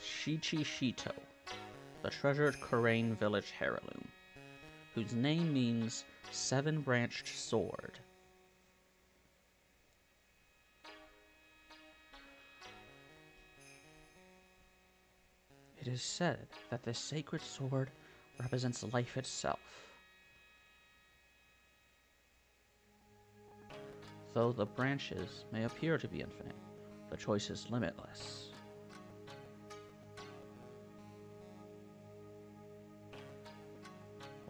Shichishito, the treasured Korean village heirloom, whose name means seven-branched sword. It is said that this sacred sword represents life itself. Though the branches may appear to be infinite, the choice is limitless.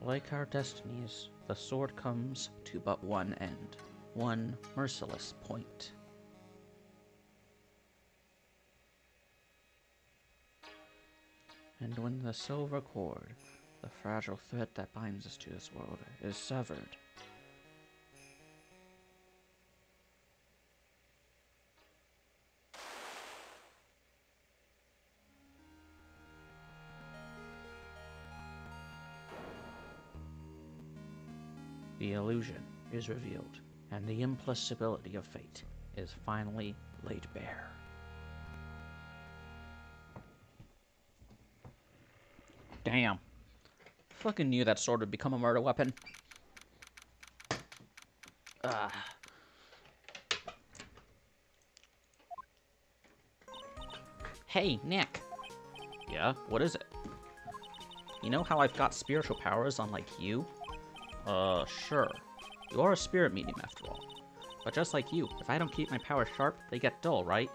Like our destinies, the sword comes to but one end, one merciless point. And when the silver cord, the fragile thread that binds us to this world, is severed, the illusion is revealed, and the implacability of fate is finally laid bare. Damn. Fucking knew that sword would become a murder weapon. Hey, Nick. Yeah, what is it? You know how I've got spiritual powers unlike you? Sure. You are a spirit medium after all. But just like you, if I don't keep my powers sharp, they get dull, right?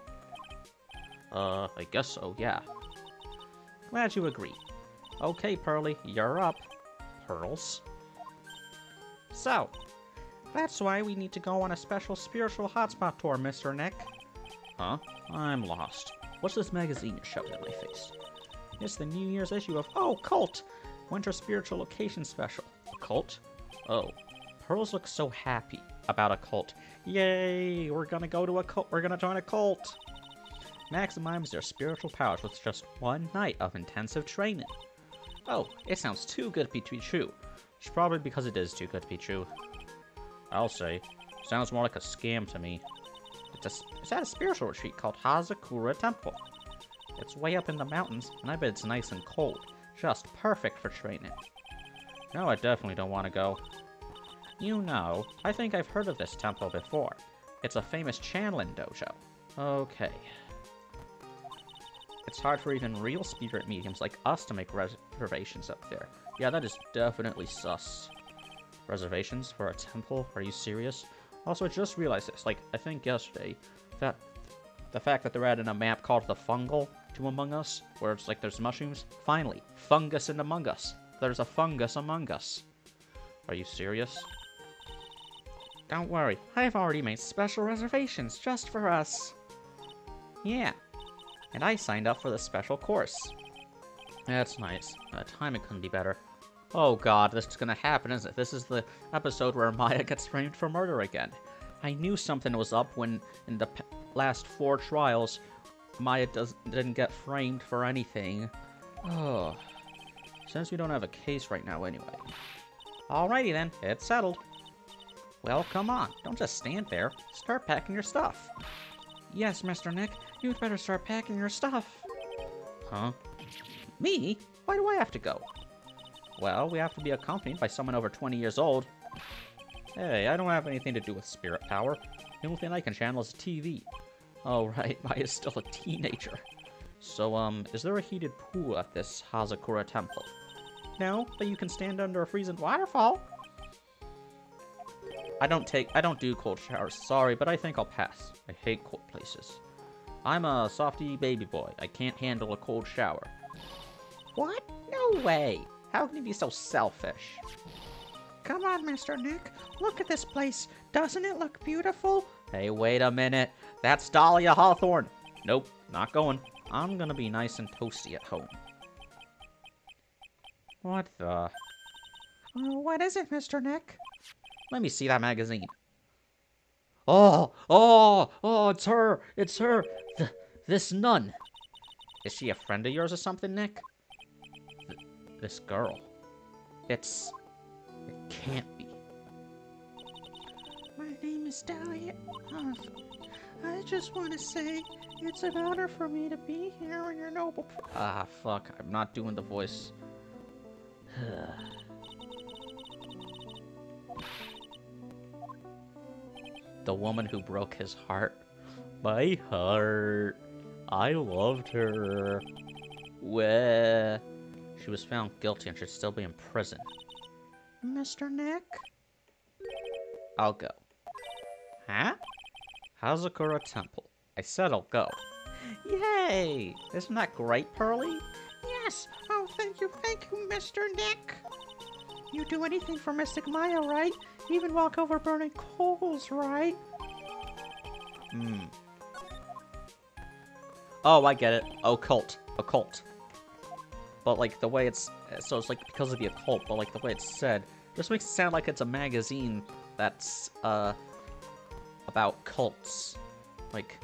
I guess so, yeah. Glad you agree. Okay, Pearly, you're up. Pearls? So, that's why we need to go on a special spiritual hotspot tour, Mr. Nick. Huh? I'm lost. What's this magazine you're shoving in my face? It's the New Year's issue of Cult! Winter Spiritual Location Special. Cult? Oh. Pearls looks so happy about a cult. Yay! We're gonna go to a cult. We're gonna join a cult! Maximize their spiritual powers with just one night of intensive training. Oh, it sounds too good to be true. It's probably because it is too good to be true. I'll say. Sounds more like a scam to me. It's at a spiritual retreat called Hazakura Temple. It's way up in the mountains, and I bet it's nice and cold. Just perfect for training. No, I definitely don't want to go. You know, I think I've heard of this temple before. It's a famous channeling dojo. Okay. It's hard for even real spirit mediums like us to make reservations up there. Yeah, that is definitely sus. Reservations for a temple? Are you serious? Also, I just realized this, like, I think yesterday, that the fact that they're adding a map called the Fungal to Among Us, where it's like there's mushrooms. Finally, fungus in Among Us. There's a fungus among us. Are you serious? Don't worry, I've already made special reservations just for us. Yeah. And I signed up for the special course. That's nice. Timing couldn't be better. Oh god, this is gonna happen, isn't it? This is the episode where Maya gets framed for murder again. I knew something was up when, in the last 4 trials, Maya didn't get framed for anything. Oh. Since we don't have a case right now anyway. Alrighty then, it's settled. Well, come on, don't just stand there. Start packing your stuff. Yes, Mr. Nick, you'd better start packing your stuff. Huh? Me? Why do I have to go? Well, we have to be accompanied by someone over 20 years old. Hey, I don't have anything to do with spirit power. The only thing I can channel is TV. Oh, right, Maya's still a teenager. So, is there a heated pool at this Hazakura temple? No, but you can stand under a freezing waterfall. I don't do cold showers, sorry, but I think I'll pass. I hate cold places. I'm a softy baby boy. I can't handle a cold shower. What? No way! How can you be so selfish? Come on, Mr. Nick. Look at this place. Doesn't it look beautiful? Hey, wait a minute. That's Dahlia Hawthorne. Nope, not going. I'm gonna be nice and toasty at home. What the? What is it, Mr. Nick? Let me see that magazine. Oh, it's her. It's her. This nun. Is she a friend of yours or something, Nick? This girl. It can't be. My name is Dahlia. I just want to say It's an honor for me to be here in your noble... Ah, fuck. I'm not doing the voice. The woman who broke his heart. My heart. I loved her. Where? She was found guilty and should still be in prison. Mr. Nick? I'll go. Huh? Hazakura Temple. I said I'll go. Yay! Isn't that great, Pearly? Yes! Oh, thank you, Mr. Nick! You do anything for Mystic Maya, right? Even walk over burning coals, right? Oh, I get it. Occult. Occult. But, like, the way it's... So it's, like, because of the occult, but, like, the way it's said just makes it sound like it's a magazine that's, about cults. Like,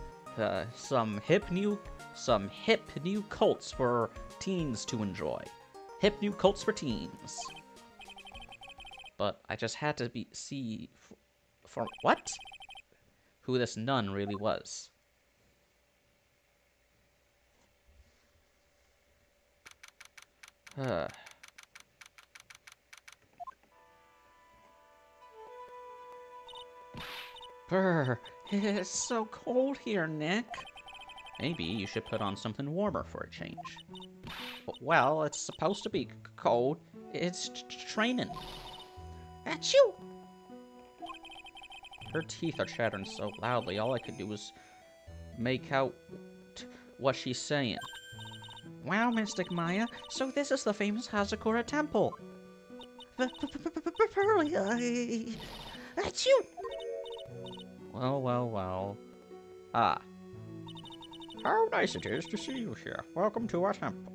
some hip new cults for teens to enjoy. Hip new cults for teens. But I just had to see for what? Who this nun really was. Brr, it's so cold here, Nick. Maybe you should put on something warmer for a change. Well, it's supposed to be cold. It's training. Achoo! Her teeth are chattering so loudly, all I could do was make out what she's saying. Wow, Mystic Maya, so this is the famous Hazakura Temple. Pearly, achoo! Well. Ah. How nice it is to see you here. Welcome to our temple.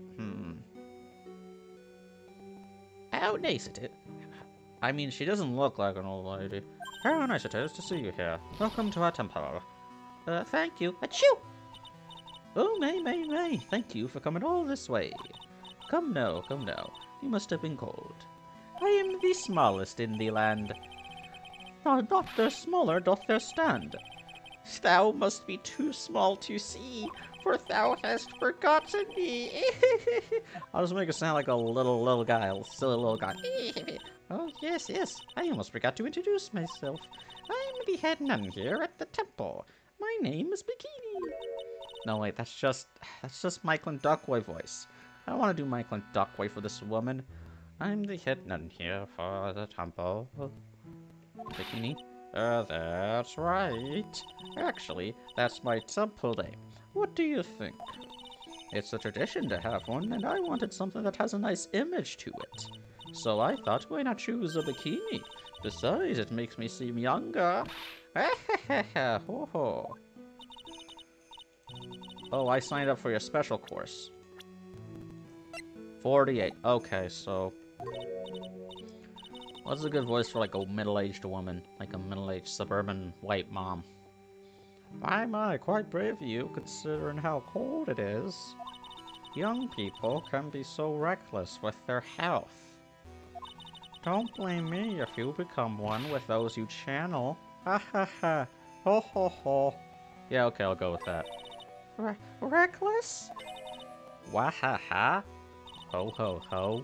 How nice it is. I mean, she doesn't look like an old lady. How nice it is to see you here. Welcome to our temple. Thank you. Achoo! Oh, May. Thank you for coming all this way. Come now. You must have been cold. I am the smallest in the land. Not the smaller doth there stand. Thou must be too small to see, for thou hast forgotten me. I'll just make it sound like a little guy, a silly little guy. Oh, yes. I almost forgot to introduce myself. I'm the head nun here at the temple. My name is Bikini. No, wait, that's just Mike and Duckboy voice. I don't want to do Mike and Duckboy for this woman. I'm the head nun here for the temple. Bikini? That's right. Actually, that's my temple name. What do you think? It's a tradition to have one, and I wanted something that has a nice image to it. So I thought, why not choose a bikini? Besides, it makes me seem younger. Ho ho. Oh, I signed up for your special course. 48. Okay, so... What's a good voice for, like, a middle-aged woman? Like a middle-aged suburban white mom. My, quite brave of you, considering how cold it is. Young people can be so reckless with their health. Don't blame me if you become one with those you channel. Ha ha ha. Ho ho ho. Yeah, okay, I'll go with that. Reckless? Wahaha. Ho ho ho.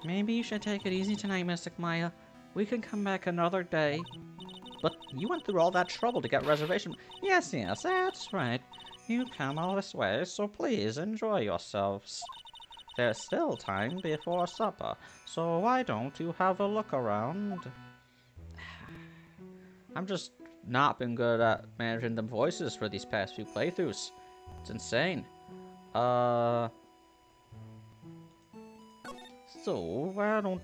Maybe you should take it easy tonight, Mystic Maya. We can come back another day. But you went through all that trouble to get reservation. Yes, that's right. You come all this way, so please enjoy yourselves. There's still time before supper, so why don't you have a look around? I'm just not been good at managing the voices for these past few playthroughs. It's insane. So, why don't...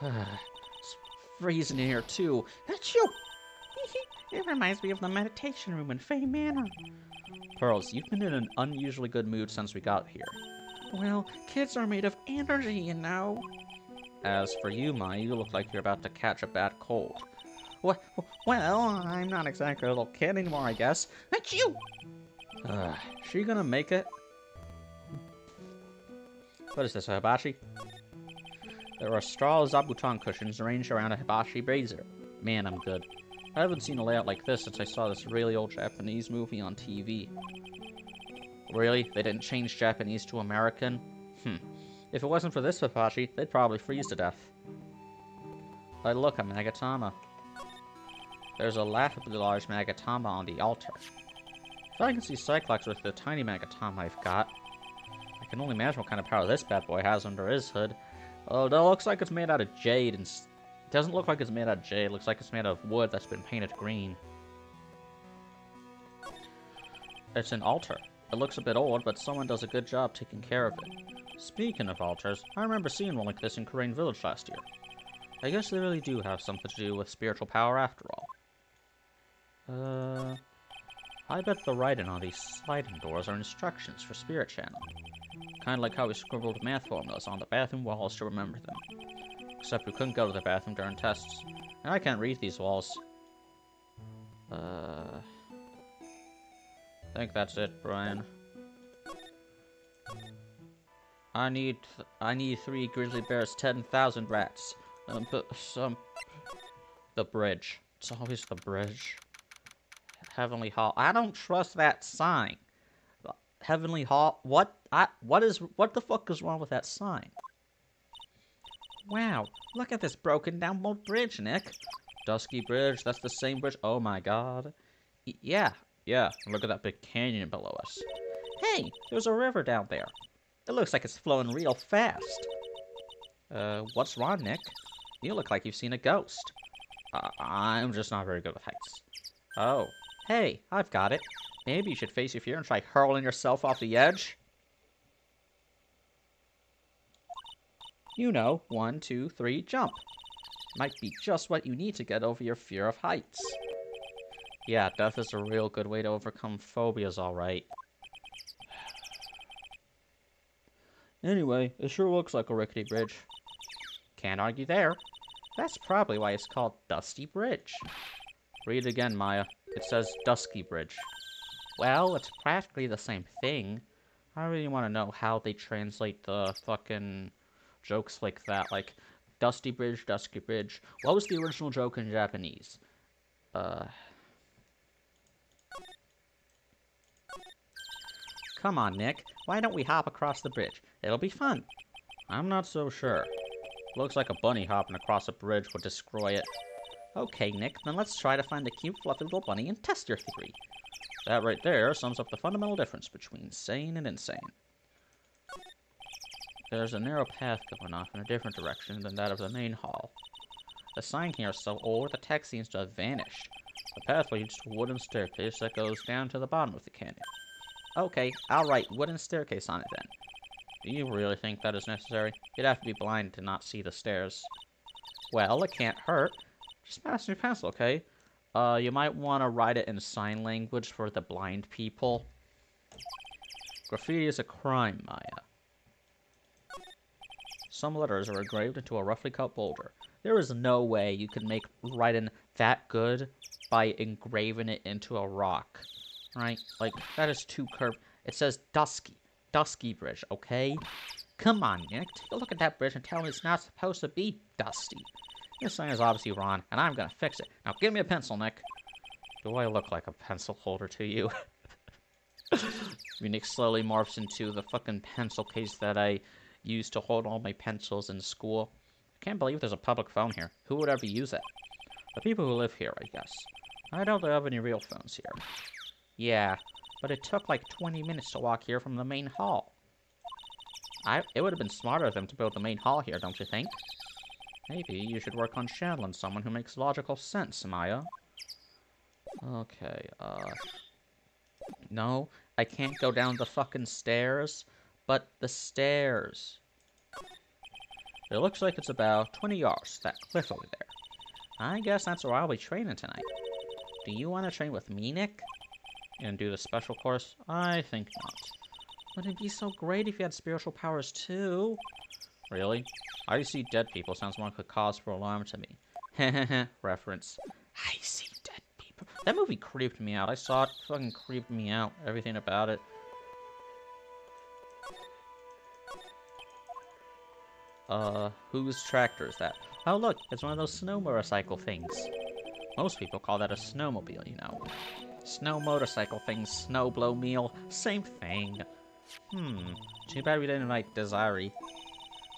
It's freezing in here, too. Achoo! It reminds me of the meditation room in Fey Manor. Pearls, you've been in an unusually good mood since we got here. Well, kids are made of energy, you know. As for you, Mai, you look like you're about to catch a bad cold. Well, I'm not exactly a little kid anymore, I guess. Achoo! She gonna make it? What is this, a hibachi? There are straw zabuton cushions arranged around a hibachi brazier. Man, I'm good. I haven't seen a layout like this since I saw this really old Japanese movie on TV. Really? They didn't change Japanese to American? If it wasn't for this hibachi, they'd probably freeze to death. But look, a Magatama. There's a laughably large Magatama on the altar. If I can see Cyclops with the tiny Magatama I've got, I can only imagine what kind of power this bad boy has under his hood. Although it looks like it's made out of jade, and it doesn't look like it's made out of jade. It looks like it's made of wood that's been painted green. It's an altar. It looks a bit old, but someone does a good job taking care of it. Speaking of altars, I remember seeing one like this in Korean Village last year. I guess they really do have something to do with spiritual power after all. I bet the writing on these sliding doors are instructions for spirit channeling. Kinda like how we scribbled math formulas on the bathroom walls to remember them. Except we couldn't go to the bathroom during tests. And I can't read these walls. I think that's it, Brian. I need 3 grizzly bears, 10,000 rats. The bridge. It's always the bridge. Heavenly Hall. I don't trust that sign. Heavenly Hall. What the fuck is wrong with that sign? Wow, look at this broken down old bridge, Nick. Dusky Bridge. That's the same bridge. Oh my god. Yeah. Look at that big canyon below us. Hey, there's a river down there. It looks like it's flowing real fast. What's wrong, Nick? You look like you've seen a ghost. I'm just not very good with heights. Oh. Hey, I've got it. Maybe you should face your fear and try hurling yourself off the edge. You know, 1, 2, 3, jump. Might be just what you need to get over your fear of heights. Yeah, death is a real good way to overcome phobias, alright. Anyway, it sure looks like a rickety bridge. Can't argue there. That's probably why it's called Dusty Bridge. Read it again, Maya. It says Dusky Bridge. Well, it's practically the same thing. I really want to know how they translate the fucking jokes like that. Like, Dusty Bridge, Dusky Bridge. What was the original joke in Japanese? Come on, Nick. Why don't we hop across the bridge? It'll be fun. I'm not so sure. Looks like a bunny hopping across a bridge would destroy it. Okay, Nick, then let's try to find a cute, fluffy little bunny and test your theory. That right there sums up the fundamental difference between sane and insane. There's a narrow path going off in a different direction than that of the main hall. The sign here is so old, the text seems to have vanished. The path leads to a wooden staircase that goes down to the bottom of the canyon. Okay, I'll write wooden staircase on it then. Do you really think that is necessary? You'd have to be blind to not see the stairs. Well, it can't hurt. Just pass your pencil, okay? You might want to write it in sign language for the blind people. Graffiti is a crime, Maya. Some letters are engraved into a roughly cut boulder. There is no way you could make writing that good by engraving it into a rock. Right? Like, that is too curved. It says Dusky. Dusky Bridge, okay? Come on, Nick. Take a look at that bridge and tell me it's not supposed to be dusty. This thing is obviously wrong, and I'm gonna fix it. Now give me a pencil, Nick. Do I look like a pencil holder to you? Nick slowly morphs into the fucking pencil case that I used to hold all my pencils in school. I can't believe there's a public phone here. Who would ever use it? The people who live here, I guess. I don't have any real phones here. Yeah, but it took like 20 minutes to walk here from the main hall. It would have been smarter of them to build the main hall here, don't you think? Maybe you should work on channeling someone who makes logical sense, Maya. Okay, no, I can't go down the fucking stairs. But the stairs. It looks like it's about 20 yards, that cliff over there. I guess that's where I'll be training tonight. Do you want to train with me, Nick? And do the special course? I think not. But it'd be so great if you had spiritual powers too. Really? I see dead people sounds more like a cause for alarm to me. Heh reference. I see dead people. That movie creeped me out. I saw it, fucking creeped me out. Everything about it. Whose tractor is that? Oh, look, it's one of those snow motorcycle things. Most people call that a snowmobile, you know. Snow motorcycle things, snow blow meal, same thing. Too bad we didn't invite Desiree.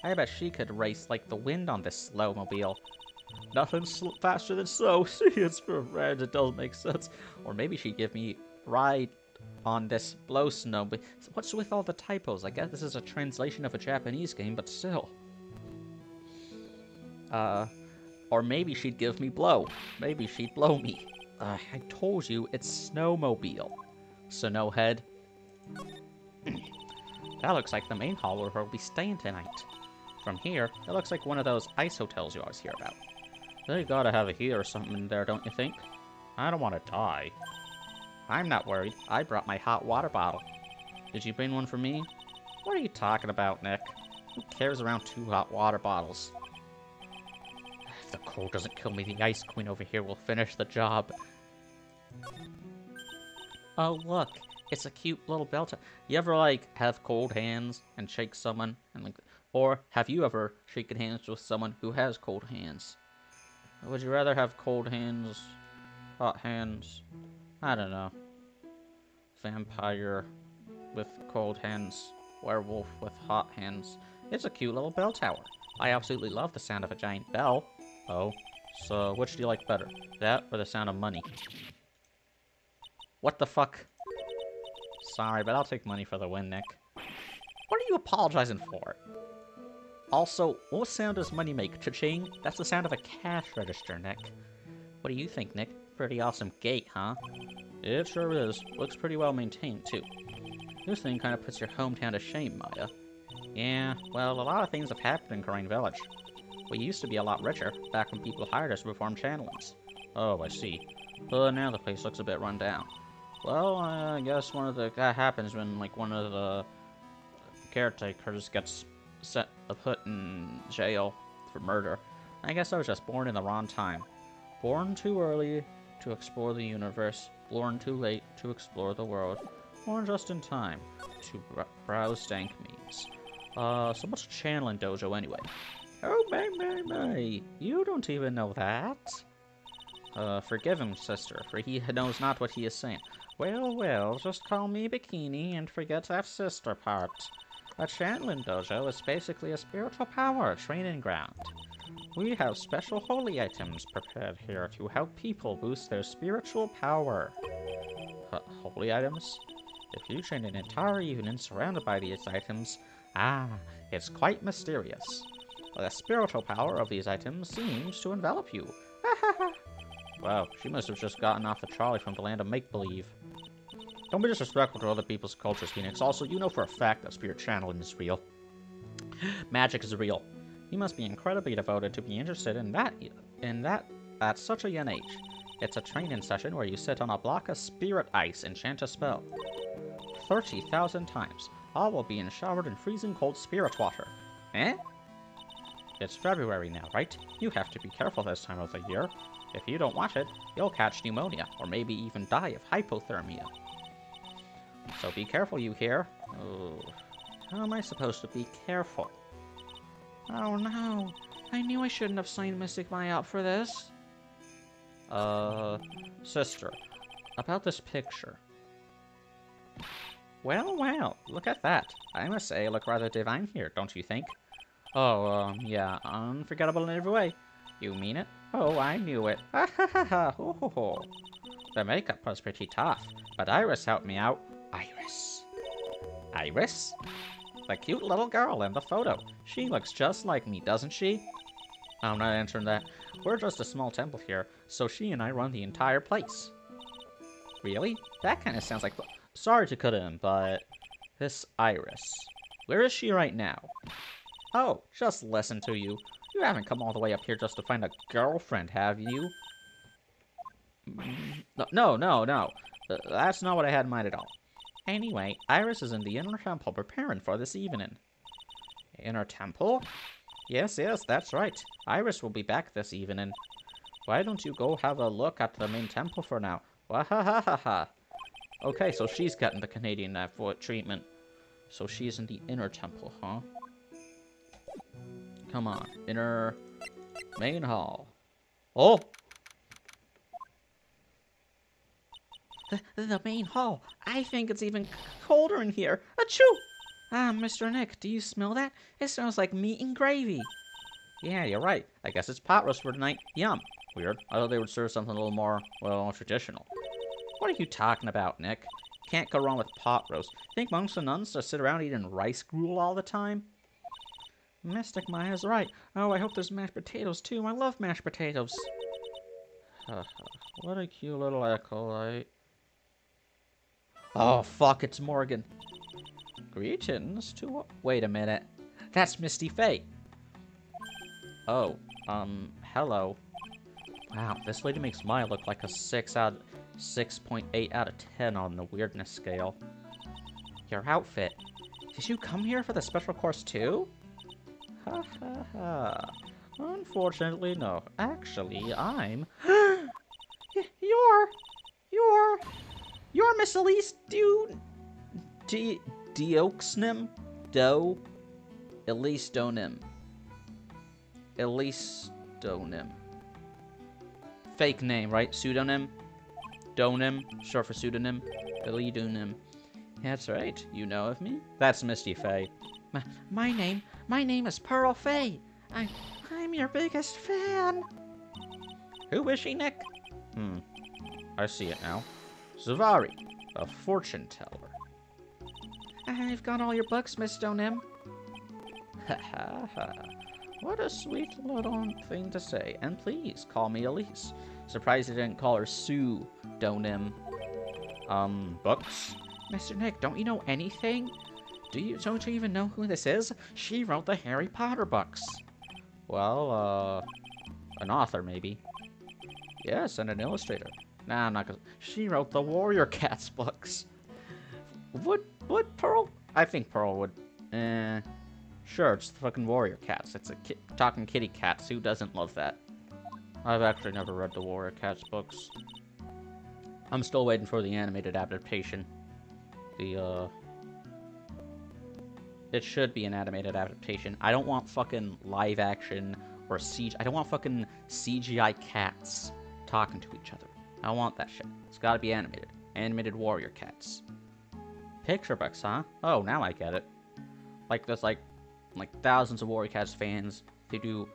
I bet she could race like the wind on this snowmobile. Nothing faster than snow. See, it's for red. It doesn't make sense. Or maybe she'd give me ride on this blow snow. But what's with all the typos? I guess this is a translation of a Japanese game, but still. Or maybe she'd give me blow. Maybe she'd blow me. I told you, it's snowmobile. Snowhead. That looks like the main hall where we'll be staying tonight. From here, it looks like one of those ice hotels you always hear about. They gotta have a heater or something in there, don't you think? I don't want to die. I'm not worried. I brought my hot water bottle. Did you bring one for me? What are you talking about, Nick? Who carries around 2 hot water bottles? If the cold doesn't kill me, the Ice Queen over here will finish the job. Oh, look. It's a cute little belt. You ever, like, have cold hands and shake someone? Or have you ever shaken hands with someone who has cold hands? Would you rather have cold hands, hot hands? I don't know. Vampire with cold hands, werewolf with hot hands. It's a cute little bell tower. I absolutely love the sound of a giant bell. Oh, so which do you like better? That or the sound of money? What the fuck? Sorry, but I'll take money for the win, Nick. What are you apologizing for? Also, what sound does money make? Cha-ching? That's the sound of a cash register, Nick. What do you think, Nick? Pretty awesome gate, huh? It sure is. Looks pretty well maintained, too. This thing kind of puts your hometown to shame, Maya. Yeah, well, a lot of things have happened in Crane Village. We used to be a lot richer, back when people hired us to perform channelings. Oh, I see. But now the place looks a bit run down. Well, I guess that happens when, like, one of the caretakers gets put in jail for murder. I guess I was just born in the wrong time. Born too early to explore the universe, born too late to explore the world, born just in time to browse dank memes. So what's channeling dojo anyway? Oh, my, you don't even know that? Forgive him, sister, for he knows not what he is saying. Well, just call me Bikini and forget that sister part. A channeling dojo is basically a spiritual power training ground. We have special holy items prepared here to help people boost their spiritual power. Holy items? If you train an entire evening surrounded by these items, it's quite mysterious. The spiritual power of these items seems to envelop you. Wow, she must have just gotten off the trolley from the land of make-believe. Don't be disrespectful to other people's cultures, Phoenix. Also, you know for a fact that spirit channeling is real. Magic is real. You must be incredibly devoted to be interested in that at such a young age. It's a training session where you sit on a block of spirit ice and chant a spell. 30,000 times, all while being showered in freezing cold spirit water. Eh? It's February now, right? You have to be careful this time of the year. If you don't watch it, you'll catch pneumonia, or maybe even die of hypothermia. So be careful, you hear? Oh, how am I supposed to be careful? Oh no, I knew I shouldn't have signed Mystic Maya up for this. Sister, about this picture. Well, look at that. I must say I look rather divine here, don't you think? Oh, yeah, unforgettable in every way. You mean it? Oh, I knew it. Ha ha ha ha, ho ho ho. The makeup was pretty tough, but Iris helped me out. Iris? Iris? The cute little girl in the photo. She looks just like me, doesn't she? I'm not answering that. We're just a small temple here, so she and I run the entire place. Really? That kind of sounds like... Sorry to cut in, but... This Iris. Where is she right now? Oh, just listen to you. You haven't come all the way up here just to find a girlfriend, have you? No. That's not what I had in mind at all. Anyway, Iris is in the inner temple preparing for this evening. Inner temple? Yes, that's right. Iris will be back this evening. Why don't you go have a look at the main temple for now? Wahahaha. Okay, so she's getting the Canadian treatment. So she's in the inner temple, huh? Come on. Inner main hall. Oh! The main hall. I think it's even colder in here. Achoo! Ah, Mr. Nick, do you smell that? It smells like meat and gravy. Yeah, you're right. I guess it's pot roast for tonight. Yum. Weird. I thought they would serve something a little more, well, traditional. What are you talking about, Nick? Can't go wrong with pot roast. Think monks and nuns just sit around eating rice gruel all the time? Mystic Maya's right. Oh, I hope there's mashed potatoes too. I love mashed potatoes. What a cute little acolyte. Oh, fuck, it's Morgan. Greetings to... Wait a minute. That's Misty Faye. Oh, hello. Wow, this lady makes mine look like a 6.8 out of 10 on the weirdness scale. Your outfit. Did you come here for the special course too? Ha ha ha. Unfortunately, no. Actually, I'm... You're Miss Elise Deoxnim? Elise Donim. Elise Donim. Fake name, right? Pseudonym? Donim, short for pseudonym. Elidonim. That's right. You know of me? That's Misty Faye. My name is Pearl Faye. I'm your biggest fan. Who is she, Nick? I see it now. Zavari, a fortune teller. I've got all your books, Miss Donim. Ha ha ha. What a sweet little thing to say. And please, call me Elise. Surprised they didn't call her Sue Donim. Books? Mr. Nick, don't you know anything? Don't you even know who this is? She wrote the Harry Potter books. Well, an author, maybe. Yes, and an illustrator. Nah, I'm not gonna... She wrote the Warrior Cats books. Would Pearl? I think Pearl would. Sure, it's the fucking Warrior Cats. It's a talking kitty cats. Who doesn't love that? I've actually never read the Warrior Cats books. I'm still waiting for the animated adaptation. It should be an animated adaptation. I don't want fucking live action or CGI. I don't want fucking CGI cats talking to each other. I don't want that shit. It's gotta be animated. Animated Warrior Cats. Picture books, huh? Oh, now I get it. Like, there's like thousands of Warrior Cats fans who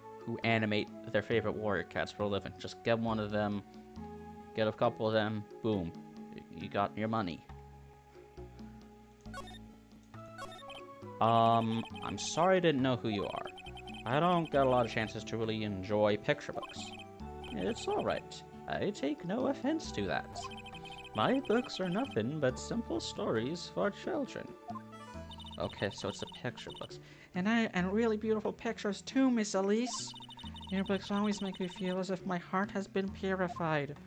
animate their favorite Warrior Cats for a living. Just get one of them, get a couple of them, boom. You got your money. I'm sorry I didn't know who you are. I don't get a lot of chances to really enjoy picture books. It's alright. I take no offense to that. My books are nothing but simple stories for children. Okay, so it's the picture books. And really beautiful pictures too, Miss Elise. Your books always make me feel as if my heart has been purified.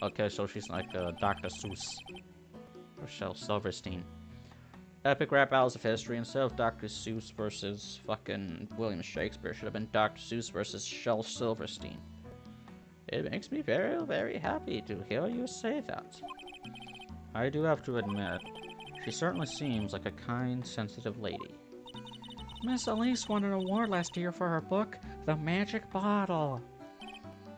Okay, so she's like Dr. Seuss. Rochelle Silverstein. Epic rap battles of history. Instead of Dr. Seuss versus fucking William Shakespeare, should have been Dr. Seuss versus Shel Silverstein. It makes me very, very happy to hear you say that. I do have to admit, she certainly seems like a kind, sensitive lady. Miss Elise won an award last year for her book, The Magic Bottle.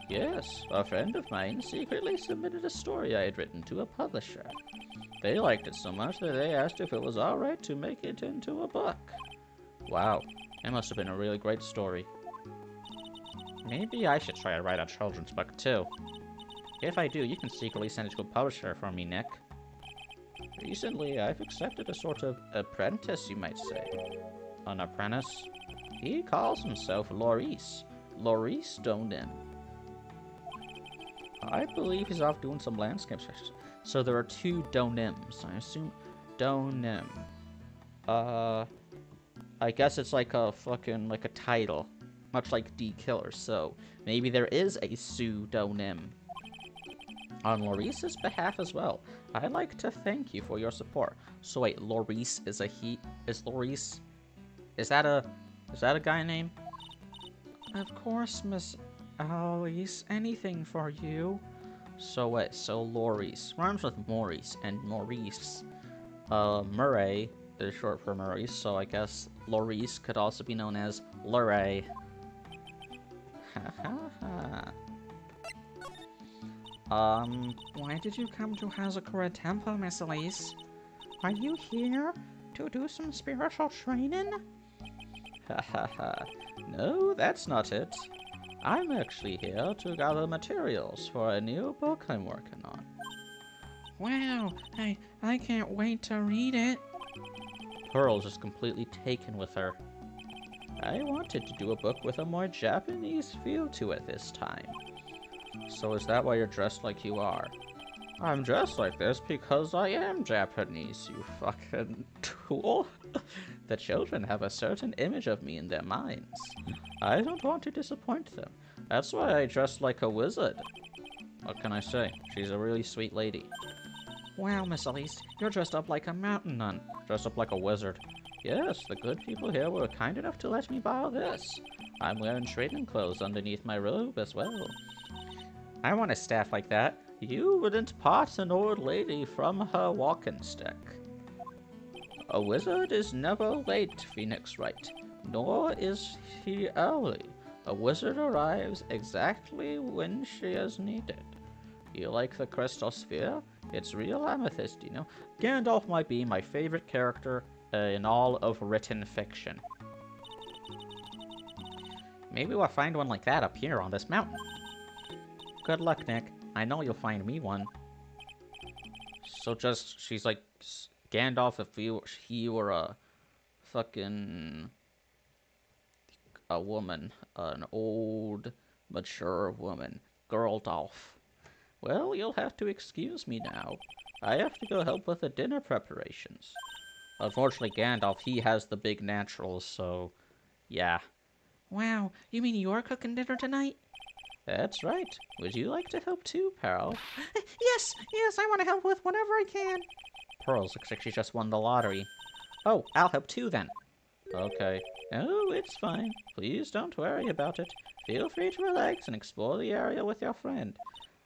Yes, a friend of mine secretly submitted a story I had written to a publisher. They liked it so much that they asked if it was alright to make it into a book. Wow, it must have been a really great story. Maybe I should try to write a children's book too. If I do, you can secretly send it to a publisher for me, Nick. Recently, I've accepted a sort of apprentice, you might say. An apprentice? He calls himself Laurice. Laurice Donin. I believe he's off doing some landscape sketches. So there are two Donims. I assume Donim. I guess it's like a fucking, like a title. Much like D Killer, so maybe there is a pseudonym. On Laurice's behalf as well, I'd like to thank you for your support. So wait, Laurice is a he? Is Laurice? Is that a guy name? Of course, Miss Elise. Anything for you. So wait, so Laurice rhymes with Maurice, and Maurice, Murray is short for Maurice, so I guess Laurice could also be known as Luray. Why did you come to Hazakura Temple, Miss Elise? Are you here to do some spiritual training? Ha ha ha. No, that's not it. I'm actually here to gather materials for a new book I'm working on. Wow, I can't wait to read it. Pearl's just completely taken with her. I wanted to do a book with a more Japanese feel to it this time. So is that why you're dressed like you are? I'm dressed like this because I am Japanese, you fucking tool. The children have a certain image of me in their minds. I don't want to disappoint them. That's why I dress like a wizard. What can I say? She's a really sweet lady. Wow, Miss Elise, you're dressed up like a mountain nun. Dressed up like a wizard. Yes, the good people here were kind enough to let me borrow this. I'm wearing training clothes underneath my robe as well. I want a staff like that. You wouldn't part an old lady from her walking stick. A wizard is never late, Phoenix Wright, nor is he early. A wizard arrives exactly when she is needed. You like the crystal sphere? It's real amethyst, you know. Gandalf might be my favorite character in all of written fiction. Maybe we'll find one like that up here on this mountain. Good luck, Nick. I know you'll find me one. So just, she's like Gandalf if he were a fucking a woman, an old, mature woman, Girldolf. Well, you'll have to excuse me now. I have to go help with the dinner preparations. Unfortunately, Gandalf, he has the big naturals, so yeah. Wow, you mean you're cooking dinner tonight? That's right. Would you like to help too, Pearl? Yes, I want to help with whatever I can. Pearls looks like she just won the lottery. Oh, I'll help too then. Okay. Oh, it's fine. Please don't worry about it. Feel free to relax and explore the area with your friend.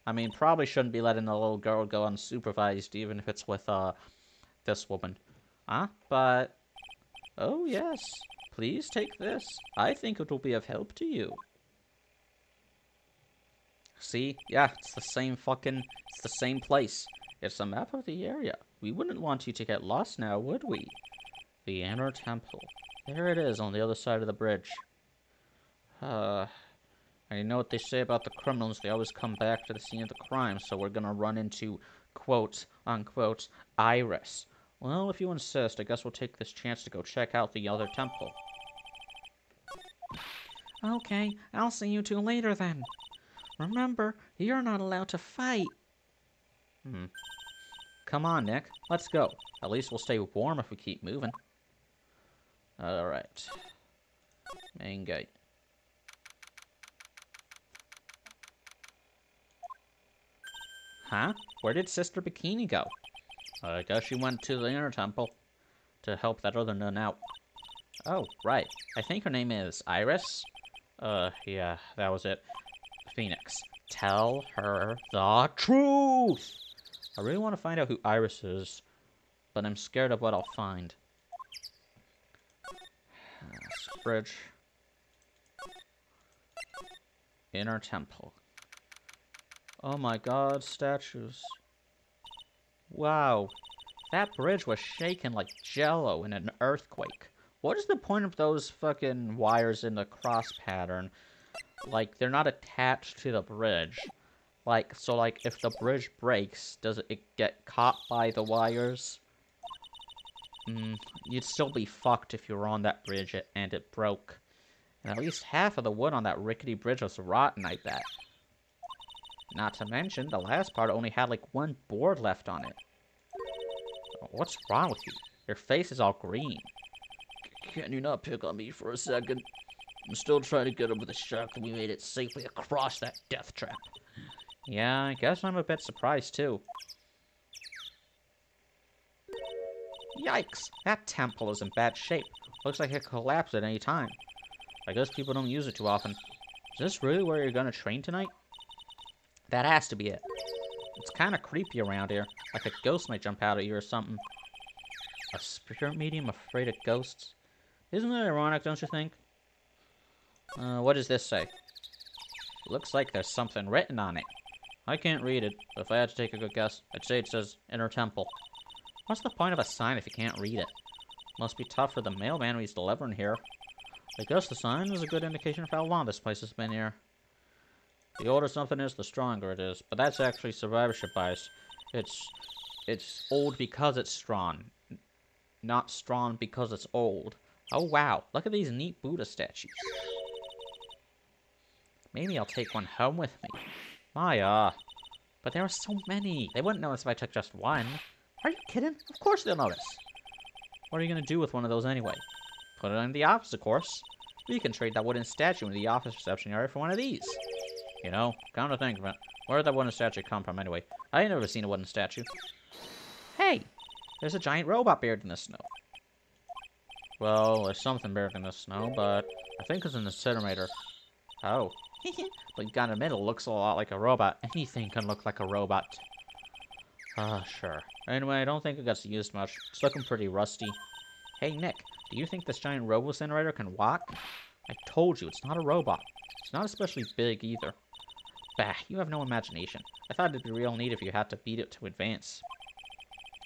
I mean, probably shouldn't be letting the little girl go unsupervised, even if it's with, this woman. Huh? But... Oh, yes. Please take this. I think it will be of help to you. See? Yeah, it's the same place. It's a map of the area. We wouldn't want you to get lost now, would we? The inner temple. There it is on the other side of the bridge. And you know what they say about the criminals? They always come back to the scene of the crime, so we're gonna run into, quote, unquote, Iris. Well, if you insist, I guess we'll take this chance to go check out the other temple. Okay, I'll see you two later then. Remember, you're not allowed to fight. Come on, Nick. Let's go. At least we'll stay warm if we keep moving. Alright. Main gate. Huh? Where did Sister Bikini go? I guess she went to the inner temple to help that other nun out. Oh, right. I think her name is Iris? Yeah, that was it. Phoenix, tell her the truth! I really want to find out who Iris is, but I'm scared of what I'll find. Bridge. Inner temple. Oh my god, statues. Wow. That bridge was shaking like jello in an earthquake. What is the point of those fucking wires in the cross pattern? Like, they're not attached to the bridge. Like, so like, if the bridge breaks, does it get caught by the wires? You'd still be fucked if you were on that bridge and it broke. And at least half of the wood on that rickety bridge was rotten, I bet. Not to mention, the last part only had like one board left on it. What's wrong with you? Your face is all green. Can you not pick on me for a second? I'm still trying to get over the shock that we made it safely across that death trap. Yeah, I guess I'm a bit surprised too. Yikes! That temple is in bad shape. Looks like it could collapse at any time. I guess people don't use it too often. Is this really where you're gonna train tonight? That has to be it. It's kinda creepy around here. Like a ghost might jump out at you or something. A spirit medium afraid of ghosts? Isn't that ironic, don't you think? What does this say? Looks like there's something written on it. I can't read it, but if I had to take a good guess, I'd say it says Inner Temple. What's the point of a sign if you can't read it? Must be tough for the mailman when he's delivering here. I guess the sign is a good indication of how long this place has been here. The older something is, the stronger it is. But that's actually survivorship bias. It's old because it's strong. Not strong because it's old. Oh wow, look at these neat Buddha statues. Maybe I'll take one home with me. Maya. But there are so many. They wouldn't notice if I took just one. Are you kidding? Of course they'll notice. What are you going to do with one of those anyway? Put it in the office, of course. We can trade that wooden statue in the office reception area for one of these. You know, come to think of it, where did that wooden statue come from anyway? I ain't never seen a wooden statue. Hey! There's a giant robot buried in the snow. Well, there's something buried in the snow, but I think it's an incinerator. Oh. But you gotta admit, it looks a lot like a robot. Anything can look like a robot. Sure. Anyway, I don't think it gets used much. It's looking pretty rusty. Hey, Nick, do you think this giant robo-incinerator can walk? I told you, it's not a robot. It's not especially big, either. Bah, you have no imagination. I thought it'd be real neat if you had to beat it to advance.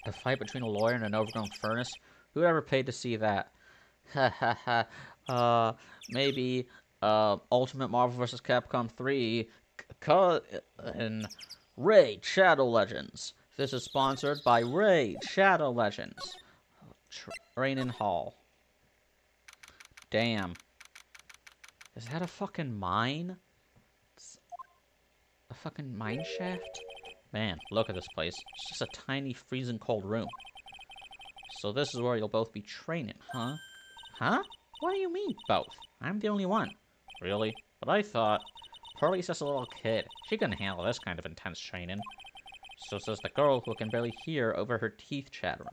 A fight between a lawyer and an overgrown furnace? Who ever paid to see that? Ha ha ha. Maybe, Ultimate Marvel vs. Capcom 3, and Raid Shadow Legends. This is sponsored by Raid Shadow Legends. Training Hall. Damn. Is that a fucking mine? A fucking mine shaft? Man, look at this place. It's just a tiny, freezing cold room. So this is where you'll both be training, huh? Huh? What do you mean, both? I'm the only one. Really? But I thought... Pearlie's just a little kid. She can handle this kind of intense training. So says the girl who can barely hear over her teeth chattering.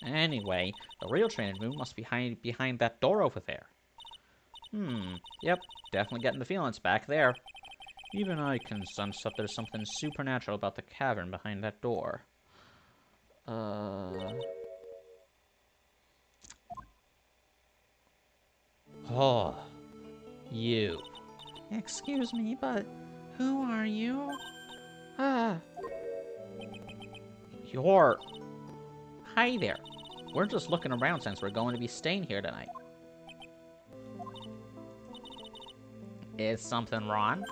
Anyway, the real training room must be behind that door over there. Yep, definitely getting the feelings back there. Even I can sense that there's something supernatural about the cavern behind that door. Oh, you. Excuse me, but who are you? You're... Hi there. We're just looking around since we're going to be staying here tonight. Is something wrong?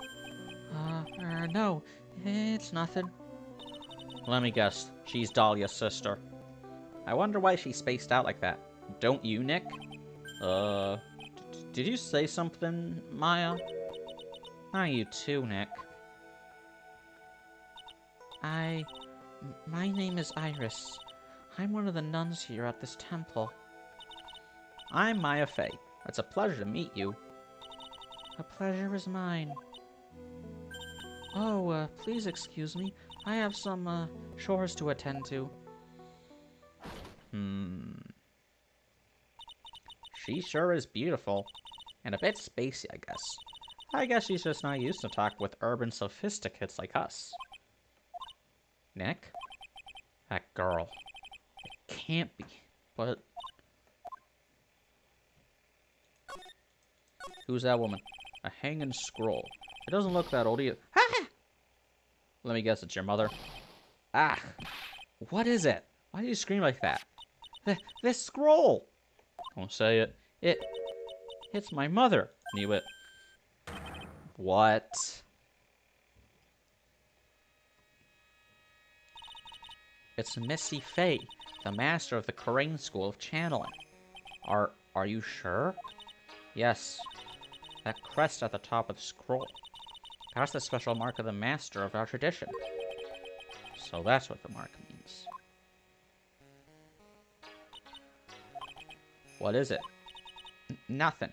No, it's nothing. Let me guess. She's Dahlia's sister. I wonder why she's spaced out like that. Don't you, Nick? Did you say something, Maya? Not you too, Nick. My name is Iris. I'm one of the nuns here at this temple. I'm Maya Fey. It's a pleasure to meet you. A pleasure is mine. Oh, please excuse me. I have some, chores to attend to. She sure is beautiful. And a bit spacey, I guess. I guess she's just not used to talk with urban sophisticates like us. Nick? That girl. It can't be, but... Who's that woman? A hanging scroll. It doesn't look that old either. Ah! Let me guess, it's your mother. Ah! What is it? Why do you scream like that? This scroll! Don't say it. It's my mother. Knew it. What? It's Missy Fey, the master of the Crane School of Channeling. Are you sure? Yes. That crest at the top of the scroll. That's the special mark of the master of our tradition. So that's what the mark means. What is it? Nothing.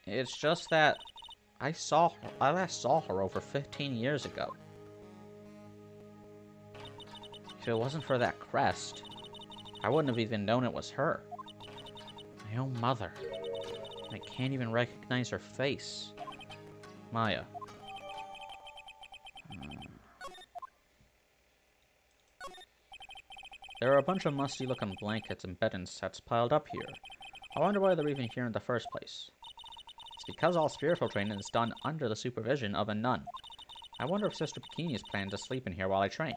It's just that I last saw her over 15 years ago. If it wasn't for that crest, I wouldn't have even known it was her. My own mother. I can't even recognize her face. Maya. There are a bunch of musty-looking blankets and bedding sets piled up here. I wonder why they're even here in the first place. It's because all spiritual training is done under the supervision of a nun. I wonder if Sister Bikini is planning to sleep in here while I train.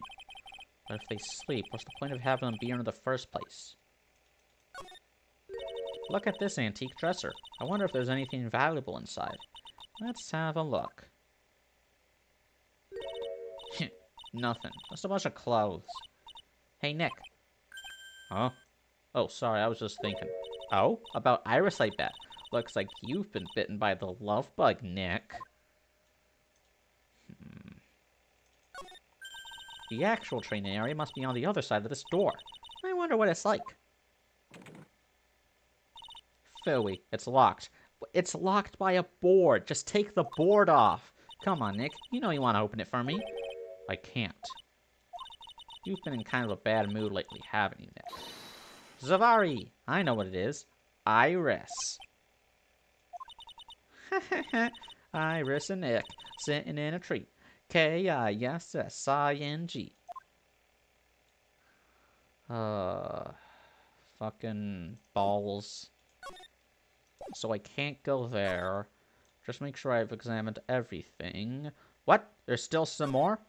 But if they sleep, what's the point of having them be here in the first place? Look at this antique dresser. I wonder if there's anything valuable inside. Let's have a look. Nothing. Just a bunch of clothes. Hey, Nick. Huh? Oh, sorry, I was just thinking. Oh? About Iris, I bet. Looks like you've been bitten by the love bug, Nick. The actual training area must be on the other side of this door. I wonder what it's like. Phooey, it's locked. It's locked by a board. Just take the board off. Come on, Nick. You know you want to open it for me. I can't. You've been in kind of a bad mood lately, haven't you, Nick? Zavari! I know what it is. Iris. Iris and Nick sitting in a tree. K-I-S-S-I-N-G. Fucking balls. So I can't go there. Just make sure I've examined everything. What? There's still some more?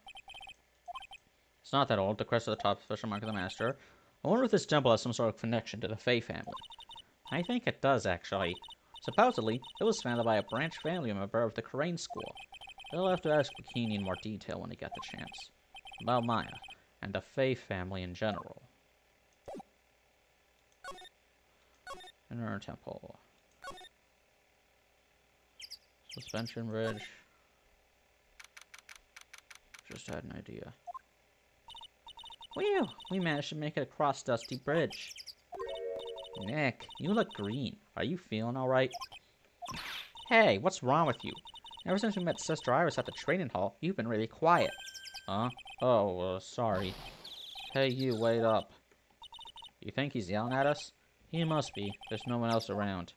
It's not that old. The crest of the top official mark of the master. I wonder if this temple has some sort of connection to the Fae family. I think it does, actually. Supposedly, it was founded by a branch family member of the Crane School. You'll have to ask Bikini in more detail when you get the chance. About Maya, and the Fae family in general. Inner temple. Suspension bridge. Just had an idea. Whew! We managed to make it across Dusty Bridge. Nick, you look green. Are you feeling alright? Hey, what's wrong with you? Ever since we met Sister Iris at the training hall, you've been really quiet. Huh? Oh, sorry. Hey, you, wait up. You think he's yelling at us? He must be. There's no one else around.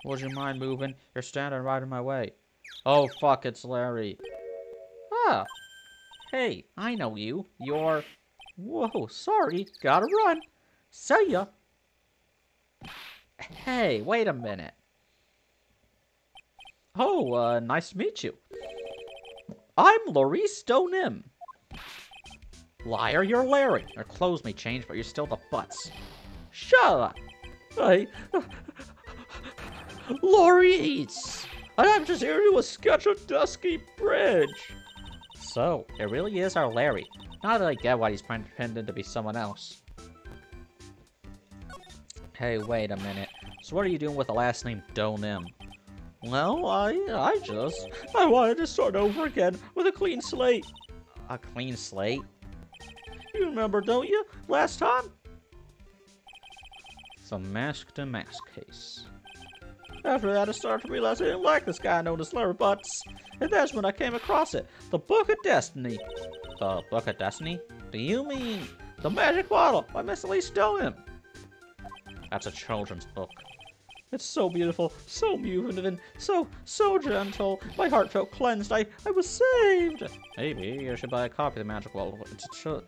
Would you mind moving? You're standing right in my way. Oh, fuck, it's Larry. Ah! Hey, I know you. You're... Whoa, sorry. Gotta run. See ya. Hey, wait a minute. Oh, nice to meet you. I'm Maurice Donim. Liar, you're Larry. Your clothes may change, but you're still the butts. Shut up. Maurice! I'm just here to sketch a dusky bridge. So, it really is our Larry. Now that I get why he's pretending to be someone else. Hey, wait a minute. So what are you doing with the last name Donim? Well, I wanted to start over again with a clean slate. A clean slate? You remember, don't you? Last time? It's a mask-to-mask case. After that, I started to realize I didn't like this guy known as Larry Butts. And that's when I came across it. The Book of Destiny. The Book of Destiny? Do you mean The Magic Bottle by Miss Elise Donim? That's a children's book. It's so beautiful, so moving, so gentle. My heart felt cleansed. I was saved. Maybe you should buy a copy of the Magic Bottle. It should.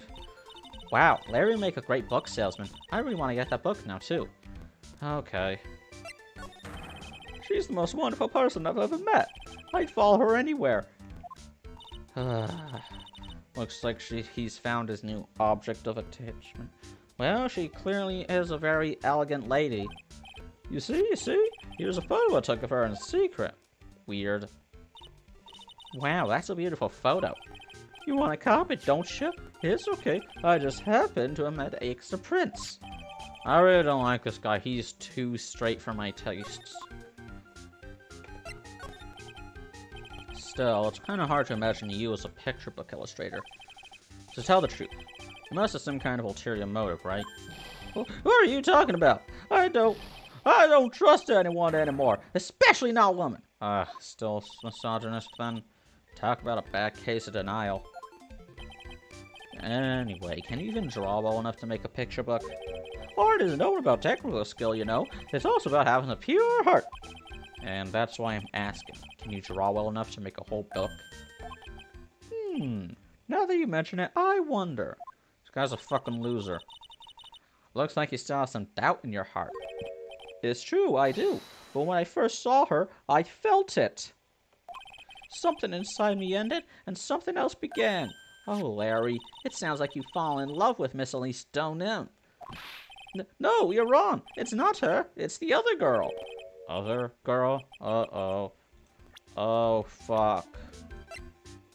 Wow, Larry would make a great book salesman. I really want to get that book now, too. Okay. She's the most wonderful person I've ever met. I'd follow her anywhere. Looks like he's found his new object of attachment. Well, she clearly is a very elegant lady. You see? Here's a photo I took of her in secret. Weird. Wow, that's a beautiful photo. You want a copy, don't you? It's okay. I just happened to have met extra prints. I really don't like this guy. He's too straight for my tastes. Still, it's kind of hard to imagine you as a picture book illustrator. To tell the truth, you must have some kind of ulterior motive, right? What are you talking about? I don't trust anyone anymore, especially not women. Still misogynist then? Talk about a bad case of denial. Anyway, can you even draw well enough to make a picture book? Art isn't only about technical skill, you know. It's also about having a pure heart. And that's why I'm asking. Can you draw well enough to make a whole book? Now that you mention it, I wonder. This guy's a fucking loser. Looks like you still have some doubt in your heart. It's true, I do. But when I first saw her, I felt it. Something inside me ended, and something else began. Oh, Larry, it sounds like you fall in love with Miss Elise, don't it? No, you're wrong. It's not her. It's the other girl. Other girl? Uh-oh. Oh, fuck.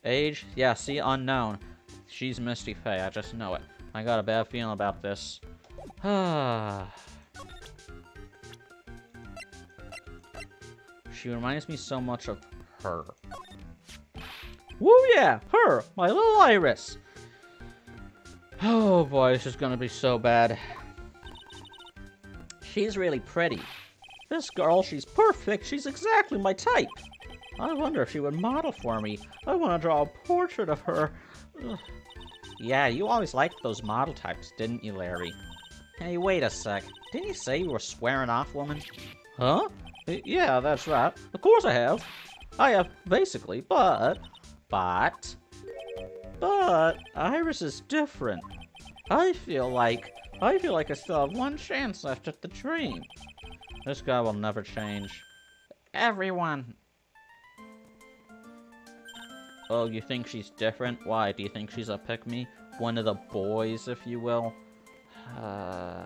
Age? Yeah, see, unknown. She's Misty Faye, I just know it. I got a bad feeling about this. She reminds me so much of her. Woo, yeah, her, my little Iris. Oh boy, this is gonna be so bad. She's really pretty. This girl, she's perfect. She's exactly my type. I wonder if she would model for me. I want to draw a portrait of her. Ugh. Yeah, you always liked those model types, didn't you, Larry? Hey, wait a sec. Didn't you say you were swearing off, woman? Huh? Yeah, that's right. Of course I have. I have, basically, but Iris is different. I feel like I still have one chance left at the dream. This guy will never change. Everyone. Oh, you think she's different? Why? Do you think she's a pick-me? One of the boys, if you will? I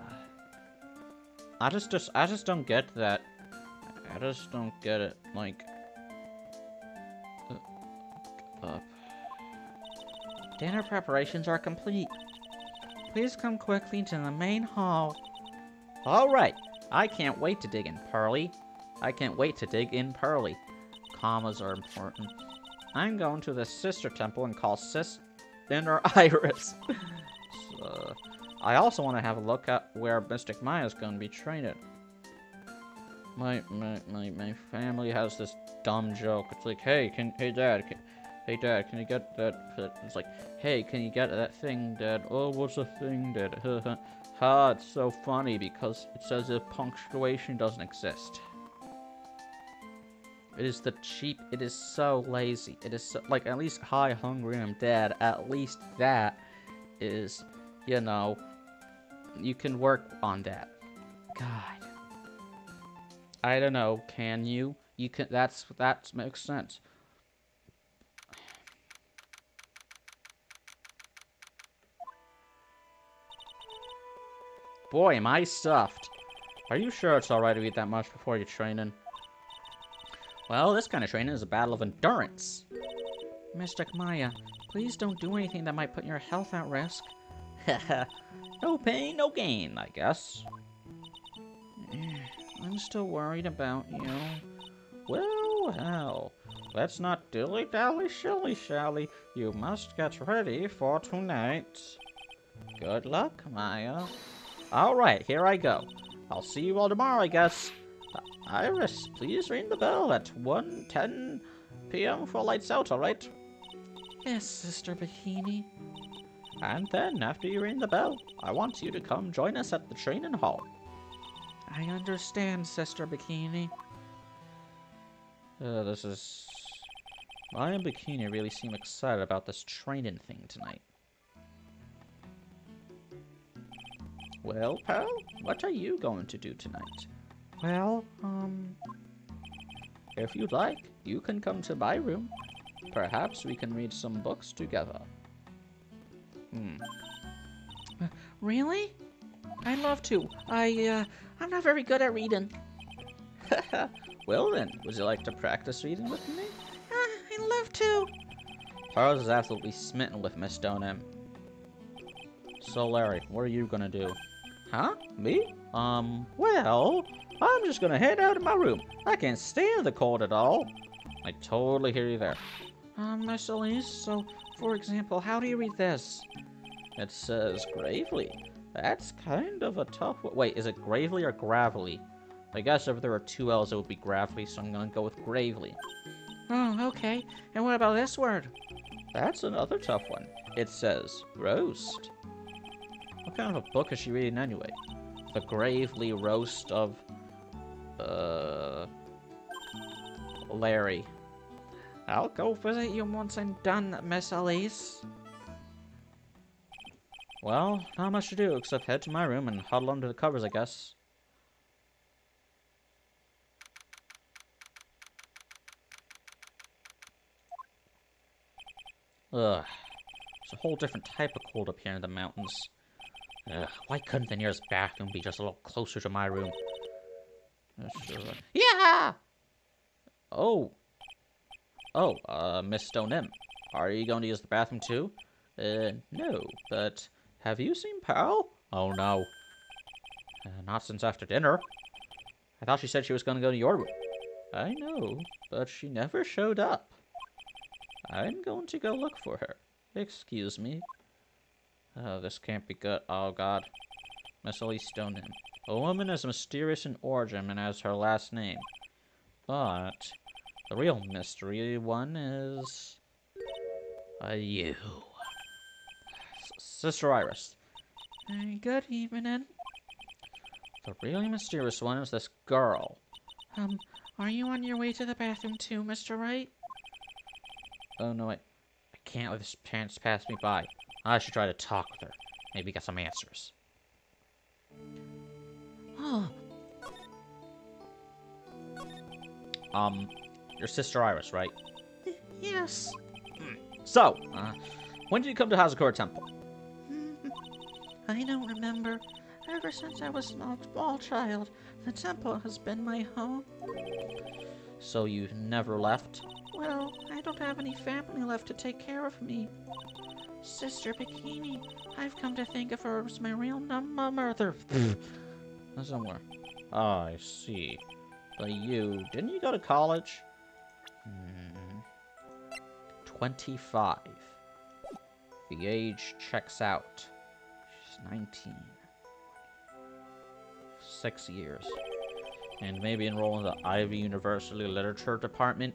just don't get that. I just don't get it. Like, dinner preparations are complete. Please come quickly to the main hall. All right. I can't wait to dig in, Pearly. I can't wait to dig in, Pearly. Commas are important. I'm going to the sister temple and call Sis Inner Iris. So, I also want to have a look at where Mystic Maya's going to be trained. My family has this dumb joke. It's like, hey dad, can you get that? It's like, hey, can you get that thing, Dad? Oh, what's a thing, Dad? Ha, it's so funny because it's as if punctuation doesn't exist. It is it is so lazy. It is so, like, at least hi, hungry, I'm dead. At least that is, you know, you can work on that. God. I don't know, can you? You can, that makes sense. Boy, am I stuffed. Are you sure it's alright to eat that much before you're training? Well, this kind of training is a battle of endurance. Mystic Maya, please don't do anything that might put your health at risk. No pain, no gain, I guess. I'm still worried about you. Well, let's not dilly-dally shilly-shally. You must get ready for tonight. Good luck, Maya. Alright, here I go. I'll see you all tomorrow, I guess. Iris, please ring the bell at 1:10 p.m. for lights out, alright? Yes, Sister Bikini. And then, after you ring the bell, I want you to come join us at the training hall. I understand, Sister Bikini. This is... Maya and Bikini really seem excited about this training thing tonight. Well, pal, what are you going to do tonight? Well, if you'd like, you can come to my room. Perhaps we can read some books together. Really? I'd love to. I'm not very good at reading. Well then, would you like to practice reading with me? I'd love to. Charles is absolutely smitten with Miss Stoneham. So Larry, what are you gonna do? Huh? Me? Well, I'm just gonna head out of my room. I can't stand the cold at all. I totally hear you there. Miss Elise, so, for example, how do you read this? It says gravely. That's kind of a tough one. Wait, is it gravely or gravelly? I guess if there were two L's, it would be gravelly, so I'm gonna go with gravely. Oh, okay. And what about this word? That's another tough one. It says roast. What kind of a book is she reading anyway? The Gravely Roast of... Larry. I'll go visit you once I'm done, Miss Elise. Well, not much to do except head to my room and huddle under the covers, I guess. Ugh. There's a whole different type of cold up here in the mountains. Ugh. Why couldn't the nearest bathroom be just a little closer to my room? Sure. Yeah! Oh. Oh, Miss Stonem. Are you going to use the bathroom too? No, but have you seen Pearl? Oh no. Not since after dinner. I thought she said she was going to go to your room. I know, but she never showed up. I'm going to go look for her. Excuse me. Oh, this can't be good. Oh, God. Miss Elise Stonem. A woman as mysterious in origin and as her last name. But the real mystery one is... you. Sister Iris. Good evening. The really mysterious one is this girl. Are you on your way to the bathroom too, Mr. Wright? Oh, no, I can't let this chance pass me by. I should try to talk with her. Maybe get some answers. Oh. Your sister Iris, right? Yes. So, when did you come to Hazakura Temple? I don't remember. Ever since I was a small child, the temple has been my home. So you never left? Well, I don't have any family left to take care of me. Sister Bikini, I've come to think of her as my real mother. Somewhere. Oh, I see. But didn't you go to college? 25. The age checks out. She's 19. 6 years. And maybe enroll in the Ivy University Literature Department?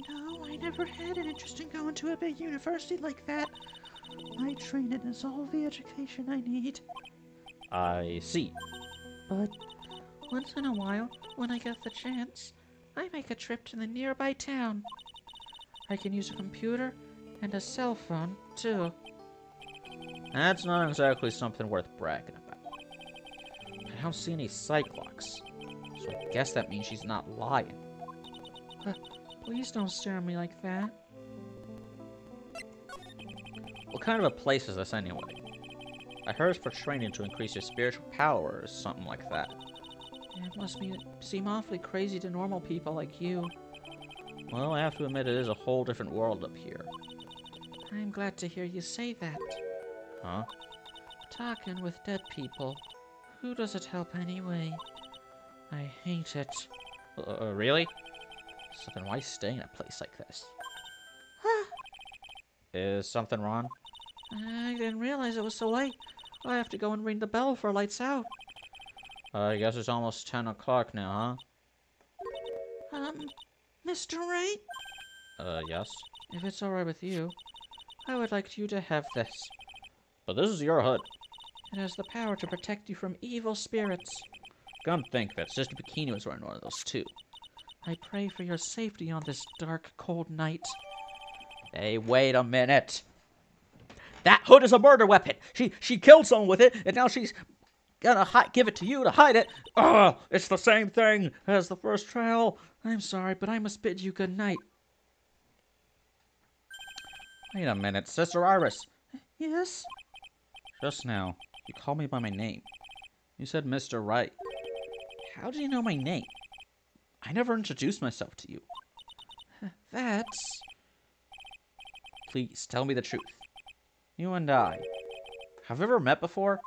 No, I never had an interest in going to a big university like that. My training is all the education I need. I see. But once in a while, when I get the chance, I make a trip to the nearby town. I can use a computer and a cell phone, too. That's not exactly something worth bragging about. I don't see any Cyclops, so I guess that means she's not lying. Please don't stare at me like that. What kind of a place is this anyway? I heard it's for training to increase your spiritual power or something like that. It must seem awfully crazy to normal people like you. Well, I have to admit it is a whole different world up here. I'm glad to hear you say that. Huh? Talking with dead people. Who does it help anyway? I hate it. Really? So then why stay in a place like this? Is something wrong? I didn't realize it was so late. I have to go and ring the bell for lights out. I guess it's almost 10 o'clock now, huh? Mr. Wright? Yes? If it's alright with you, I would like you to have this. But this is your hood. It has the power to protect you from evil spirits. Come think that Sister Bikini was wearing one of those too. I pray for your safety on this dark, cold night. Hey, wait a minute. That hood is a murder weapon. She killed someone with it, and now she's gonna give it to you to hide it. Ugh, it's the same thing as the first trial. I'm sorry, but I must bid you good night. Wait a minute, Sister Iris. Yes? Just now, you called me by my name. You said Mr. Wright. How do you know my name? I never introduced myself to you. That's... Please, tell me the truth. You and I. Have we ever met before?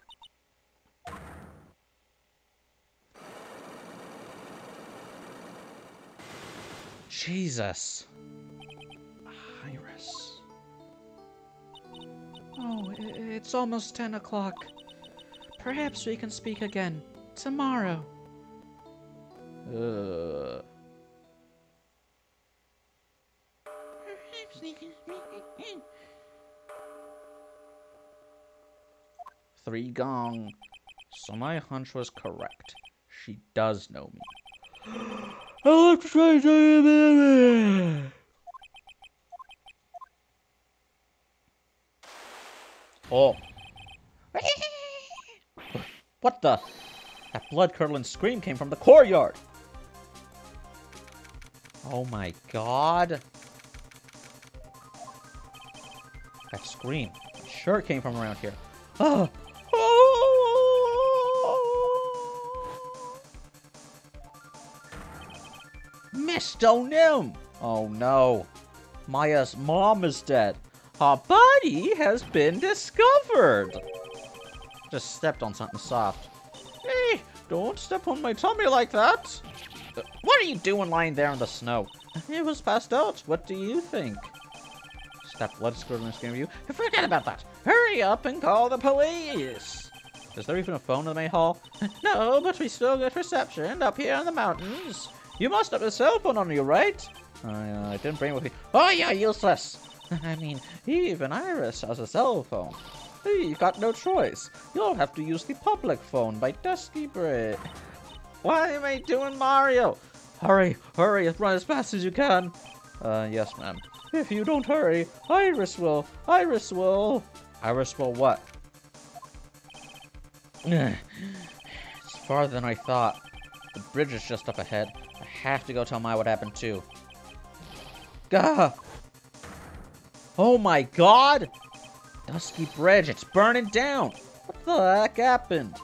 Jesus. Iris. Oh, it's almost 10 o'clock. Perhaps we can speak again tomorrow. Three gong. So my hunch was correct. She does know me. I'll have to try to tell you. Oh. What the? That blood-curdling scream came from the courtyard. Oh my god. That scream. I'm sure it came from around here. Oh! Oh! Mr. O'Nim! Oh no. Maya's mom is dead. Her body has been discovered. Just stepped on something soft. Hey, don't step on my tummy like that. What are you doing lying there in the snow? It was passed out. What do you think? Stop blood squirting this game of you. Forget about that. Hurry up and call the police. Is there even a phone in the main hall? No, but we still get reception up here in the mountains. You must have a cell phone on you, right? I didn't bring it with me. Oh, yeah, useless. I mean, even Iris has a cell phone. Hey, you got no choice. You'll have to use the public phone by Dusky Bridge. Why am I doing Mario? Hurry, hurry, run as fast as you can. Yes, ma'am. If you don't hurry, Iris will. Iris will what? It's farther than I thought. The bridge is just up ahead. I have to go tell Maya what happened too. Gah! Oh my god! Dusky Bridge, it's burning down! What the heck happened?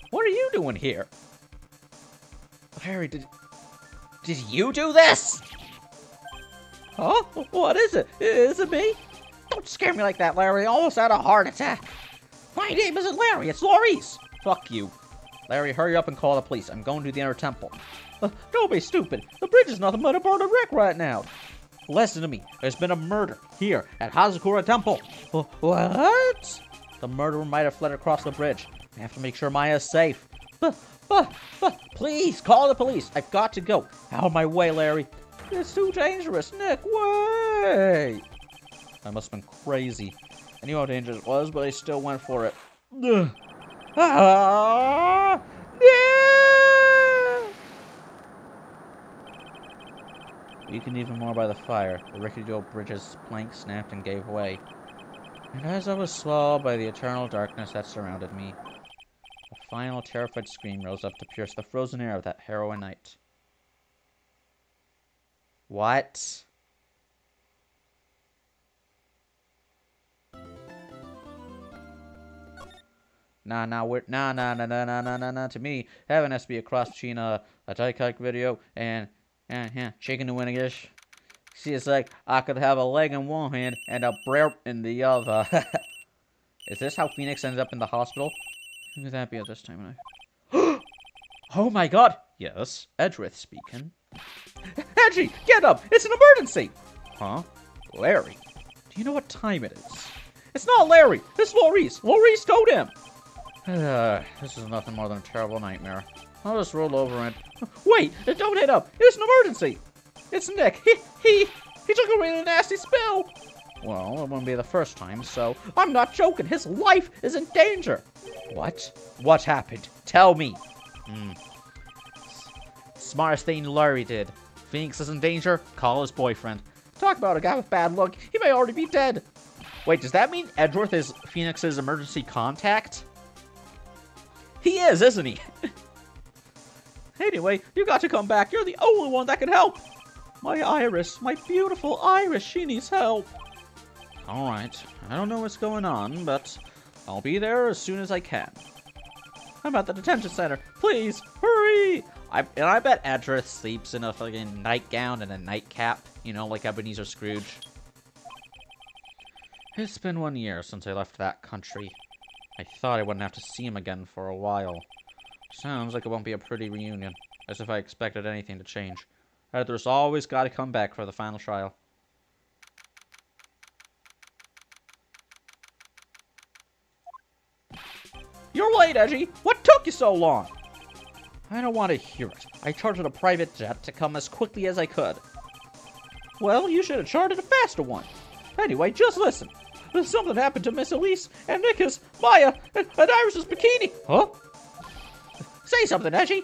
What are you doing here? Harry, did you do this? Huh? What is it? Is it me? Don't scare me like that, Larry. I almost had a heart attack. My name isn't Larry, it's Laurice. Fuck you. Larry, hurry up and call the police. I'm going to the inner temple. Don't be stupid. The bridge is nothing but a burning wreck right now. Listen to me. There's been a murder here at Hazakura Temple. What? The murderer might have fled across the bridge. I have to make sure Maya is safe. Please, call the police. I've got to go. Out of my way, Larry. It's too dangerous. Nick, wait. I must have been crazy. I knew how dangerous it was, but I still went for it. Ah! Yeah! Weakened even more by the fire, the rickety old bridge's plank snapped and gave way. And as I was swallowed by the eternal darkness that surrounded me, a final terrified scream rose up to pierce the frozen air of that harrowing night. What? Nah, to me, heaven has to be a cross between a Daikak video and chicken and winnigish. See, it's like I could have a leg in one hand and a brain in the other. Is this how Phoenix ended up in the hospital? Who could that be at this time? Oh my god! Yes, Edgeworth speaking. Edgy, get up! It's an emergency! Huh? Larry? Do you know what time it is? It's not Larry! It's Laurice! Laurice told him! This is nothing more than a terrible nightmare. I'll just roll over and... Wait! Don't hit up! It's an emergency! It's Nick! He took a really nasty spill! Well, it wouldn't be the first time, so... I'm not joking! His life is in danger! What? What happened? Tell me! Smartest thing Larry did. Phoenix is in danger? Call his boyfriend. Talk about a guy with bad luck. He may already be dead. Wait, does that mean Edgeworth is Phoenix's emergency contact? He is, isn't he? Anyway, you got to come back. You're the only one that can help. My Iris, my beautiful Iris, she needs help. Alright, I don't know what's going on, but I'll be there as soon as I can. I'm at the detention center. Please, hurry! I bet Edgeworth sleeps in a fucking nightgown and a nightcap. You know, like Ebenezer Scrooge. It's been 1 year since I left that country. I thought I wouldn't have to see him again for a while. Sounds like it won't be a pretty reunion. As if I expected anything to change. Arthur's always got to come back for the final trial. You're late, Edgy! What took you so long? I don't want to hear it. I chartered a private jet to come as quickly as I could. Well, you should have chartered a faster one. Anyway, just listen. Something happened to Miss Elise, and Nick's, Maya, and Iris's bikini. Huh? Say something, Edgy!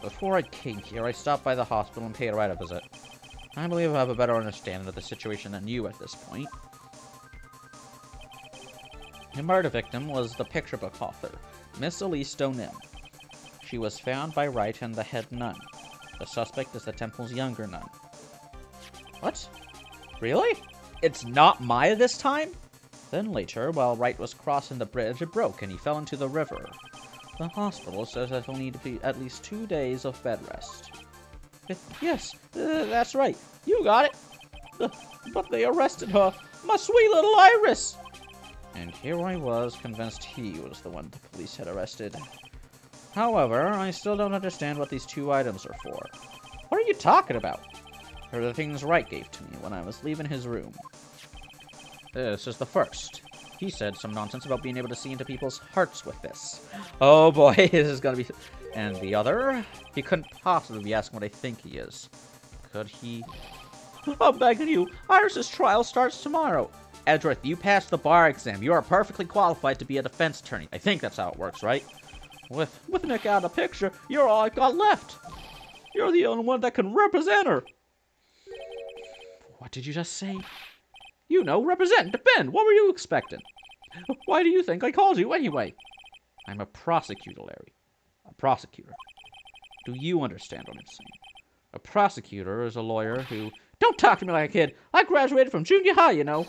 Before I came here, I stopped by the hospital and paid Wright a visit. I believe I have a better understanding of the situation than you at this point. The murder victim was the picture book author, Miss Elise Stonim. She was found by Wright and the head nun. The suspect is the temple's younger nun. What? Really? It's not Maya this time? Then later, while Wright was crossing the bridge, it broke and he fell into the river. The hospital says that he'll need to be at least 2 days of bed rest. Yes, that's right. You got it. But they arrested her. My sweet little Iris. And here I was, convinced he was the one the police had arrested. However, I still don't understand what these 2 items are for. What are you talking about? They're the things Wright gave to me when I was leaving his room. This is the first. He said some nonsense about being able to see into people's hearts with this. Oh boy, this is gonna be... And the other? He couldn't possibly be asking what I think he is. Could he? I'm begging you. Iris's trial starts tomorrow. Edgeworth, you passed the bar exam. You are perfectly qualified to be a defense attorney. I think that's how it works, right? With Nick out of the picture, you're all I got left. You're the only one that can represent her. What did you just say? You know, represent, defend. What were you expecting? Why do you think I called you anyway? I'm a prosecutor, Larry. A prosecutor. Do you understand what I'm saying? A prosecutor is a lawyer who... Don't talk to me like a kid. I graduated from junior high, you know.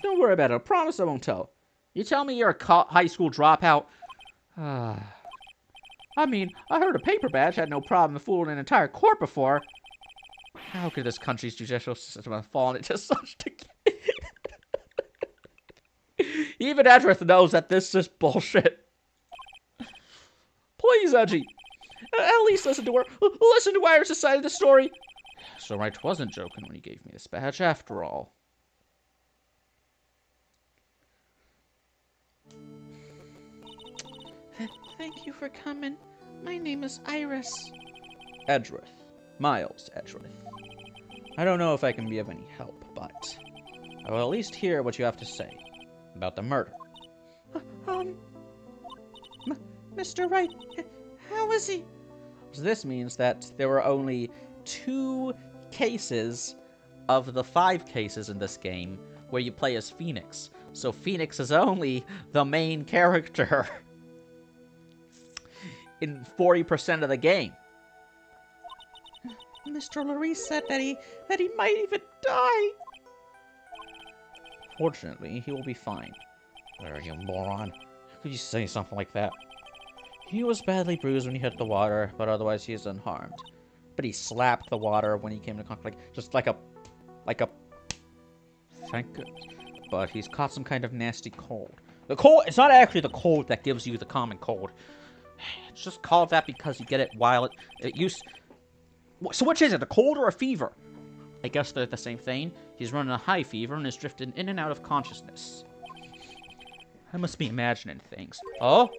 Don't worry about it. I promise I won't tell. You tell me you're a high school dropout? I mean, I heard a paper badge had no problem fooling an entire court before. How could this country's judicial system have fallen into such decay? Even Edgeworth knows that this is bullshit. Please, Edgy. At least listen to her. Listen to Iris' side of the story. So Wright wasn't joking when he gave me this badge after all. Thank you for coming. My name is Iris. Edgeworth. Miles Edgeworth. I don't know if I can be of any help, but I will at least hear what you have to say about the murder. Mr. Wright, how is he? So this means that there were only 2 cases of the 5 cases in this game where you play as Phoenix. So Phoenix is only the main character in 40% of the game. Mr. Larry said that he might even die. Fortunately, he will be fine. There, you moron. How could you say something like that? He was badly bruised when he hit the water, but otherwise he is unharmed. But he slapped the water when he came to contact, just like a... Thank goodness. But he's caught some kind of nasty cold. The cold, it's not actually the cold that gives you the common cold. It's just called that because you get it while it used... So which is it, a cold or a fever? I guess they're the same thing. He's running a high fever and is drifting in and out of consciousness. I must be imagining things. Oh,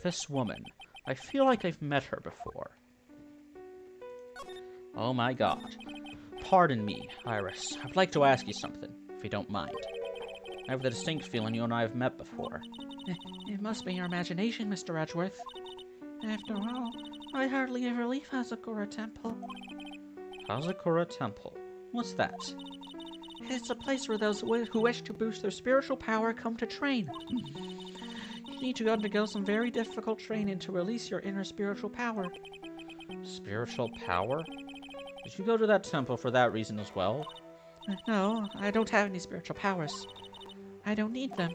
this woman. I feel like I've met her before. Oh my god. Pardon me, Iris. I'd like to ask you something, if you don't mind. I have the distinct feeling you and I have met before. It must be your imagination, Mr. Edgeworth. After all, I hardly ever leave Hazakura Temple. Hazakura Temple? What's that? It's a place where those who wish to boost their spiritual power come to train. You need to undergo some very difficult training to release your inner spiritual power. Spiritual power? Did you go to that temple for that reason as well? No, I don't have any spiritual powers. I don't need them.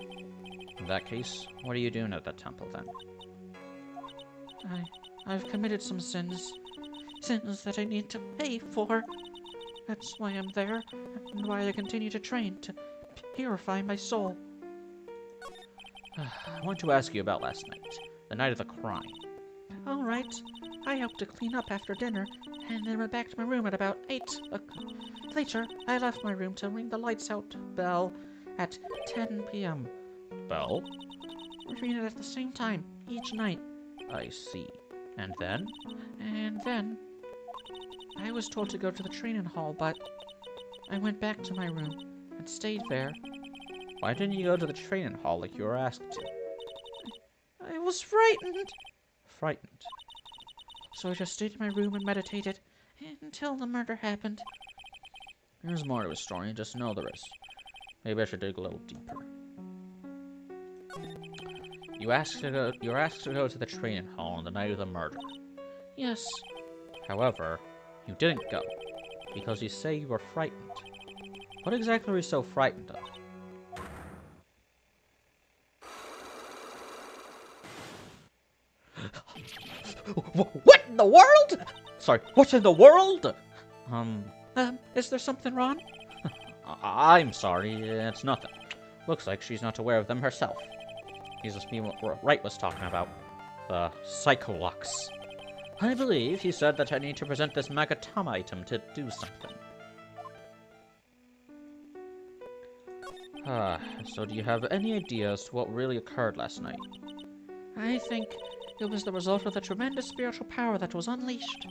In that case, what are you doing at that temple then? I've committed some sins. Sins that I need to pay for. That's why I'm there, and why I continue to train to purify my soul. I want to ask you about last night. The night of the crime. All right. I helped to clean up after dinner, and then went back to my room at about 8 o'clock. Later, I left my room to ring the lights out bell at 10 p.m. Bell? Ring it at the same time, each night. I see. And then? And then, I was told to go to the training hall, but I went back to my room and stayed there. Why didn't you go to the training hall like you were asked to? I was frightened. Frightened? So I just stayed in my room and meditated until the murder happened. There's more to his story, just know there is. Maybe I should dig a little deeper. You were asked to go to the training hall on the night of the murder. Yes. However, you didn't go, because you say you were frightened. What exactly are you so frightened of? What in the world? Sorry, what in the world? Is there something wrong? I'm sorry, it's nothing. Looks like she's not aware of them herself. These must be what Wright was talking about. The Psycholux. I believe he said that I need to present this Magatama item to do something. So do you have any idea as to what really occurred last night? I think it was the result of the tremendous spiritual power that was unleashed.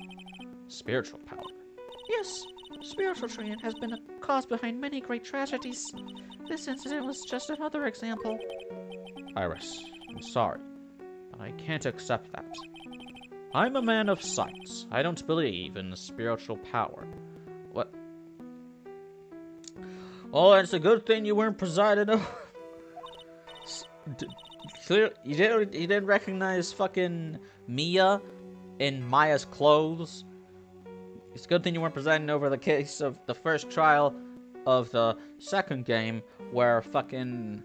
Spiritual power? Yes, spiritual training has been a cause behind many great tragedies. This incident was just another example. Iris, I'm sorry, but I can't accept that. I'm a man of science. I don't believe in spiritual power. What? Oh, it's a good thing you weren't presiding over. You didn't recognize fucking Mia in Maya's clothes. It's a good thing you weren't presiding over the case of the first trial of the second game where fucking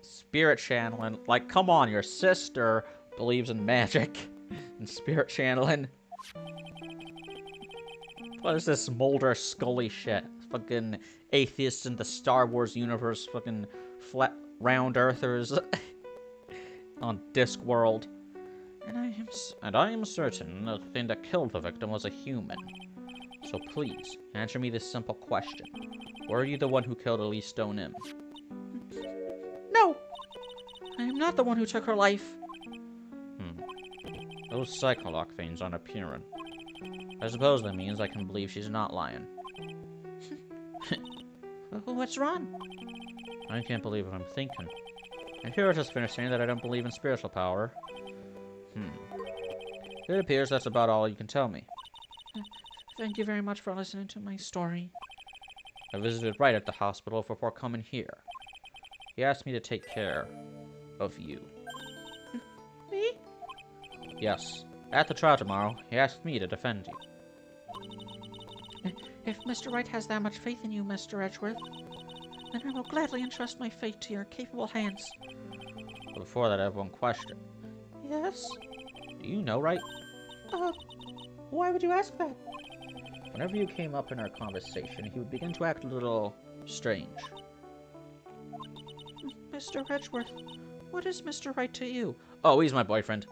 spirit channeling. Like, come on, your sister believes in magic and spirit channeling. What is this Mulder Scully shit? Fucking atheists in the Star Wars universe, fucking flat round earthers on Discworld. And I am certain the thing that killed the victim was a human. So please, answer me this simple question. Were you the one who killed Elise Stone-Im? No! I am not the one who took her life. Those Psycholock things aren't appearing. I suppose that means I can believe she's not lying. What's wrong? I can't believe what I'm thinking. And here I just finished saying that I don't believe in spiritual power. It appears that's about all you can tell me. Thank you very much for listening to my story. I visited Wright at the hospital before coming here. He asked me to take care of you. Me? Yes. At the trial tomorrow, he asked me to defend you. If Mr. Wright has that much faith in you, Mr. Edgeworth, then I will gladly entrust my fate to your capable hands. But before that, I have one question. Yes? Do you know Wright? Why would you ask that? Whenever you came up in our conversation, he would begin to act a little strange. Mr. Edgeworth, what is Mr. Wright to you? Oh, he's my boyfriend.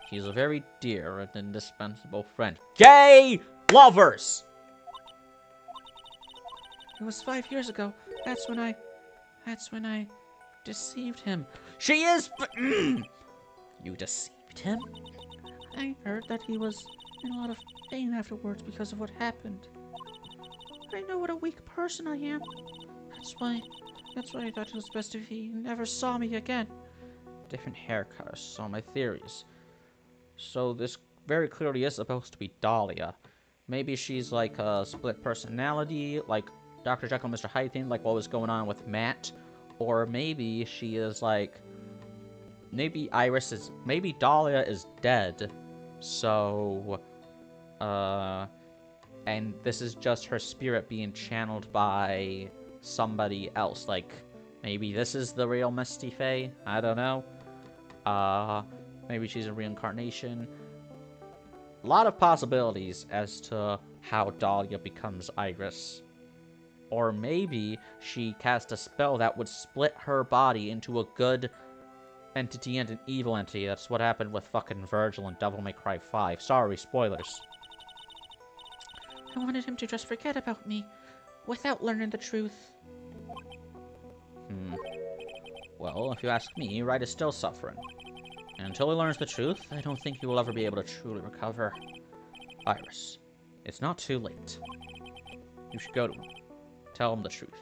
He's a very dear and indispensable friend. Gay lovers! It was 5 years ago. That's when I deceived him. She is... You deceived him? I heard that he was in a lot of pain afterwards because of what happened. I know what a weak person I am. That's why I thought it was best if he never saw me again. Different hair colors, so my theories. So this very clearly is supposed to be Dahlia. Maybe she's like a split personality, like Dr. Jekyll and Mr. Hyde thing, like what was going on with Matt. Or maybe she is like... Maybe Dahlia is dead. So... And this is just her spirit being channeled by somebody else. Like, maybe this is the real Misty Faye? I don't know. Maybe she's a reincarnation. A lot of possibilities as to how Dahlia becomes Iris. Or maybe she cast a spell that would split her body into a good entity and an evil entity. That's what happened with fucking Virgil in Devil May Cry 5. Sorry, spoilers. I wanted him to just forget about me, without learning the truth. Well, if you ask me, Wright is still suffering. And until he learns the truth, I don't think he will ever be able to truly recover. Iris, it's not too late. You should go to him. Tell him the truth.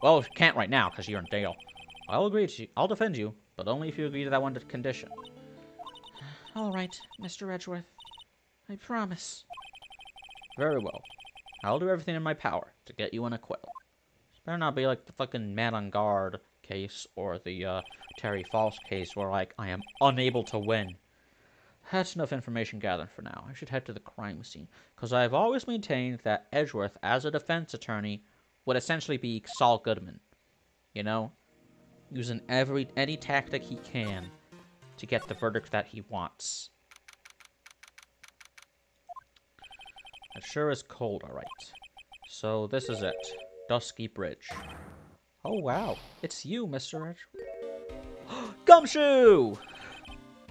Well, you can't right now, because you're in jail. I'll agree to you. I'll defend you, but only if you agree to that one condition. All right, Mr. Edgeworth. I promise. Very well. I'll do everything in my power to get you an acquittal. This better not be like the fucking Man on Guard case or the Terry Falls case where, like, I am unable to win. That's enough information gathered for now. I should head to the crime scene, because I've always maintained that Edgeworth, as a defense attorney, would essentially be Saul Goodman. You know? Using any tactic he can to get the verdict that he wants. It sure is cold, alright. So this is it. Dusky Bridge. Oh wow, it's you, Mr. Edge. Gumshoe!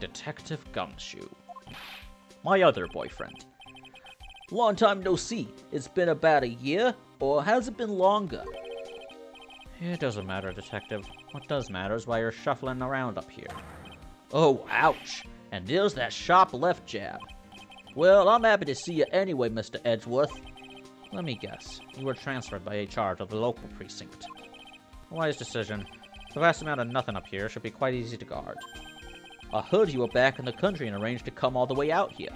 Detective Gumshoe. My other boyfriend. Long time no see. It's been about a year, or has it been longer? It doesn't matter, Detective. What does matter is why you're shuffling around up here. Oh, ouch. And there's that sharp left jab. Well, I'm happy to see you anyway, Mr. Edgeworth. Let me guess. You were transferred by HR to the local precinct. A wise decision. The vast amount of nothing up here should be quite easy to guard. I heard you were back in the country and arranged to come all the way out here.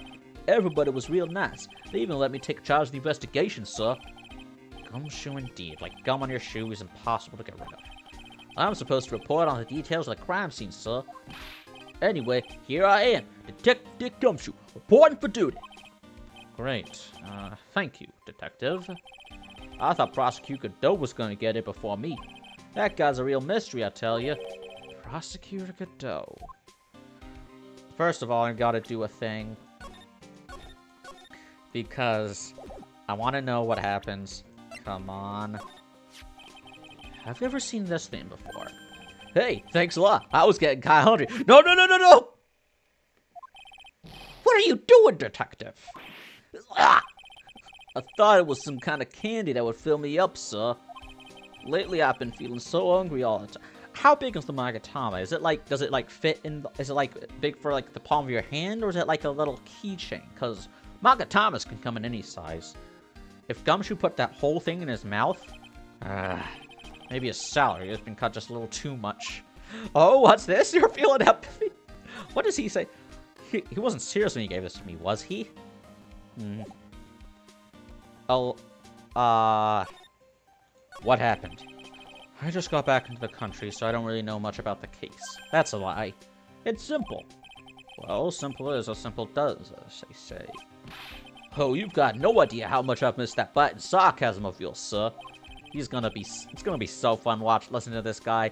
Everybody was real nice. They even let me take charge of the investigation, sir. Gumshoe indeed. Like gum on your shoe is impossible to get rid of. I'm supposed to report on the details of the crime scene, sir. Anyway, here I am, Detective Dick Gumshoe, reporting for duty. Great. Thank you, Detective. I thought Prosecutor Godot was going to get it before me. That guy's a real mystery, I tell you. Prosecutor Godot. First of all, I gotta do a thing. Because I want to know what happens. Come on. Have you ever seen this thing before? Hey, thanks a lot. I was getting kind of hungry. No, no, no, no, no! What are you doing, Detective? Ah! I thought it was some kind of candy that would fill me up, sir. Lately, I've been feeling so hungry all the time. How big is the Magatama? Is it like, does it like fit in, is it like big for like the palm of your hand, or is it like a little keychain? Because Magatamas can come in any size. If Gumshoe put that whole thing in his mouth, maybe his salary has been cut just a little too much. Oh, what's this? You're feeling empathy? What does he say? He wasn't serious when he gave this to me, was he? Oh, what happened? I just got back into the country, so I don't really know much about the case. That's a lie. It's simple. Well, simple is as simple does, as they say. Oh, you've got no idea how much I've missed that biting sarcasm of yours, sir. It's gonna be so fun listening to this guy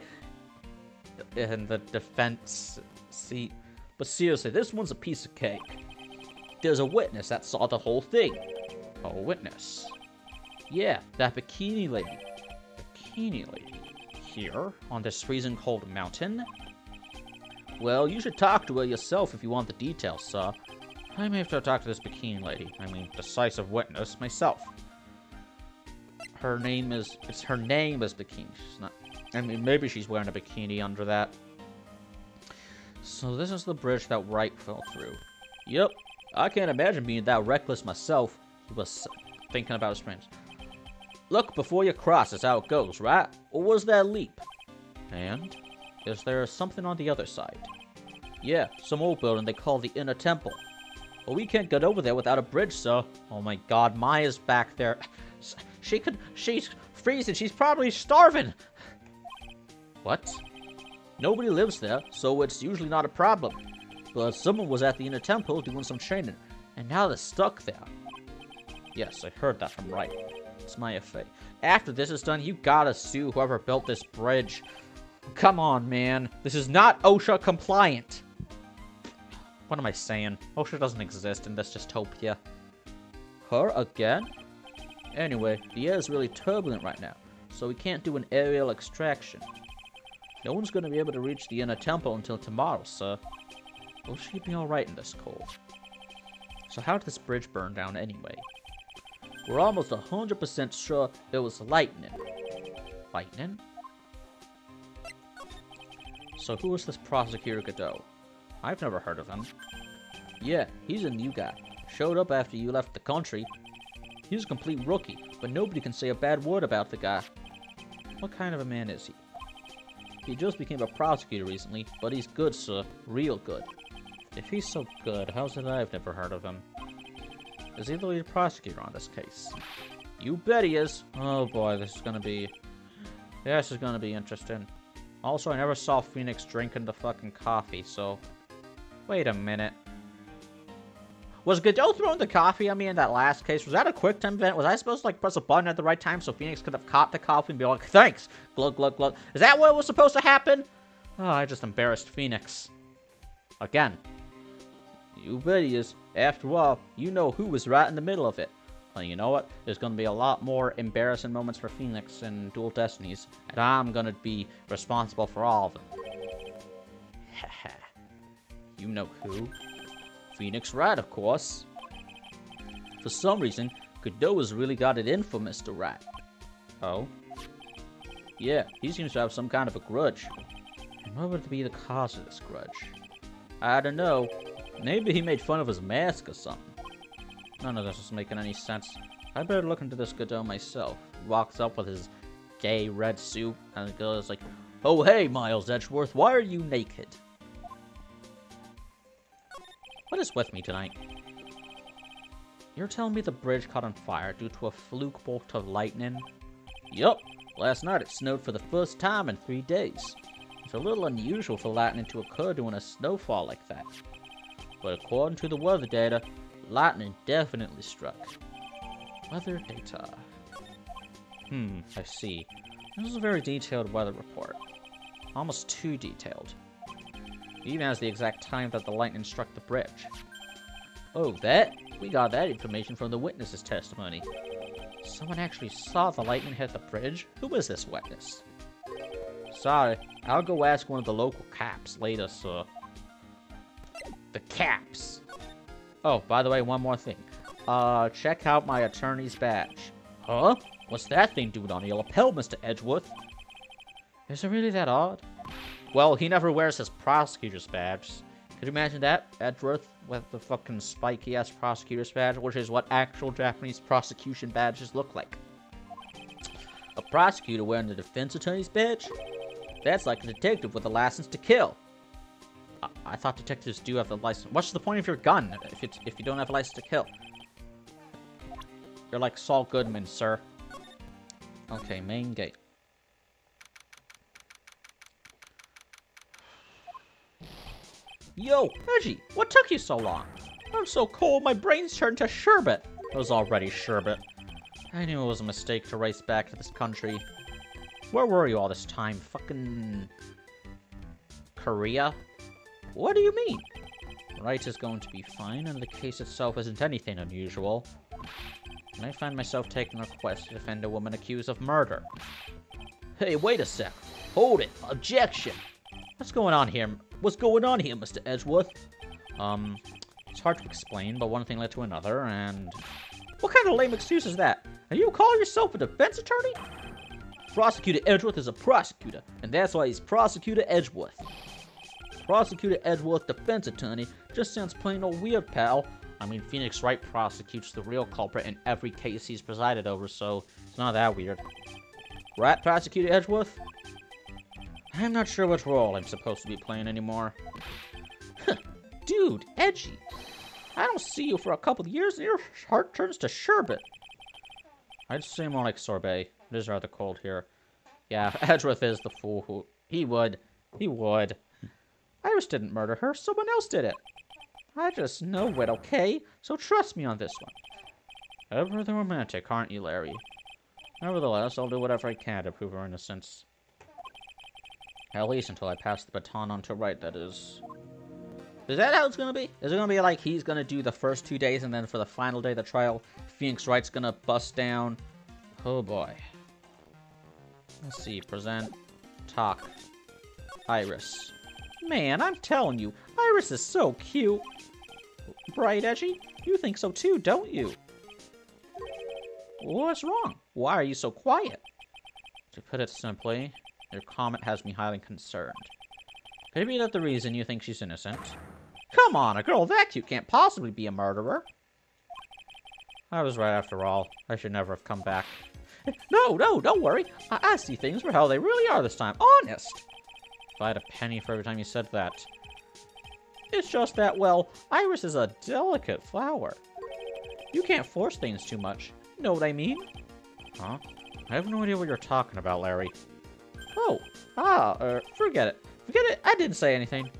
in the defense seat. But seriously, this one's a piece of cake. There's a witness that saw the whole thing. A witness? Yeah, that bikini lady. Bikini lady? Here? On this freezing cold mountain? Well, you should talk to her yourself if you want the details, sir. I may have to talk to this bikini lady. I mean, decisive witness myself. Her name is Bikini. She's not, I mean, maybe she's wearing a bikini under that. So this is the bridge that Wright fell through. Yep, I can't imagine being that reckless myself. He was thinking about his friends. Look before you cross is how it goes, right? Or was that a leap? And? Is there something on the other side? Yeah, some old building they call the Inner Temple. Well, we can't get over there without a bridge, sir. Oh my god, Maya's back there. She's freezing. She's probably starving. What? Nobody lives there, so it's usually not a problem. But someone was at the Inner Temple doing some training, and now they're stuck there. Yes, I heard that from Wright. It's my affair. After this is done, you gotta sue whoever built this bridge. Come on, man. This is not OSHA compliant. What am I saying? OSHA doesn't exist in this dystopia. Her again? Anyway, the air is really turbulent right now, so we can't do an aerial extraction. No one's going to be able to reach the Inner Temple until tomorrow, sir. Will she be alright in this cold? So how did this bridge burn down anyway? We're almost 100% sure it was lightning. Lightning? So who is this Prosecutor Godot? I've never heard of him. Yeah, he's a new guy. Showed up after you left the country. He's a complete rookie, but nobody can say a bad word about the guy. What kind of a man is he? He just became a prosecutor recently, but he's good, sir. Real good. If he's so good, how's it I've never heard of him? Is he the lead prosecutor on this case? You bet he is. Oh boy, this is gonna be interesting. Also, I never saw Phoenix drinking the fucking coffee, so... Wait a minute. Was Godot throwing the coffee at me in that last case? Was that a quick time event? Was I supposed to, like, press a button at the right time so Phoenix could have caught the coffee and be like, thanks! Glug, glug, glug. Is that what was supposed to happen? Oh, I just embarrassed Phoenix. Again. You idiots. After all, you know who was right in the middle of it. Well, you know what? There's going to be a lot more embarrassing moments for Phoenix in Dual Destinies, and I'm going to be responsible for all of them. Haha. You know who? Phoenix Wright, of course. For some reason, Godot has really got it in for Mr. Wright. Oh? Yeah, he seems to have some kind of a grudge. And what would be the cause of this grudge? I don't know. Maybe he made fun of his mask or something. None of this is making any sense. I better look into this Godot myself. Walks up with his gay red suit, and the girl's like, oh hey, Miles Edgeworth, why are you naked? What is with me tonight? You're telling me the bridge caught on fire due to a fluke bolt of lightning? Yup. Last night it snowed for the first time in 3 days. It's a little unusual for lightning to occur during a snowfall like that. But according to the weather data, lightning definitely struck. Weather data. I see. This is a very detailed weather report. Almost too detailed. It even has the exact time that the lightning struck the bridge. Oh, that? We got that information from the witness's testimony. Someone actually saw the lightning hit the bridge? Who is this witness? Sorry, I'll go ask one of the local cops later, sir. The cops! Oh, by the way, one more thing. Check out my attorney's badge. Huh? What's that thing doing on your lapel, Mr. Edgeworth? Is it really that odd? Well, he never wears his prosecutor's badge. Could you imagine that? Edgeworth with the fucking spiky-ass prosecutor's badge, which is what actual Japanese prosecution badges look like. A prosecutor wearing the defense attorney's badge? That's like a detective with a license to kill. I thought detectives do have the license. What's the point of your gun if you don't have a license to kill? You're like Saul Goodman, sir. Okay, main gate. Yo, Reggie, what took you so long? I'm so cold, my brain's turned to sherbet. It was already sherbet. I knew it was a mistake to race back to this country. Where were you all this time? Fucking Korea? What do you mean? Wright is going to be fine, and the case itself isn't anything unusual. And I find myself taking a quest to defend a woman accused of murder. Hey, wait a sec. Hold it. Objection. What's going on here? What's going on here, Mr. Edgeworth? It's hard to explain, but one thing led to another, and... What kind of lame excuse is that? Are you calling yourself a defense attorney? Prosecutor Edgeworth is a prosecutor, and that's why he's Prosecutor Edgeworth. Prosecutor Edgeworth, defense attorney, just sounds plain old weird, pal. I mean, Phoenix Wright prosecutes the real culprit in every case he's presided over, so it's not that weird. Right, Prosecutor Edgeworth? I'm not sure which role I'm supposed to be playing anymore. Dude, Edgy. I don't see you for a couple of years and your heart turns to sherbet. I'd say more like sorbet. It is rather cold here. Yeah, Edgeworth is the fool who... He would. Iris didn't murder her, someone else did it. I just know it, okay? So trust me on this one. Ever the romantic, aren't you, Larry? Nevertheless, I'll do whatever I can to prove her innocence. At least until I pass the baton on to Wright, that is. Is that how it's gonna be? Is it gonna be like he's gonna do the first 2 days, and then for the final day of the trial, Phoenix Wright's gonna bust down? Oh boy. Let's see, present, talk, Iris. Man, I'm telling you, Iris is so cute. Right, Edgy? You think so too, don't you? What's wrong? Why are you so quiet? To put it simply, your comment has me highly concerned. Could it be that the reason you think she's innocent? Come on, a girl that cute can't possibly be a murderer. I was right after all. I should never have come back. No, don't worry. I see things for how they really are this time. Honest. If I had a penny for every time you said that. It's just that, well, Iris is a delicate flower. You can't force things too much. You know what I mean? Huh? I have no idea what you're talking about, Larry. Oh. Forget it. Forget it. I didn't say anything.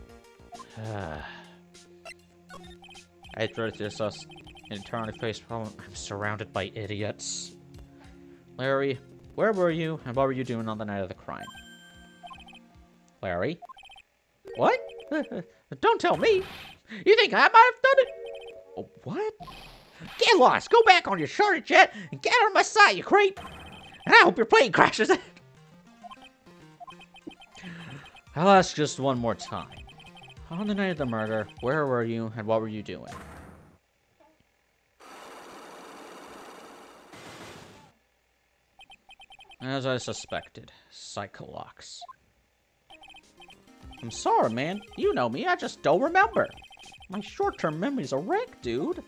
Edgeworth is us internally faced problem. I'm surrounded by idiots. Larry, where were you, and what were you doing on the night of the crime? Larry? What? Don't tell me! You think I might have done it? Oh, what? Get lost! Go back on your charter jet and get out of my sight, you creep! And I hope your plane crashes! I'll ask just one more time. On the night of the murder, where were you and what were you doing? As I suspected, Psycholox. I'm sorry, man. You know me, I just don't remember. My short-term memory's a wreck, dude.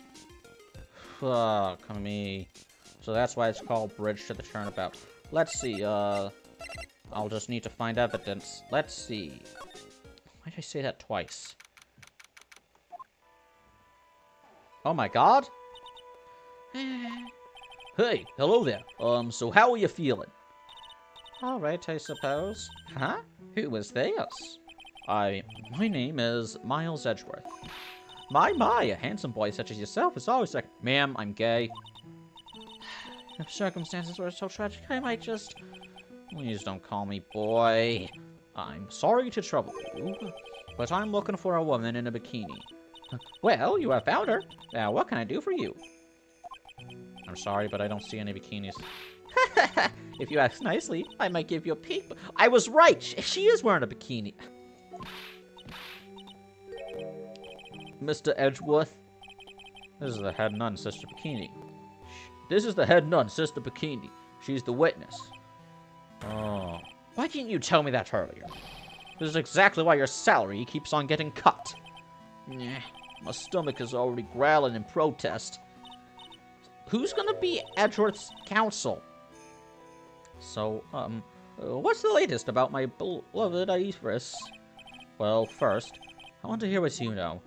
Fuck me. So that's why it's called Bridge to the Turnabout. Let's see, I'll just need to find evidence. Let's see. Why did I say that twice? Oh my god? Hey, hello there. So how are you feeling? Alright, I suppose. Huh? Who was this? My name is Miles Edgeworth. My, a handsome boy such as yourself is always like, ma'am, I'm gay. If circumstances were so tragic, I might just... Please don't call me boy. I'm sorry to trouble you, but I'm looking for a woman in a bikini. Well, you have found her. Now, what can I do for you? I'm sorry, but I don't see any bikinis. If you ask nicely, I might give you a peek. I was right. She is wearing a bikini. Mr. Edgeworth. This is the head nun, Sister Bikini. This is the head nun, Sister Bikini. She's the witness. Oh. Why didn't you tell me that earlier? This is exactly why your salary keeps on getting cut. Nah, my stomach is already growling in protest. Who's gonna be Edgeworth's counsel? So, what's the latest about my beloved Iris? Well, first, I want to hear what you know.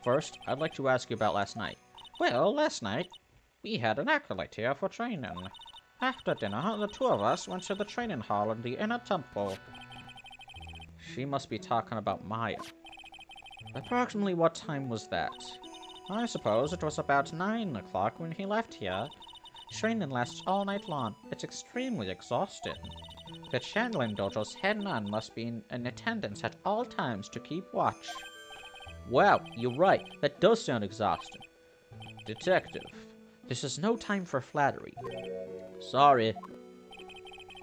First, I'd like to ask you about last night. Well, last night, we had an acolyte here for training. After dinner, the two of us went to the training hall in the inner temple. She must be talking about Maya. Approximately what time was that? I suppose it was about 9 o'clock when he left here. Training lasts all night long. It's extremely exhausting. The Chandling Dojo's head nun must be in attendance at all times to keep watch. Wow, you're right. That does sound exhausting. Detective, this is no time for flattery. Sorry.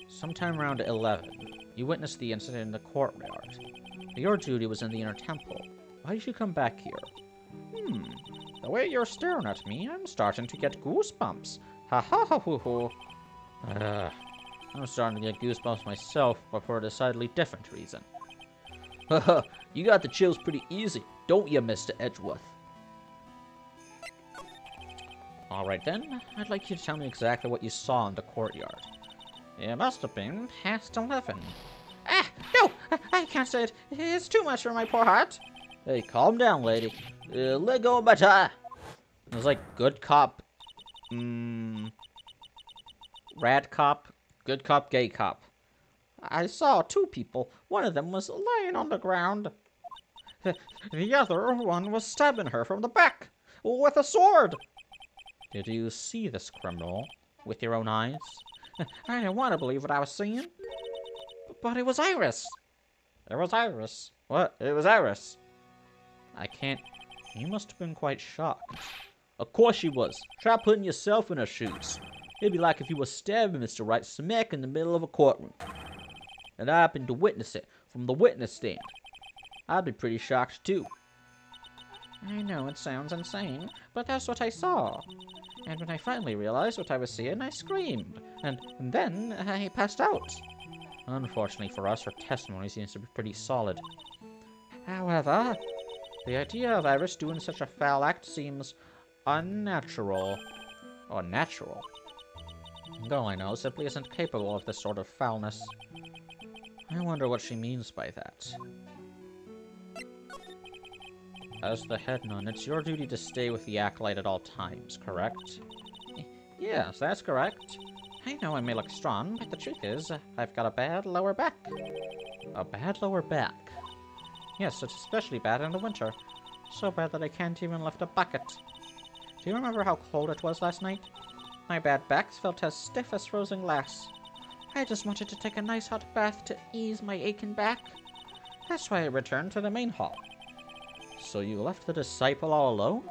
Sometime around 11, you witnessed the incident in the courtyard. Your duty was in the inner temple. Why did you come back here? The way you're staring at me, I'm starting to get goosebumps. Ha ha ha hoo hoo. I'm starting to get goosebumps myself, but for a decidedly different reason. Haha, you got the chills pretty easy, don't you, Mr. Edgeworth? Alright then, I'd like you to tell me exactly what you saw in the courtyard. It must have been past 11. Ah, no! I can't say it. It's too much for my poor heart. Hey, calm down, lady. Let go of my tie. It was like good cop, rad cop, good cop, gay cop. I saw two people. One of them was lying on the ground. The other one was stabbing her from the back with a sword. Did you see this criminal with your own eyes? I didn't want to believe what I was seeing. But it was Iris. It was Iris. What? It was Iris. I can't... You must have been quite shocked. Of course you was. Try putting yourself in her shoes. It'd be like if you were stabbing Mr. Wright smack in the middle of a courtroom. And I happened to witness it from the witness stand. I'd be pretty shocked too. I know it sounds insane, but that's what I saw. And when I finally realized what I was seeing, I screamed. And then I passed out. Unfortunately for us, her testimony seems to be pretty solid. However, the idea of Iris doing such a foul act seems unnatural. Or natural. Girl I know simply isn't capable of this sort of foulness. I wonder what she means by that. As the head nun, it's your duty to stay with the acolyte at all times, correct? Yes, that's correct. I know I may look strong, but the truth is, I've got a bad lower back. A bad lower back? Yes, it's especially bad in the winter. So bad that I can't even lift a bucket. Do you remember how cold it was last night? My bad back felt as stiff as frozen glass. I just wanted to take a nice hot bath to ease my aching back. That's why I returned to the main hall. So you left the disciple all alone?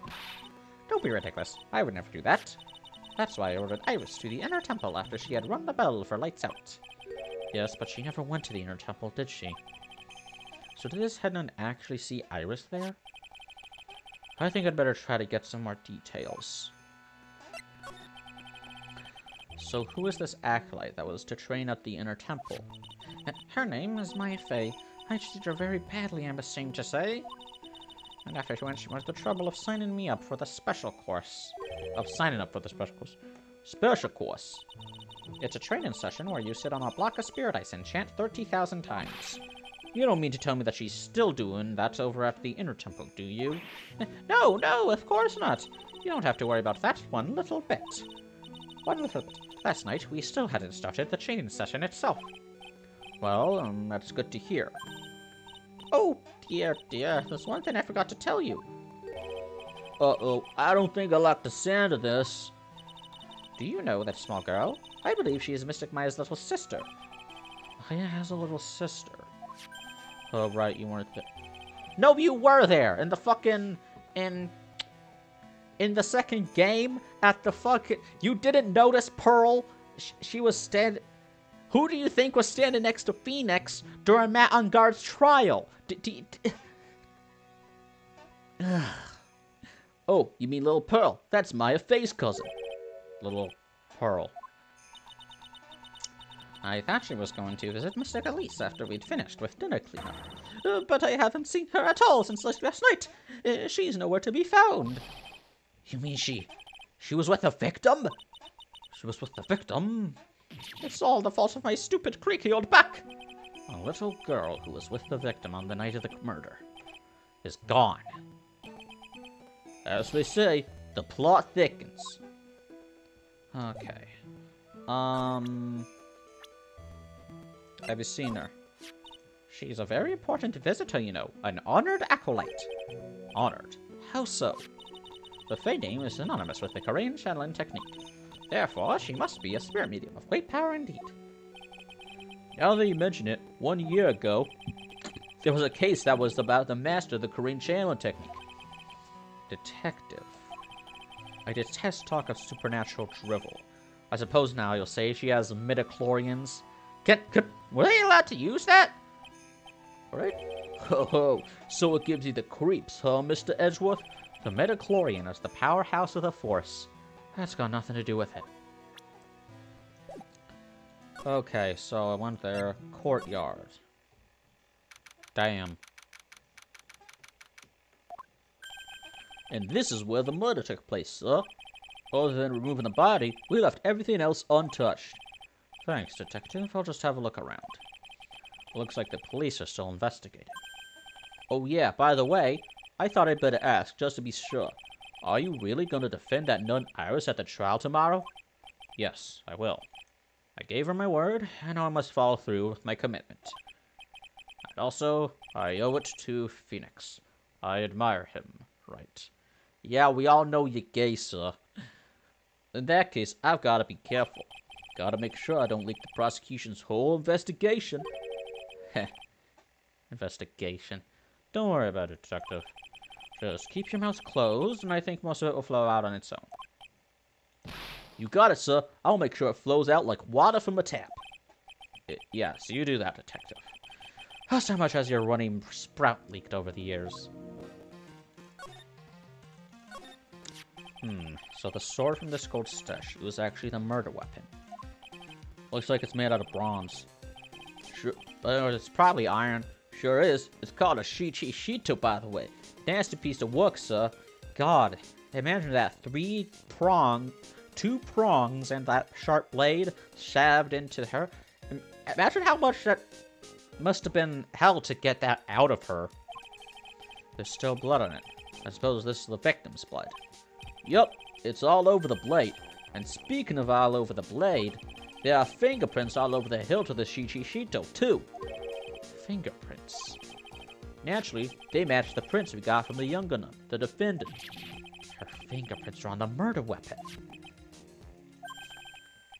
Don't be ridiculous. I would never do that. That's why I ordered Iris to the inner temple after she had rung the bell for lights out. Yes, but she never went to the inner temple, did she? So did this headman actually see Iris there? I think I'd better try to get some more details. So who is this acolyte that was to train at the inner temple? Her name is Maya Fey. I treated her very badly, I'm ashamed to say. And after she went the trouble of signing me up for the special course. Special course. It's a training session where you sit on a block of spirit ice and chant 30,000 times. You don't mean to tell me that she's still doing that over at the inner temple, do you? No, of course not. You don't have to worry about that one little bit. Last night, we still hadn't started the training session itself. Well, that's good to hear. Oh, dear, there's one thing I forgot to tell you. Uh-oh, I don't think I like the sound of this. Do you know that small girl? I believe she is Mystic Maya's little sister. Maya has a little sister. Oh, right, you weren't there. No, you were there! In the fucking... In the second game, at the fucking... You didn't notice Pearl? She was standing... Who do you think was standing next to Phoenix during Matt Ungard's trial? Oh, you mean Little Pearl? That's Maya Fey's cousin. Little Pearl. I thought she was going to visit Mr. Elise after we'd finished with dinner cleanup. But I haven't seen her at all since last night. She's nowhere to be found. You mean she was with the victim? She was with the victim? It's all the fault of my stupid creaky old back. A little girl who was with the victim on the night of the murder is gone. As they say, the plot thickens. Okay. Have you seen her? She's a very important visitor, you know. An honored acolyte. Honored? How so? The Fey name is synonymous with the Korean channeling technique. Therefore, she must be a spirit medium of great power indeed. Now that you mention it, 1 year ago, there was a case that was about the master of the Korean channeling technique. Detective. I detest talk of supernatural drivel. I suppose now you'll say she has midichlorians. Were they allowed to use that? Right? Ho, so it gives you the creeps, huh, Mr. Edgeworth? The midichlorian is the powerhouse of the Force. That's got nothing to do with it. Okay, so I went there. Courtyard. Damn. And this is where the murder took place, sir. Other than removing the body, we left everything else untouched. Thanks, Detective. I'll just have a look around. Looks like the police are still investigating. Oh yeah, by the way, I thought I'd better ask, just to be sure. Are you really going to defend that nun Iris at the trial tomorrow? Yes, I will. I gave her my word, and I must follow through with my commitment. And also, I owe it to Phoenix. I admire him, right? Yeah, we all know you're gay, sir. In that case, I've got to be careful. Gotta make sure I don't leak the prosecution's whole investigation. Heh. Investigation. Don't worry about it, Detective. Just keep your mouth closed, and I think most of it will flow out on its own. You got it, sir. I'll make sure it flows out like water from a tap. Yes, you do that, Detective. How much has your running sprout leaked over the years? So the sword from this gold statue was actually the murder weapon. Looks like it's made out of bronze. Sure, it's probably iron. Sure is. It's called a Shichi Shito, by the way. Nasty piece of work, sir. God, imagine that. 2 prongs and that sharp blade stabbed into her. Imagine how much that must have been hell to get that out of her. There's still blood on it. I suppose this is the victim's blood. Yup, it's all over the blade. And speaking of all over the blade, there are fingerprints all over the hilt of the Shichi Shito, too. Fingerprints. Naturally, they match the prints we got from the younger nun, the defendant. Her fingerprints are on the murder weapon.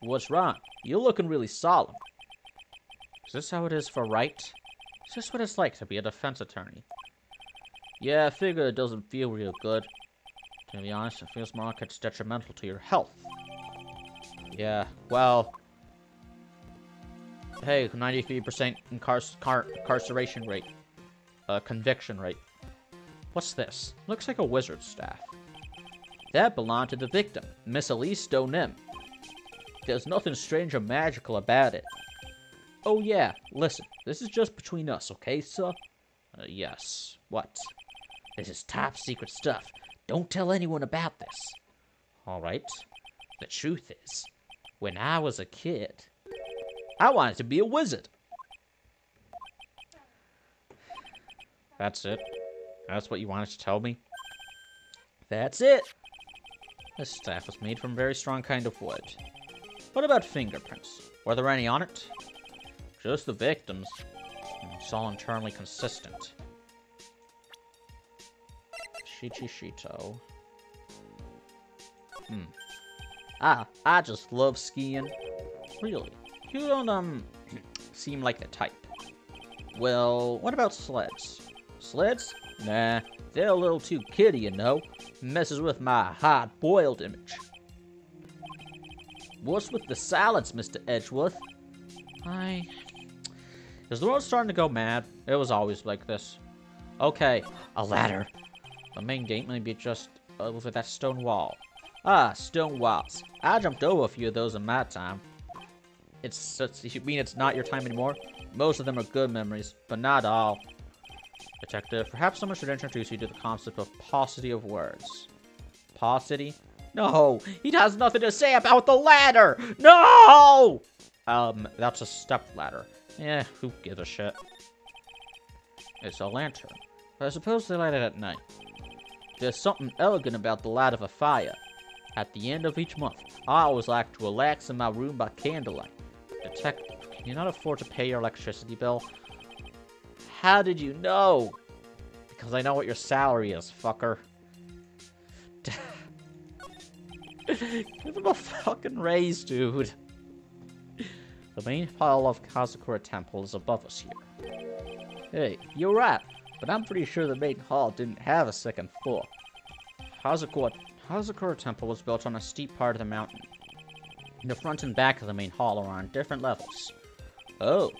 What's wrong? You're looking really solemn. Is this how it is for Wright? Is this what it's like to be a defense attorney? Yeah, I figure it doesn't feel real good. To be honest, it feels more like it's detrimental to your health. Yeah, well... Hey, 93% incarceration rate. Conviction rate. What's this? Looks like a wizard's staff. That belonged to the victim, Miss Elise Donim. There's nothing strange or magical about it. Oh yeah, listen, this is just between us, okay, sir? Yes. What? This is top secret stuff. Don't tell anyone about this. Alright. The truth is, when I was a kid, I wanted to be a wizard. That's it? That's what you wanted to tell me? That's it! This staff was made from a very strong kind of wood. What about fingerprints? Were there any on it? Just the victims. It's all internally consistent. Shito. I just love skiing. Really? You don't, seem like the type. Well, what about sleds? Sleds? Nah, they're a little too kiddie, you know. Messes with my hard-boiled image. What's with the salads, Mr. Edgeworth? Is the world starting to go mad? It was always like this. Okay, a ladder. The main gate may be just over that stone wall. Ah, stone walls. I jumped over a few of those in my time. You mean it's not your time anymore? Most of them are good memories, but not all. Detective, perhaps someone should introduce you to the concept of paucity of words. Paucity? No! He has nothing to say about the ladder! No! That's a step ladder. Eh, who gives a shit? It's a lantern. But I suppose they light it at night. There's something elegant about the light of a fire. At the end of each month, I always like to relax in my room by candlelight. Detective, can you not afford to pay your electricity bill? How did you know? Because I know what your salary is, fucker. Give him a fucking raise, dude. The main hall of Kazakura Temple is above us here. Hey, you're right, but I'm pretty sure the main hall didn't have a second floor. Kazakura Temple was built on a steep part of the mountain. The front and back of the main hall are on different levels. Oh,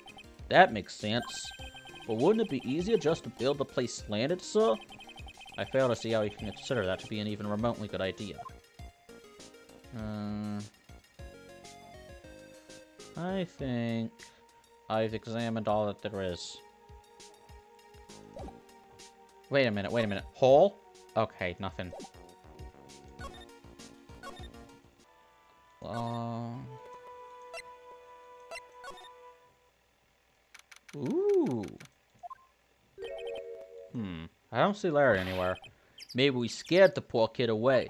that makes sense. But wouldn't it be easier just to build the place slanted, sir? I fail to see how you can consider that to be an even remotely good idea. I think I've examined all that there is. Wait a minute. Hole? Okay, nothing. Ooh. I don't see Larry anywhere. Maybe we scared the poor kid away.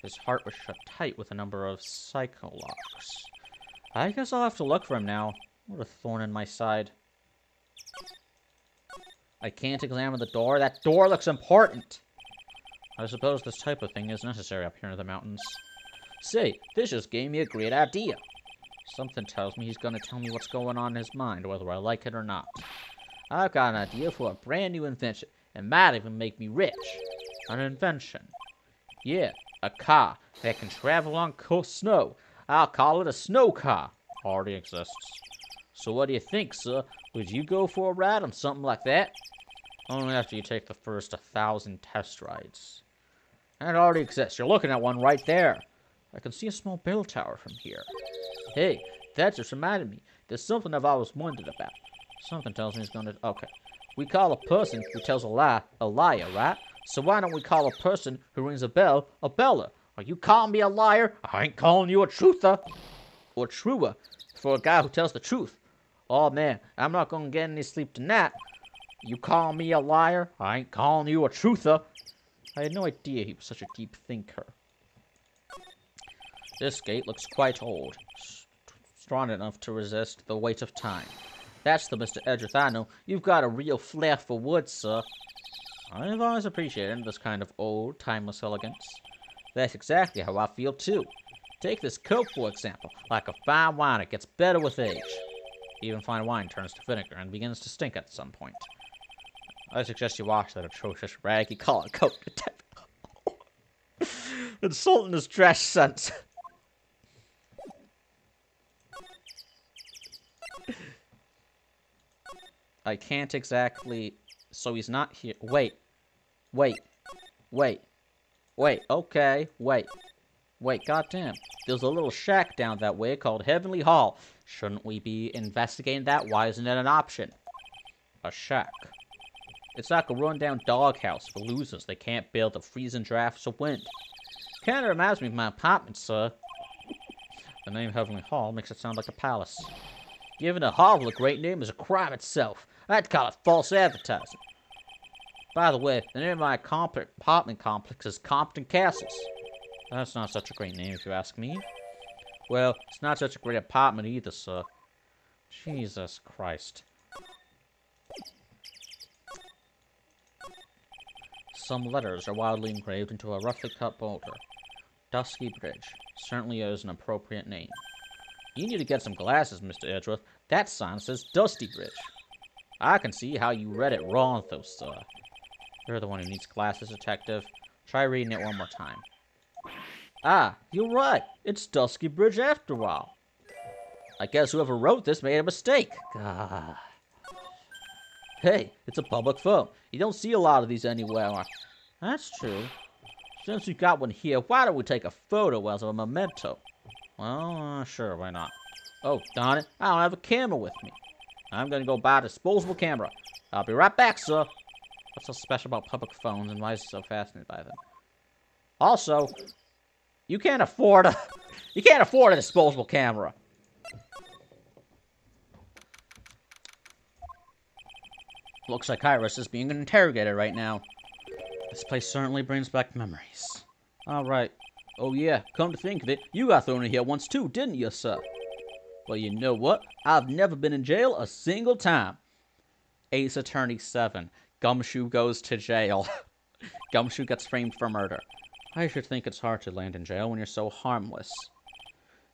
His heart was shut tight with a number of psycho locks. I guess I'll have to look for him now. What a thorn in my side. I can't examine the door. That door looks important. I suppose this type of thing is necessary up here in the mountains. Say, this just gave me a great idea. Something tells me he's going to tell me what's going on in his mind, whether I like it or not. I've got an idea for a brand new invention. It might even make me rich. An invention. Yeah, a car that can travel on snow. I'll call it a snow car. Already exists. So what do you think, sir? Would you go for a ride on something like that? Only after you take the first 1,000 test rides. And it already exists. You're looking at one right there. I can see a small bell tower from here. Hey, that just reminded me. There's something I've always wondered about. Something tells me he's gonna... Okay. We call a person who tells a lie a liar, right? So why don't we call a person who rings a bell a beller? Are you calling me a liar? I ain't calling you a truther. Or truer. For a guy who tells the truth. Oh man, I'm not gonna get any sleep tonight. You call me a liar? I ain't calling you a truther. I had no idea he was such a deep thinker. This gate looks quite old. Strong enough to resist the weight of time. That's the Mr. Edgeworth I know. You've got a real flair for wood, sir. I've always appreciated this kind of old, timeless elegance. That's exactly how I feel, too. Take this Coke, for example. Like a fine wine, it gets better with age. Even fine wine turns to vinegar and begins to stink at some point. I suggest you wash that atrocious rag you call it Coke to death. Insulting his trash sense. I can't exactly... So he's not here. Wait. Okay, wait, goddamn. There's a little shack down that way called Heavenly Hall. Shouldn't we be investigating that? Why isn't it an option? A shack. It's like a rundown doghouse for losers. They can't build the freezing drafts of wind. Kinda reminds me of my apartment, sir. The name Heavenly Hall makes it sound like a palace. Giving a hovel a great name is a crime itself. I'd call it false advertising. By the way, the name of my apartment complex is Compton Castles. That's not such a great name, if you ask me. Well, it's not such a great apartment either, sir. Jesus Christ. Some letters are wildly engraved into a roughly cut boulder. Dusky Bridge. Certainly is an appropriate name. You need to get some glasses, Mr. Edgeworth. That sign says Dusty Bridge. I can see how you read it wrong, though, sir. You're the one who needs glasses, detective. Try reading it one more time. Ah, you're right. It's Dusky Bridge after all. I guess whoever wrote this made a mistake. God. Hey, it's a public phone. You don't see a lot of these anywhere. That's true. Since we got one here, why don't we take a photo as a memento? Well, sure, why not? Oh, darn it. I don't have a camera with me. I'm gonna go buy a disposable camera. I'll be right back, sir. What's so special about public phones, and why is he so fascinated by them? Also, you can't afford a disposable camera. Looks like Iris is being interrogated right now. This place certainly brings back memories. Alright. Oh yeah, come to think of it, you got thrown in here once too, didn't you, sir? Well, you know what? I've never been in jail a single time. Ace Attorney 7. Gumshoe goes to jail. Gumshoe gets framed for murder. I should think it's hard to land in jail when you're so harmless.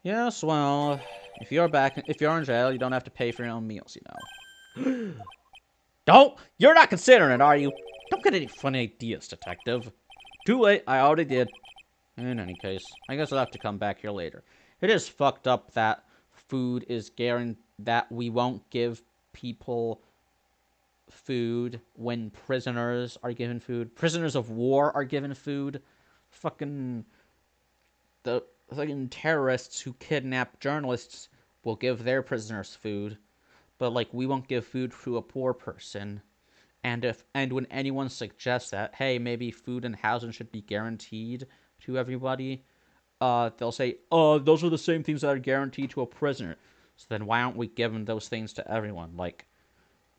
Yes, well, if you're in jail, you don't have to pay for your own meals, you know. You're not considering it, are you? Don't get any funny ideas, detective. Too late, I already did. In any case, I guess I'll have to come back here later. It is fucked up that food is guaranteed, that we won't give people food when prisoners are given food. Prisoners of war are given food. The fucking terrorists who kidnap journalists will give their prisoners food. But, like, we won't give food to a poor person. And when anyone suggests that, hey, maybe food and housing should be guaranteed to everybody, they'll say, oh, those are the same things that are guaranteed to a prisoner. So then why aren't we giving those things to everyone? Like,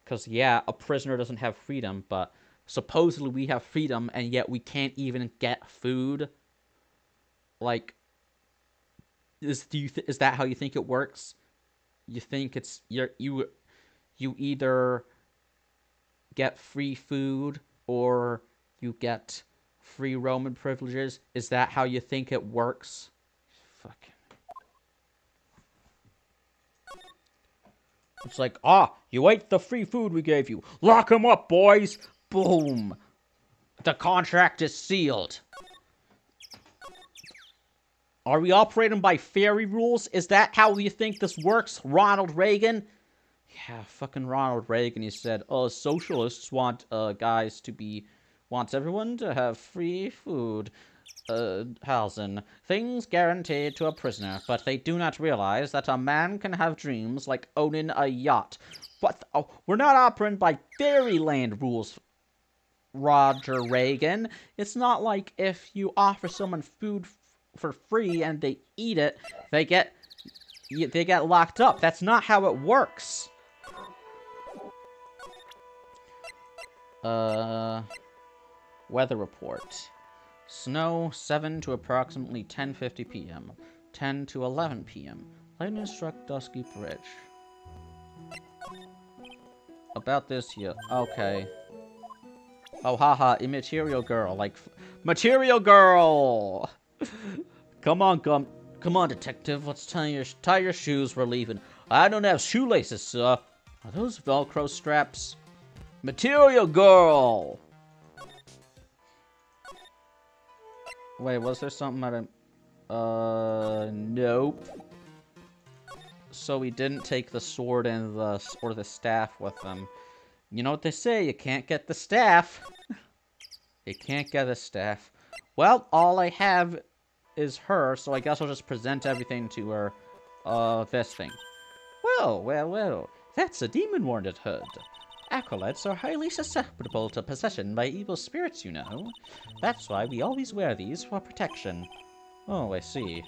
because, yeah, a prisoner doesn't have freedom, but supposedly we have freedom, and yet we can't even get food. Like, is that how you think it works? You think it's you either get free food or you get free Roman privileges? Is that how you think it works? Fucking. It's like, you ate the free food we gave you. Lock him up, boys. Boom. The contract is sealed. Are we operating by fairy rules? Is that how you think this works, Ronald Reagan? Yeah, fucking Ronald Reagan, he said, socialists want, wants everyone to have free food, housing, things guaranteed to a prisoner, but they do not realize that a man can have dreams like owning a yacht. But, we're not operating by fairyland rules, Roger Reagan. It's not like if you offer someone food for free and they eat it, they get locked up. That's not how it works. Weather report. Snow 7 to approximately 10:50 p.m. 10 to 11 p.m. Lightning struck Dusky Bridge. About this here. Okay. Oh, haha, immaterial girl. Like, material girl! Come on, come on, detective. Let's tie your shoes. We're leaving. I don't have shoelaces, sir. Are those Velcro straps? Material girl! Wait, was there something I didn't... Nope. So we didn't take the sword and the staff with them. You know what they say, you can't get the staff. You can't get a staff. Well, all I have is her, so I guess I'll just present everything to her. This thing. Well, that's a demon-warranted hood. Acolytes are highly susceptible to possession by evil spirits, you know. That's why we always wear these for protection. Oh, I see.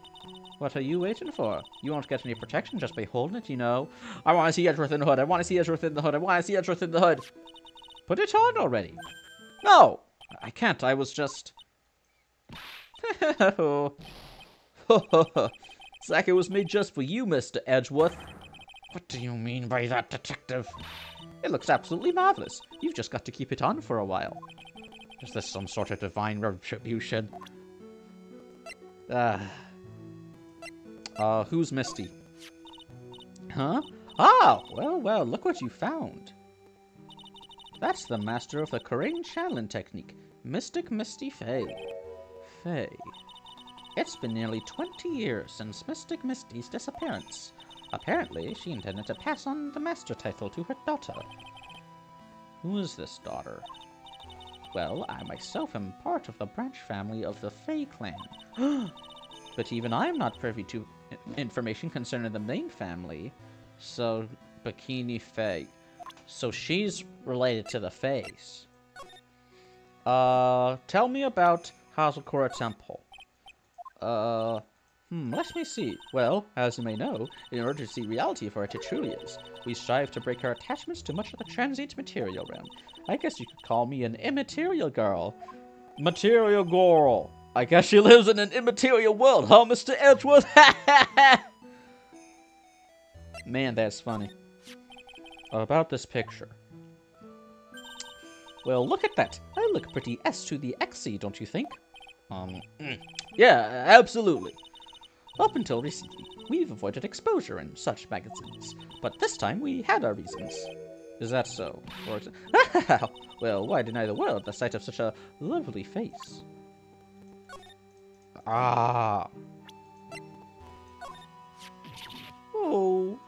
What are you waiting for? You won't get any protection just by holding it, you know. I want to see Edgeworth in the hood. I want to see Edgeworth in the hood. I want to see Edgeworth in the hood. Put it on already. No, I can't. I was just... It's like it was made just for you, Mr. Edgeworth. What do you mean by that, detective? It looks absolutely marvelous. You've just got to keep it on for a while. Is this some sort of divine retribution? Who's Misty? Huh? Ah, well, look what you found. That's the master of the Corinne Channeling technique, Mystic Misty Fae. It's been nearly 20 years since Mystic Misty's disappearance. Apparently, she intended to pass on the master title to her daughter. Who is this daughter? Well, I myself am part of the branch family of the Fae clan. But even I am not privy to information concerning the main family. So, Bikini Fae. So she's related to the Faes. Tell me about Hazakura Temple. Let me see. Well, as you may know, in order to see reality for what it truly is, we strive to break our attachments to much of the transient material realm. I guess you could call me an immaterial girl. Material girl. I guess she lives in an immaterial world, huh, Mr. Edgeworth? Man, that's funny. About this picture. Well, look at that. I look pretty S to the XC, don't you think? Yeah, absolutely. Up until recently, we've avoided exposure in such magazines, but this time we had our reasons. Is that so? Well, why deny the world the sight of such a lovely face? Ah. Oh.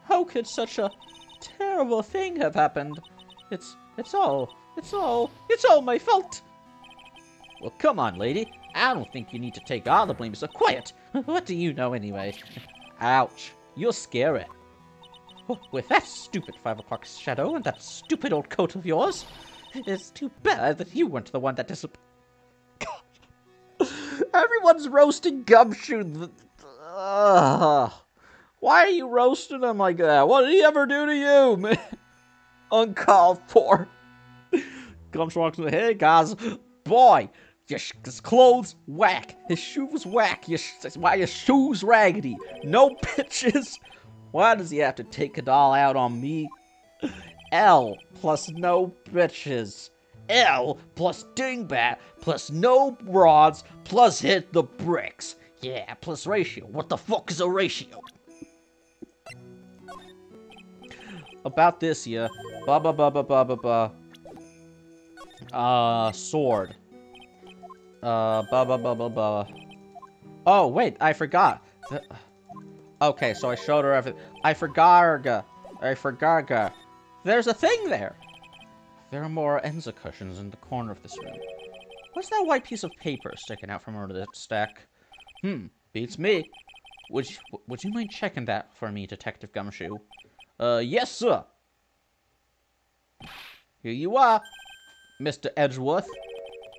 How could such a terrible thing have happened? It's all my fault. Well, come on, lady. I don't think you need to take all the blame, so quiet. What do you know anyway? Ouch. You're scary. Oh, with that stupid 5 o'clock shadow and that stupid old coat of yours, it's too bad that you weren't the one that Everyone's roasting Gumshoe. Why are you roasting him like that? What did he ever do to you, man? Uncalled for. Gumshoe walks in. Hey, guys. Boy, his clothes whack. His shoes whack. Why your shoes raggedy? No bitches. Why does he have to take it all out on me? L plus no bitches. L plus dingbat plus no rods plus hit the bricks. Yeah, plus ratio. What the fuck is a ratio? About this, yeah. Sword. Oh, wait, I forgot. Okay, so I showed her everything. I forgot. There's a thing there. There are more Enza cushions in the corner of this room. What's that white piece of paper sticking out from under the stack? Beats me. Would you mind checking that for me, Detective Gumshoe? Yes, sir. Here you are, Mr. Edgeworth.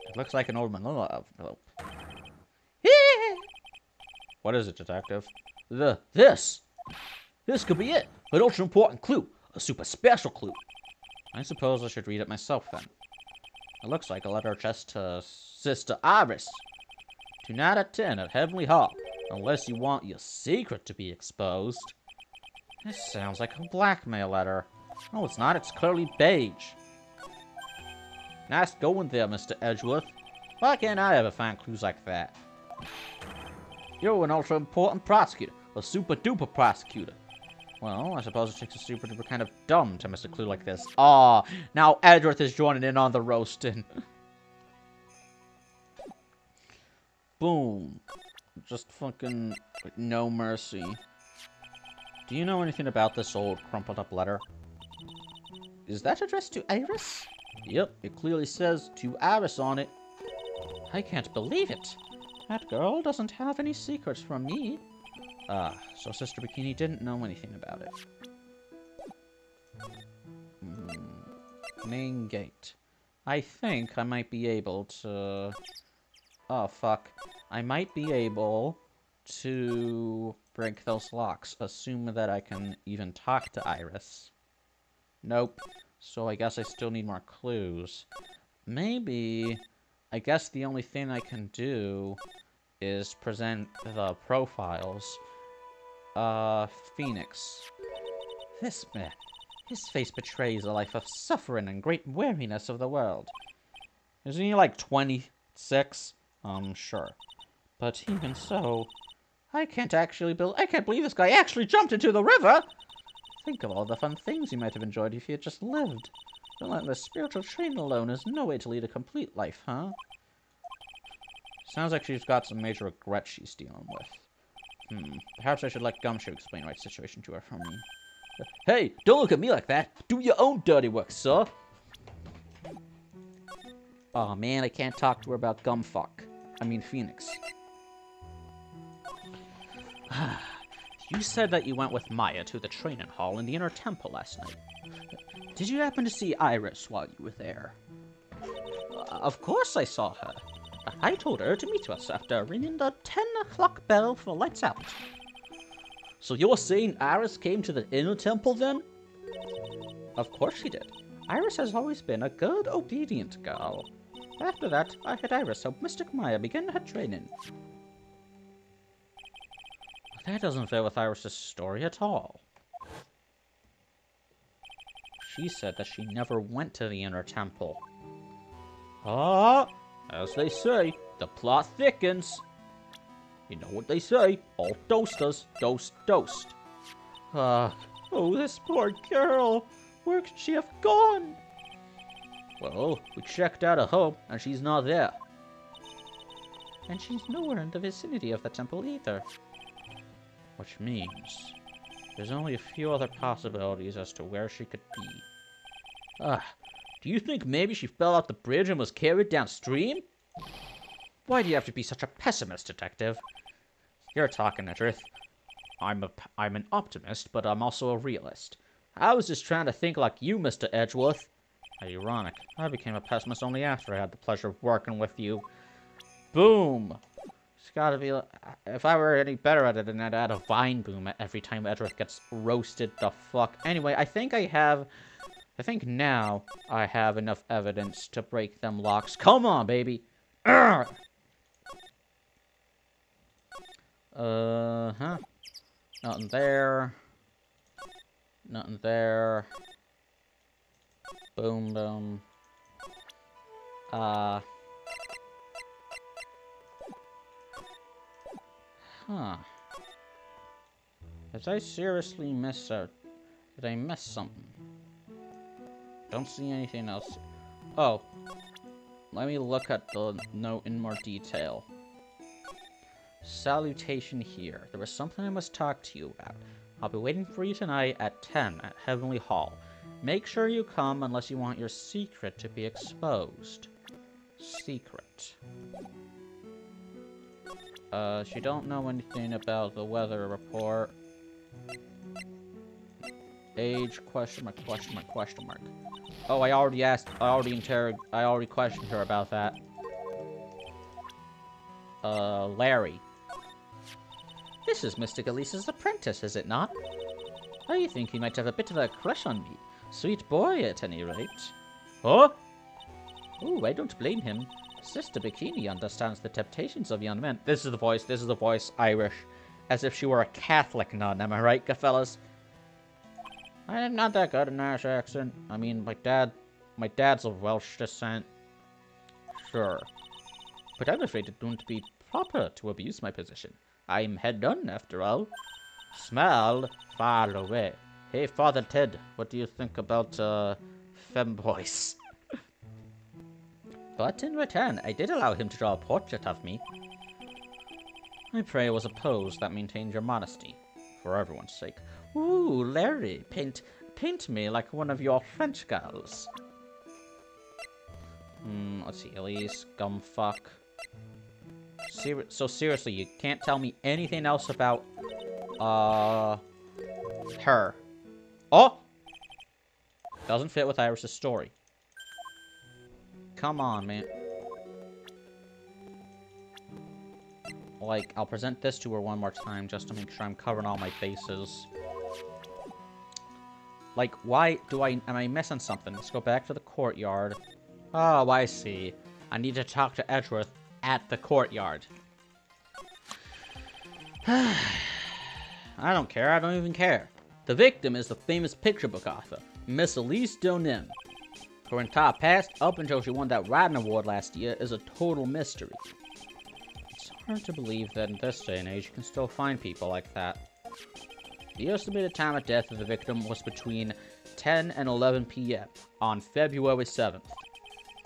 It looks like an old manila envelope. What is it, Detective? This could be it. An ultra important clue. A super special clue. I suppose I should read it myself, then. It looks like a letter addressed to Sister Iris. Tonight at 10 at Heavenly Hall. Unless you want your secret to be exposed. This sounds like a blackmail letter. No, it's not. It's clearly beige. Nice going there, Mr. Edgeworth. Why can't I ever find clues like that? You're an ultra-important prosecutor. A super-duper prosecutor. Well, I suppose it takes a super-duper kind of dumb to miss a clue like this. Aw, now Edgeworth is joining in on the roasting. Boom. Just fucking with no mercy. Do you know anything about this old crumpled-up letter? Is that addressed to Iris? Yep, it clearly says to Iris on it. I can't believe it. That girl doesn't have any secrets from me. Ah, so Sister Bikini didn't know anything about it. Main gate. I think I might be able to... Oh, fuck. I might be able to break those locks. Assume that I can even talk to Iris. Nope. So I guess I still need more clues. Maybe... I guess the only thing I can do is present the profiles. Phoenix. This man. His face betrays a life of suffering and great weariness of the world. Isn't he like 26? Sure. But even so, I can't believe this guy actually jumped into the river! Think of all the fun things he might have enjoyed if he had just lived. Relentless spiritual training alone is no way to lead a complete life, huh? Sounds like she's got some major regret she's dealing with. Perhaps I should let Gumshoe explain Wright's situation to her for me. Hey, don't look at me like that! Do your own dirty work, sir! Aw, man, I can't talk to her about Gumfuck. I mean, Phoenix. You said that you went with Maya to the training hall in the Inner Temple last night. Did you happen to see Iris while you were there? Of course I saw her. I told her to meet us after ringing the 10 o'clock bell for lights out. So you're saying Iris came to the Inner Temple then? Of course she did. Iris has always been a good, obedient girl. After that, I had Iris help Mystic Maya begin her training. That doesn't fit with Iris' story at all. She said that she never went to the Inner Temple. Ah, as they say, the plot thickens. You know what they say, all dosters, dost. Oh, this poor girl. Where could she have gone? Well, we checked out her home, and she's not there. And she's nowhere in the vicinity of the temple either. Which means there's only a few other possibilities as to where she could be. Do you think maybe she fell off the bridge and was carried downstream? Why do you have to be such a pessimist, detective? You're talking the truth. I'm an optimist, but I'm also a realist. I was just trying to think like you, Mr. Edgeworth. Ironic. I became a pessimist only after I had the pleasure of working with you. Boom! It's gotta be... If I were any better at it, then I'd add a vine boom every time Edgeworth gets roasted the fuck. Anyway, I think now I have enough evidence to break them locks. Come on, baby! Urgh! Nothing there. Nothing there. Boom, boom. Huh. Did I seriously miss out? Did I miss something? Don't see anything else. Oh. Let me look at the note in more detail. Salutation here. There was something I must talk to you about. I'll be waiting for you tonight at 10 at Heavenly Hall. Make sure you come unless you want your secret to be exposed. Secret. She don't know anything about the weather report. Age, question mark, question mark, question mark. Oh, I already questioned her about that. Larry. This is Mystic Elise's apprentice, is it not? I think he might have a bit of a crush on me. Sweet boy, at any rate. Huh? Oh, I don't blame him. Sister Bikini understands the temptations of young men. This is the voice, Irish. As if she were a Catholic nun, am I right, fellas? I'm not that good at an Irish accent. I mean, my dad's of Welsh descent. Sure. But I'm afraid it wouldn't be proper to abuse my position. I'm head none, after all. Smell far away. Hey, Father Ted, what do you think about, femboys? But in return, I did allow him to draw a portrait of me. I pray it was a pose that maintained your modesty, for everyone's sake. Ooh, Larry, paint me like one of your French girls. Let's see, Elise, Gumfuck. So seriously, you can't tell me anything else about, her. Oh! Doesn't fit with Iris' story. Come on, man. Like, I'll present this to her one more time just to make sure I'm covering all my bases. Like, why do am I missing something? Let's go back to the courtyard. Oh, I see. I need to talk to Edgeworth at the courtyard. I don't care. I don't even care. The victim is the famous picture book author, Miss Elise Donim. Her entire past, up until she won that Wright Award last year, is a total mystery. It's hard to believe that in this day and age you can still find people like that. The estimated time of death of the victim was between 10 and 11 p.m. on February 7th.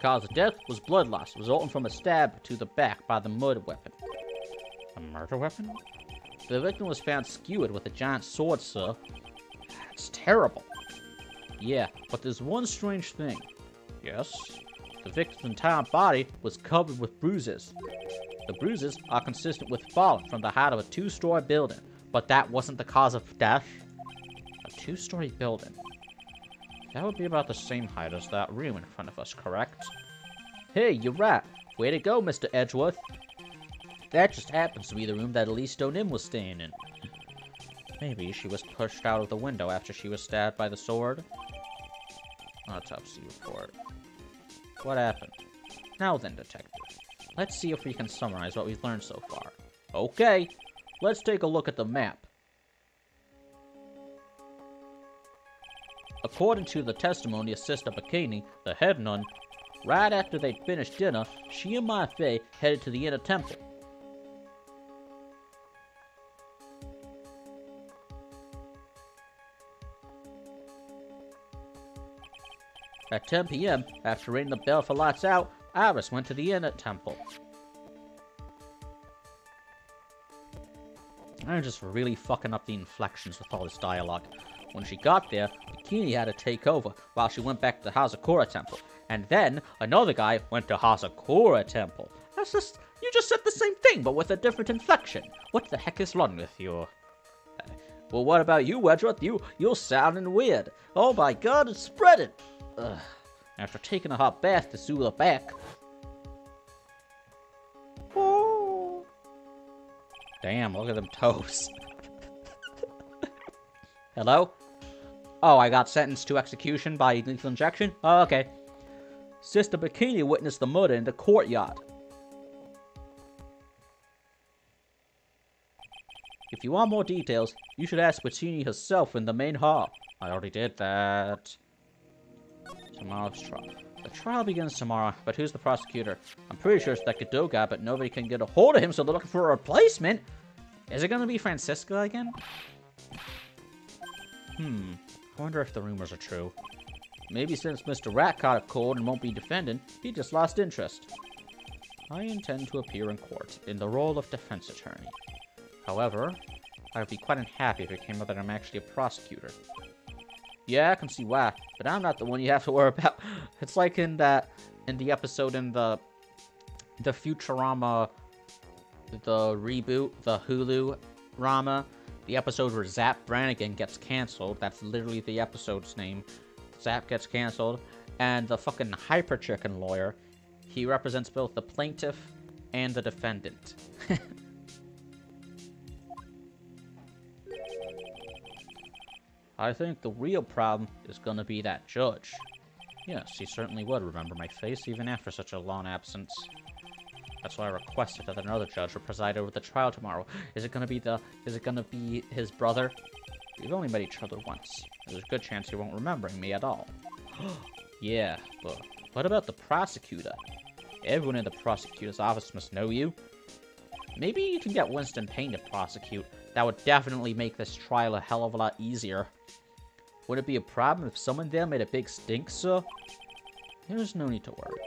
Cause of death was blood loss, resulting from a stab to the back by the murder weapon. A murder weapon? The victim was found skewered with a giant sword, sir. That's terrible. Yeah, but there's one strange thing. Yes? The victim's entire body was covered with bruises. The bruises are consistent with falling from the height of a 2-story building, but that wasn't the cause of death. A 2-story building. That would be about the same height as that room in front of us, correct? Hey, you're right. Way to go, Mr. Edgeworth. That just happens to be the room that Elise Donim was staying in. Maybe she was pushed out of the window after she was stabbed by the sword. Autopsy report. What happened? Now then, detective. Let's see if we can summarize what we've learned so far. Okay, let's take a look at the map. According to the testimony of Sister Bikini, the head nun, right after they'd finished dinner, she and my Faye headed to the inner temple. At 10 p.m., after ringing the bell for lights out, Iris went to the inner temple. I'm just really fucking up the inflections with all this dialogue. When she got there, Bikini had to take over while she went back to the Hazakura temple. And then, another guy went to Hazakura temple. You just said the same thing, but with a different inflection. What the heck is wrong with you? Well, what about you, Edgeworth? You're sounding weird. Oh my god, it's spreading. Ugh. After taking a hot bath to soothe her back. Oh. Damn, look at them toes. Hello? Oh, I got sentenced to execution by lethal injection? Oh, okay. Sister Bikini witnessed the murder in the courtyard. If you want more details, you should ask Bikini herself in the main hall. I already did that. Tomorrow's trial. The trial begins tomorrow, but who's the prosecutor? I'm pretty sure it's that Godot guy, but nobody can get a hold of him, so they're looking for a replacement. Is it gonna be Francisca again? I wonder if the rumors are true. Maybe since Mr. Rat caught a cold and won't be defending, he just lost interest. I intend to appear in court in the role of defense attorney. However, I would be quite unhappy if it came out that I'm actually a prosecutor. Yeah, I can see why, but I'm not the one you have to worry about. It's like in the episode in the Futurama, the reboot, the Hulu Rama, the episode where Zap Brannigan gets canceled. That's literally the episode's name. Zap gets canceled, and the fucking Hyper Chicken lawyer, he represents both the plaintiff and the defendant. I think the real problem is gonna be that judge. Yes, he certainly would remember my face even after such a long absence. That's why I requested that another judge would preside over the trial tomorrow. Is it gonna be his brother? We've only met each other once. There's a good chance you won't remember me at all. Yeah, but what about the prosecutor? Everyone in the prosecutor's office must know you. Maybe you can get Winston Payne to prosecute. That would definitely make this trial a hell of a lot easier. Would it be a problem if someone there made a big stink, sir? There's no need to worry.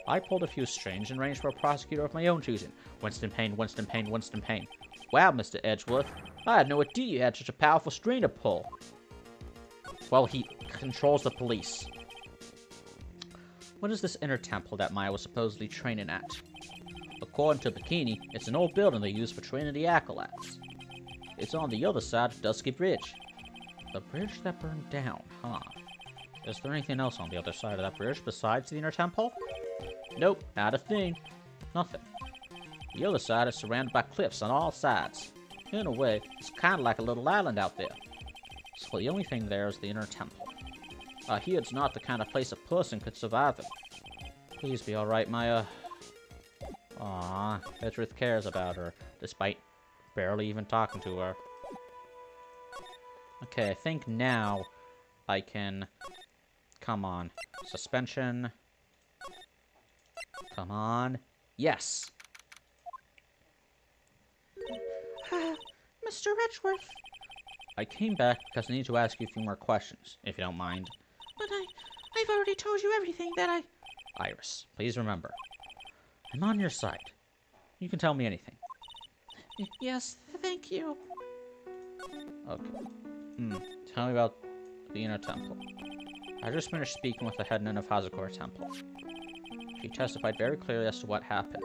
I pulled a few strings and arranged for a prosecutor of my own choosing. Winston Payne, Winston Payne, Winston Payne. Wow, Mr. Edgeworth. I had no idea you had such a powerful string to pull. Well, he controls the police. What is this inner temple that Maya was supposedly training at? According to Bikini, it's an old building they use for training the acolytes. It's on the other side of Dusky Bridge. The bridge that burned down, huh? Is there anything else on the other side of that bridge besides the inner temple? Nope, not a thing. Nothing. The other side is surrounded by cliffs on all sides. In a way, it's kind of like a little island out there. So the only thing there is the inner temple. Here it's not the kind of place a person could survive in. Please be alright, Maya. Aww, Edgeworth cares about her, despite barely even talking to her. Okay, I think now I can... Come on. Suspension. Come on. Yes! Mr. Edgeworth. I came back because I need to ask you a few more questions, if you don't mind. But I've already told you everything that I... Iris, please remember. I'm on your side. You can tell me anything. Yes, thank you. Okay. Tell me about the inner temple. I just finished speaking with the head nun of Hazakor Temple. She testified very clearly as to what happened.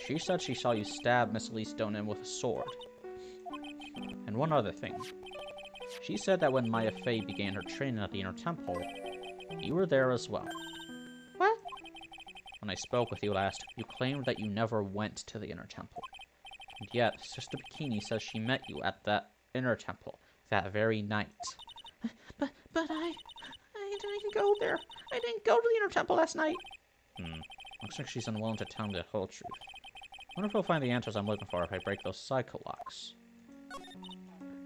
She said she saw you stab Miss Lee Stoneman with a sword. And one other thing. She said that when Maya Fey began her training at the inner temple, you were there as well. What? When I spoke with you last, you claimed that you never went to the inner temple. And yet, Sister Bikini says she met you at that inner temple that very night. But I didn't go there. I didn't go to the inner temple last night. Looks like she's unwilling to tell me the whole truth. I wonder if I'll find the answers I'm looking for if I break those psycho locks.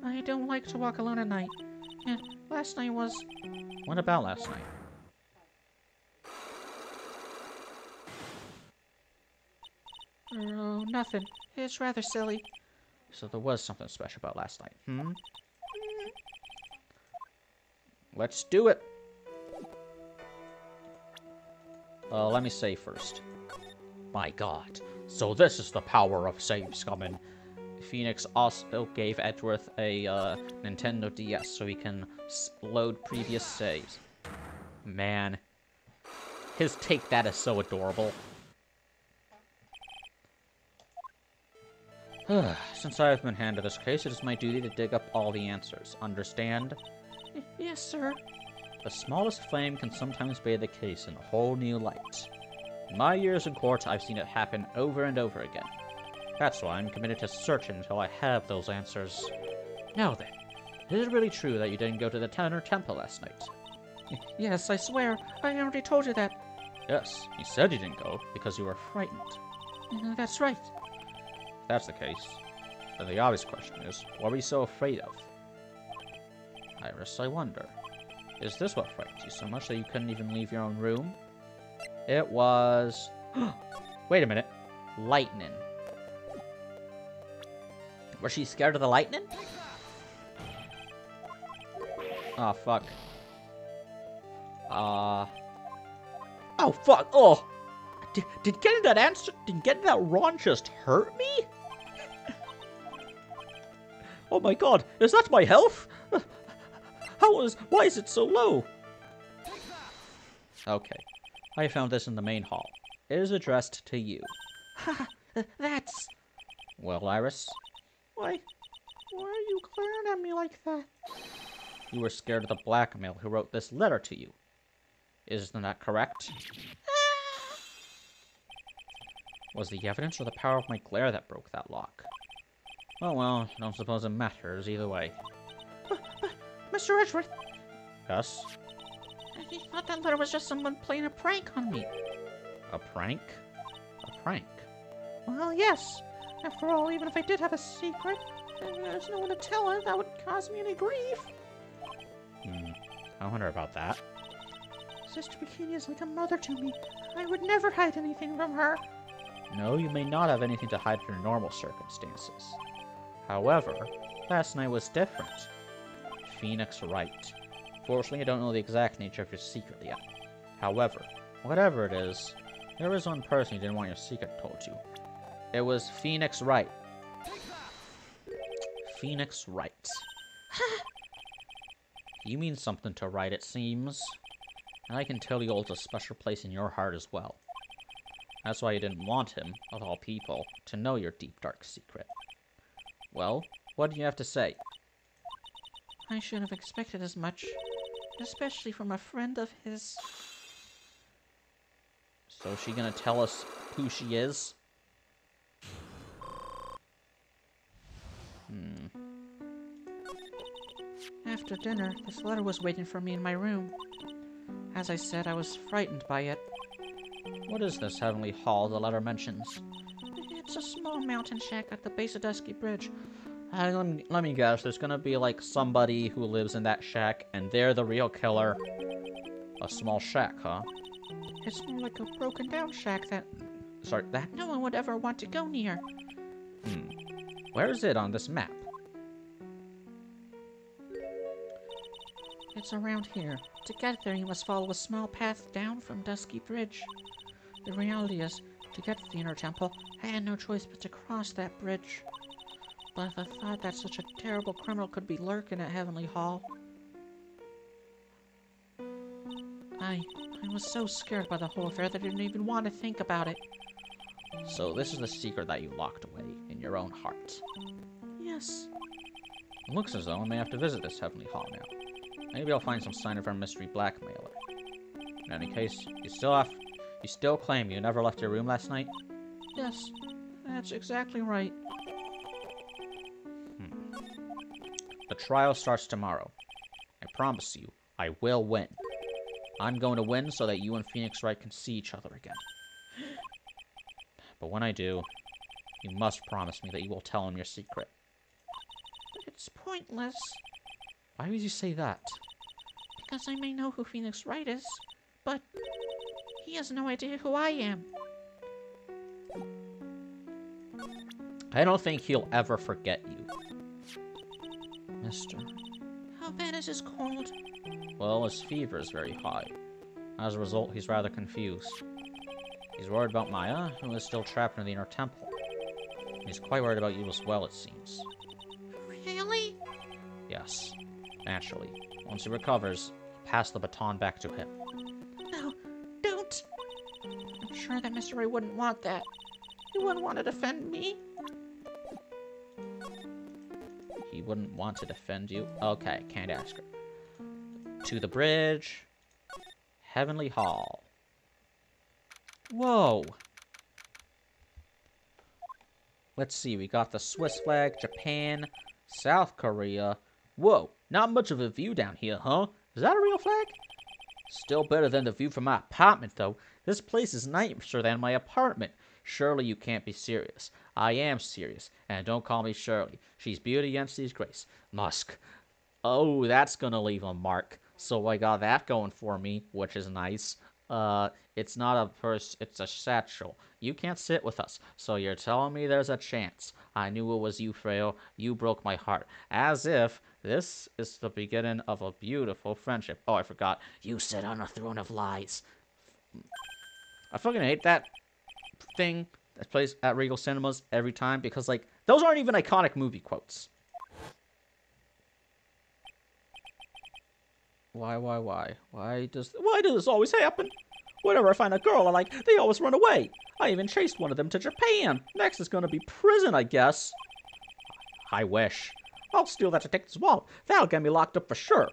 I don't like to walk alone at night. Yeah, last night was... What about last night? Oh, nothing. It's rather silly. So there was something special about last night, Let's do it! Let me say first. My god. So this is the power of saves coming. Phoenix also gave Edgeworth a Nintendo DS so he can load previous saves. Man. His take that is so adorable. Since I have been handed this case, it is my duty to dig up all the answers. Understand? Yes, sir. The smallest flame can sometimes bathe the case in a whole new light. In my years in court, I've seen it happen over and over again. That's why I'm committed to searching until I have those answers. Now then, is it really true that you didn't go to the Tanner Temple last night? Yes, I swear. I already told you that. Yes, you said you didn't go because you were frightened. That's right. If that's the case, then the obvious question is, what were you so afraid of? Iris, I wonder, is this what frightened you so much that you couldn't even leave your own room? It was... Wait a minute. Lightning. Was she scared of the lightning? Oh, fuck. Oh, fuck. Oh! Did getting that answer... Did getting that wrong just hurt me? Oh my god, is that my health? Why is it so low? Okay. I found this in the main hall. It is addressed to you. Ha! That's... Well, Iris? Why are you glaring at me like that? You were scared of the blackmail who wrote this letter to you. Isn't that correct? Was the evidence or the power of my glare that broke that lock? Oh well, I don't suppose it matters either way. Mr. Edgeworth! Yes? I thought that letter was just someone playing a prank on me. A prank? A prank? Well, yes. After all, even if I did have a secret, And there's no one to tell her that would cause me any grief. I wonder about that. Sister Bikini is like a mother to me. I would never hide anything from her. No, you may not have anything to hide under normal circumstances. However, last night was different. Phoenix Wright. Fortunately, I don't know the exact nature of your secret yet. However, whatever it is, there was one person who didn't want your secret told you. It was Phoenix Wright. Phoenix Wright. You mean something to Wright, it seems. And I can tell he holds a special place in your heart as well. That's why you didn't want him, of all people, to know your deep, dark secret. Well, what do you have to say? I should have expected as much. Especially from a friend of his. So is she gonna tell us who she is? After dinner, this letter was waiting for me in my room. As I said, I was frightened by it. What is this Heavenly Hall the letter mentions? It's a small mountain shack at the base of Dusky Bridge. Let me guess, there's gonna be like somebody who lives in that shack and they're the real killer. A small shack, huh? It's more like a broken down shack that Sorry, that? no one would ever want to go near. Where is it on this map? It's around here. To get there, you must follow a small path down from Dusky Bridge. The reality is, to get to the inner temple, I had no choice but to cross that bridge. But the thought that such a terrible criminal could be lurking at Heavenly Hall. I was so scared by the whole affair that I didn't even want to think about it. So this is the secret that you locked away in your own heart. Yes. It looks as though I may have to visit this Heavenly Hall now. Maybe I'll find some sign of our mystery blackmailer. In any case, you still claim you never left your room last night? Yes, that's exactly right. The trial starts tomorrow. I promise you, I will win. I'm going to win so that you and Phoenix Wright can see each other again. But when I do, you must promise me that you will tell him your secret. It's pointless. Why would you say that? Because I may know who Phoenix Wright is, but he has no idea who I am. I don't think he'll ever forget you. Mister. How bad is his cold? Well, his fever is very high. As a result, he's rather confused. He's worried about Maya, who is still trapped in the inner temple. He's quite worried about you as well, it seems. Really? Yes. Naturally. Once he recovers, pass the baton back to him. No, don't. I'm sure that Mr. Ray wouldn't want that. He wouldn't want to defend me. He wouldn't want to defend you? Okay, can't ask her. To the bridge. Heavenly Hall. Whoa! Let's see, we got the Swiss flag, Japan, South Korea. Whoa, not much of a view down here, huh? Is that a real flag? Still better than the view from my apartment, though. This place is nicer than my apartment. Surely you can't be serious. I am serious, and don't call me Shirley. She's beauty against these grace. Musk. Oh, that's gonna leave a mark. So I got that going for me, which is nice. It's not a purse, it's a satchel. You can't sit with us, so you're telling me there's a chance. I knew it was you, Freyo. You broke my heart. As if this is the beginning of a beautiful friendship. Oh, I forgot. You sit on a throne of lies. I fucking hate that thing that plays at Regal Cinemas every time because, like, those aren't even iconic movie quotes. Why? Why does this always happen? Whenever I find a girl I like, they always run away. I even chased one of them to Japan. Next is gonna be prison, I guess. I wish. I'll steal that detective's wallet. That'll get me locked up for sure.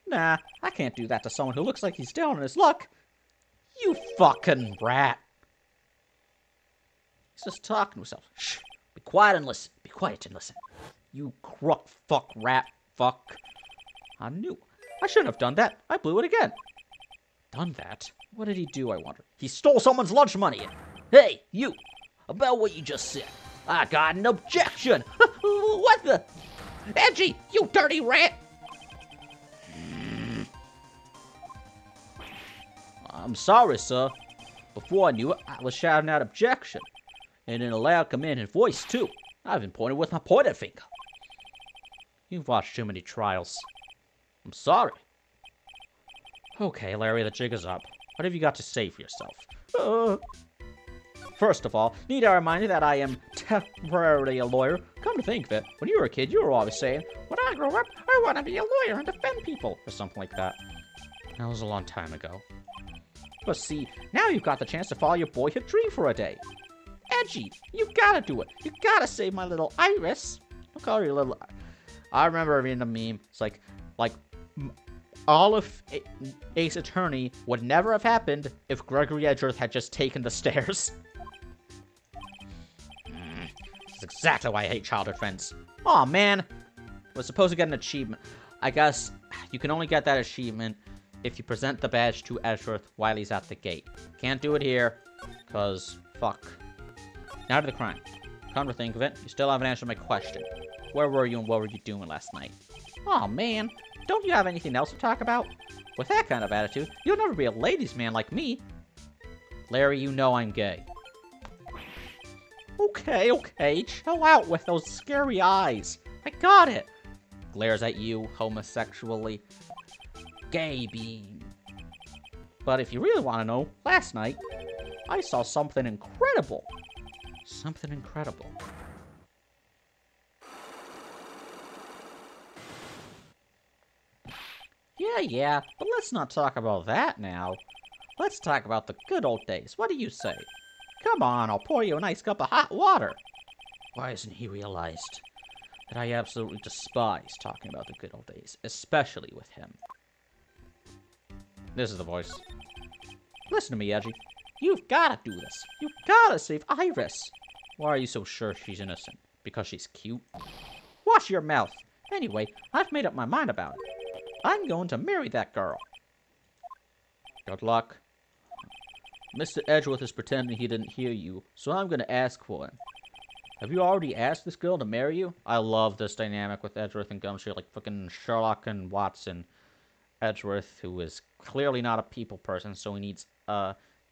Nah, I can't do that to someone who looks like he's down on his luck. You fucking rat. He's just talking to himself. Shh. Be quiet and listen. Be quiet and listen. You crook fuck rat fuck. I knew. I shouldn't have done that. I blew it again. Done that? What did he do, I wonder? He stole someone's lunch money. Hey, you! About what you just said. I got an objection. What the? Edgy, you dirty rat. I'm sorry, sir. Before I knew it, I was shouting out objection. And in a loud, commanding voice, too. I even pointed with my pointer finger. You've watched too many trials. I'm sorry. Okay, Larry, the jig is up. What have you got to say for yourself? First of all, need I remind you that I am temporarily a lawyer? Come to think of it, when you were a kid, you were always saying, when I grow up, I want to be a lawyer and defend people, or something like that. That was a long time ago. But see, now you've got the chance to follow your boyhood dream for a day. Edgy, you gotta do it. You gotta save my little Iris. I'll call her your little... I remember reading a meme. It's like all of Ace Attorney would never have happened if Gregory Edgeworth had just taken the stairs. That's exactly why I hate childhood friends. Aw, man. We're supposed to get an achievement. I guess you can only get that achievement if you present the badge to Edgeworth while he's at the gate. Can't do it here, because fuck. Now to the crime. Come to think of it, you still haven't answered my question. Where were you and what were you doing last night? Aw, man. Don't you have anything else to talk about? With that kind of attitude, you'll never be a ladies' man like me. Larry, you know I'm gay. Okay, chill out with those scary eyes. I got it. Glares at you, homosexually. Gay beam. But if you really want to know, last night, I saw something incredible. Something incredible. Yeah, but let's not talk about that now. Let's talk about the good old days. What do you say? Come on, I'll pour you a nice cup of hot water. Why hasn't he realized that I absolutely despise talking about the good old days, especially with him? This is the voice. Listen to me, Edgy. You've gotta do this. You've gotta save Iris. Why are you so sure she's innocent? Because she's cute? Wash your mouth. Anyway, I've made up my mind about it. I'm going to marry that girl. Good luck. Mr. Edgeworth is pretending he didn't hear you, so I'm going to ask for him. Have you already asked this girl to marry you? I love this dynamic with Edgeworth and Gumshoe, like fucking Sherlock and Watson. Edgeworth, who is clearly not a people person, so he needs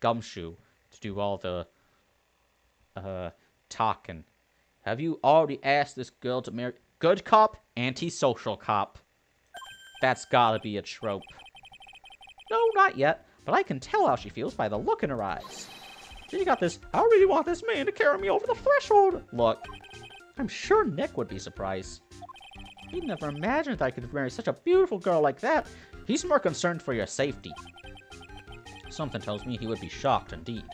Gumshoe to do all the talking. Have you already asked this girl to marry... Good cop, anti-social cop. That's gotta be a trope. No, not yet, but I can tell how she feels by the look in her eyes. You got this, I really want this man to carry me over the threshold look. I'm sure Nick would be surprised. He'd never imagined I could marry such a beautiful girl like that. He's more concerned for your safety. Something tells me he would be shocked indeed.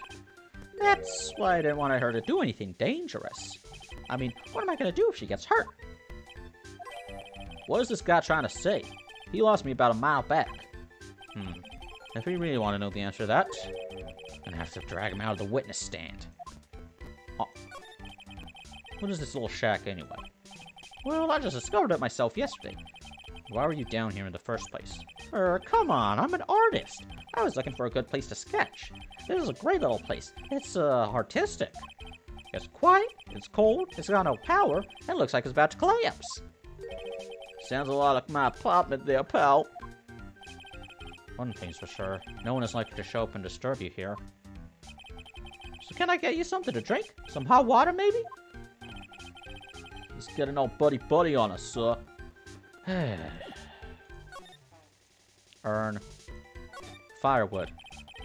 That's why I didn't want her to do anything dangerous. I mean, what am I gonna do if she gets hurt? What is this guy trying to say? He lost me about a mile back. If we really want to know the answer to that, I'm gonna have to drag him out of the witness stand. Oh. What is this little shack anyway? Well, I just discovered it myself yesterday. Why were you down here in the first place? Come on, I'm an artist. I was looking for a good place to sketch. This is a great little place. It's, artistic. It's quiet, it's cold, it's got no power, and it looks like it's about to collapse. Sounds a lot like my apartment there, pal. One thing's for sure, no one is likely to show up and disturb you here. So can I get you something to drink? Some hot water, maybe? He's getting all buddy-buddy on us, sir. Earn. Firewood.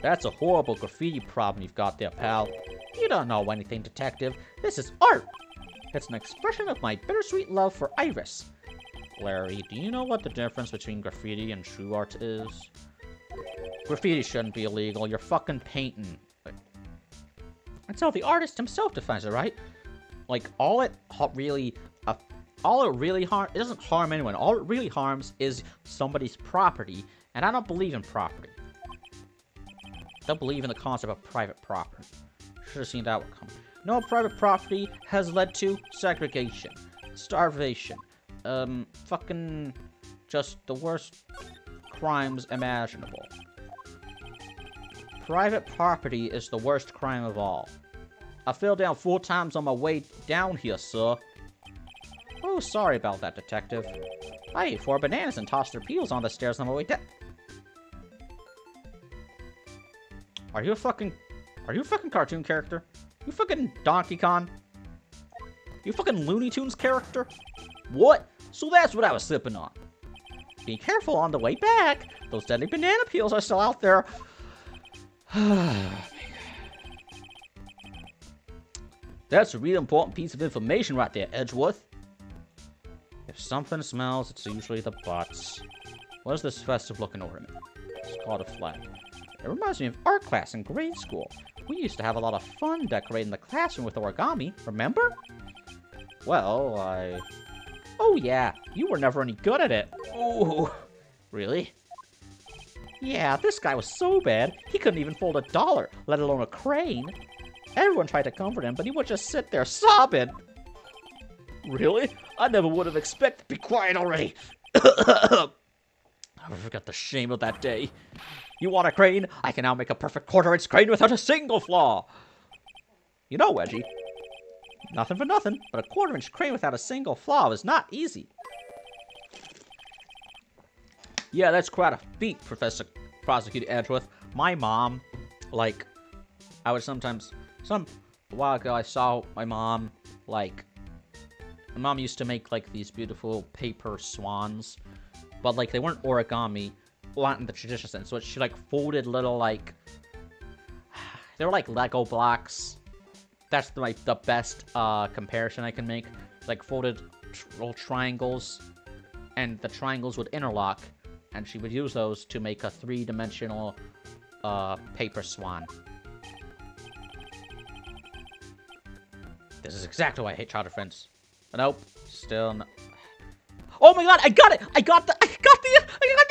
That's a horrible graffiti problem you've got there, pal. You don't know anything, detective. This is art. It's an expression of my bittersweet love for Iris. Larry, do you know what the difference between graffiti and true art is? Graffiti shouldn't be illegal. You're fucking painting. That's how the artist himself defines it, right? Like, all it really harms, it doesn't harm anyone. All it really harms is somebody's property, and I don't believe in property. I don't believe in the concept of private property. Should have seen that one coming. No, private property has led to segregation, starvation, fucking just the worst crimes imaginable. Private property is the worst crime of all. I fell down 4 times on my way down here, sir. Oh, sorry about that, detective. I ate 4 bananas and tossed their peels on the stairs on my way down. Are you a fucking cartoon character? You fucking Donkey Kong? You fucking Looney Tunes character? What? So that's what I was sipping on. Be careful on the way back. Those deadly banana peels are still out there. That's a really important piece of information right there, Edgeworth. If something smells, it's usually the butts. What is this festive-looking ornament? It's called a flag. It reminds me of art class in grade school. We used to have a lot of fun decorating the classroom with origami, remember? Well, Oh yeah, you were never any good at it. Oh, really? Yeah, this guy was so bad, he couldn't even fold $1, let alone a crane. Everyone tried to comfort him, but he would just sit there sobbing. Really? I never would have expected. Be quiet already. I forgot the shame of that day. You want a crane? I can now make a perfect quarter-inch crane without a single flaw. You know, Wedgie, nothing for nothing, but a quarter-inch crane without a single flaw is not easy. Yeah, that's quite a feat, Professor Prosecutor Edgeworth. My mom, like, I would sometimes, a while ago, I saw my mom, like, my mom used to make, like, these beautiful paper swans, but, like, they weren't origami, not in the traditional sense, so she, like, folded little, like, they were, like, Lego blocks. That's, like, the best, comparison I can make. Like, folded little triangles, and the triangles would interlock, and she would use those to make a 3-dimensional, paper swan. This is exactly why I hate childhood friends. Nope, still no. Oh my god, I got it! I got the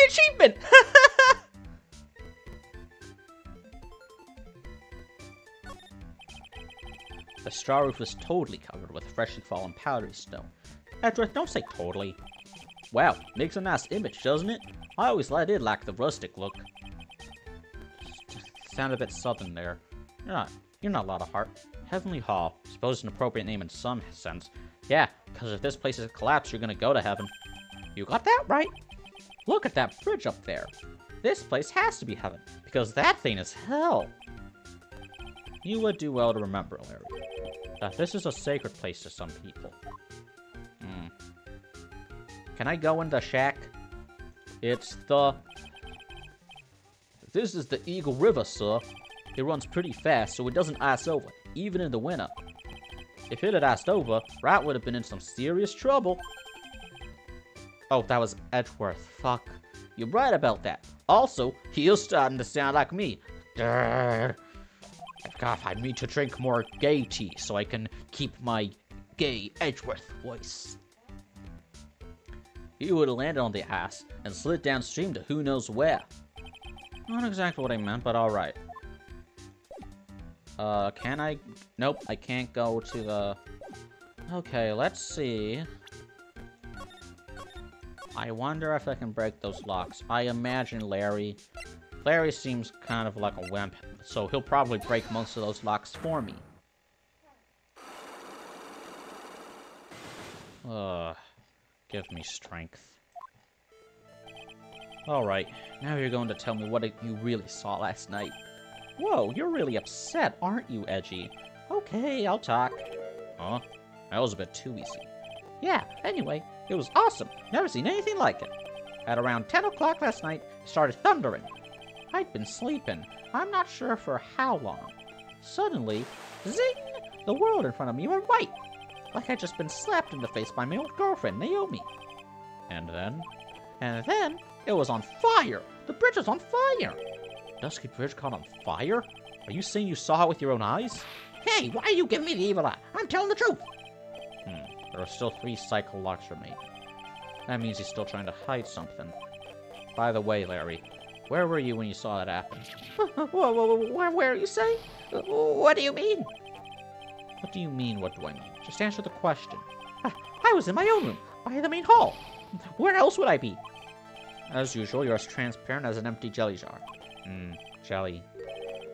achievement! The straw roof was totally covered with freshly fallen powdery snow. Edgeworth, don't say totally. Wow, makes a nice image, doesn't it? I always did like the rustic look. Sound a bit southern there. You're not a lot of heart. Heavenly Hall. Suppose an appropriate name in some sense. Yeah, because if this place is a collapse, you're gonna go to heaven. You got that right. Look at that bridge up there. This place has to be heaven, because that thing is hell. You would do well to remember, Larry, that this is a sacred place to some people. Can I go in the shack? This is the Eagle River, sir. It runs pretty fast, so it doesn't ice over, even in the winter. If it had iced over, Wright would have been in some serious trouble. Oh, that was Edgeworth. Fuck. You're right about that. Also, he is starting to sound like me. God, I need to drink more gay tea so I can keep my gay Edgeworth voice. He would have landed on the ice and slid downstream to who knows where. Not exactly what I meant, but alright. Can I? Nope, I can't go to the... Okay, let's see. I wonder if I can break those locks. I imagine Larry seems kind of like a wimp, so he'll probably break most of those locks for me. Give me strength. Alright, now you're going to tell me what you really saw last night. Whoa, you're really upset, aren't you, Edgy? Okay, I'll talk. Huh? That was a bit too easy. Yeah, anyway, it was awesome. Never seen anything like it. At around 10 o'clock last night, it started thundering. I'd been sleeping. I'm not sure for how long. Suddenly, zing! The world in front of me went white. Like I'd just been slapped in the face by my old girlfriend, Naomi. And then, it was on fire! The bridge was on fire! Dusky Bridge caught on fire? Are you saying you saw it with your own eyes? Hey, why are you giving me the evil eye? I'm telling the truth! There are still 3 cycle locks remaining. That means he's still trying to hide something. By the way, Larry, where were you when you saw that happen? Where are you saying? What do you mean? What do you mean, what do I mean? Just answer the question. I was in my own room, by the main hall. Where else would I be? As usual, you're as transparent as an empty jelly jar. Jelly.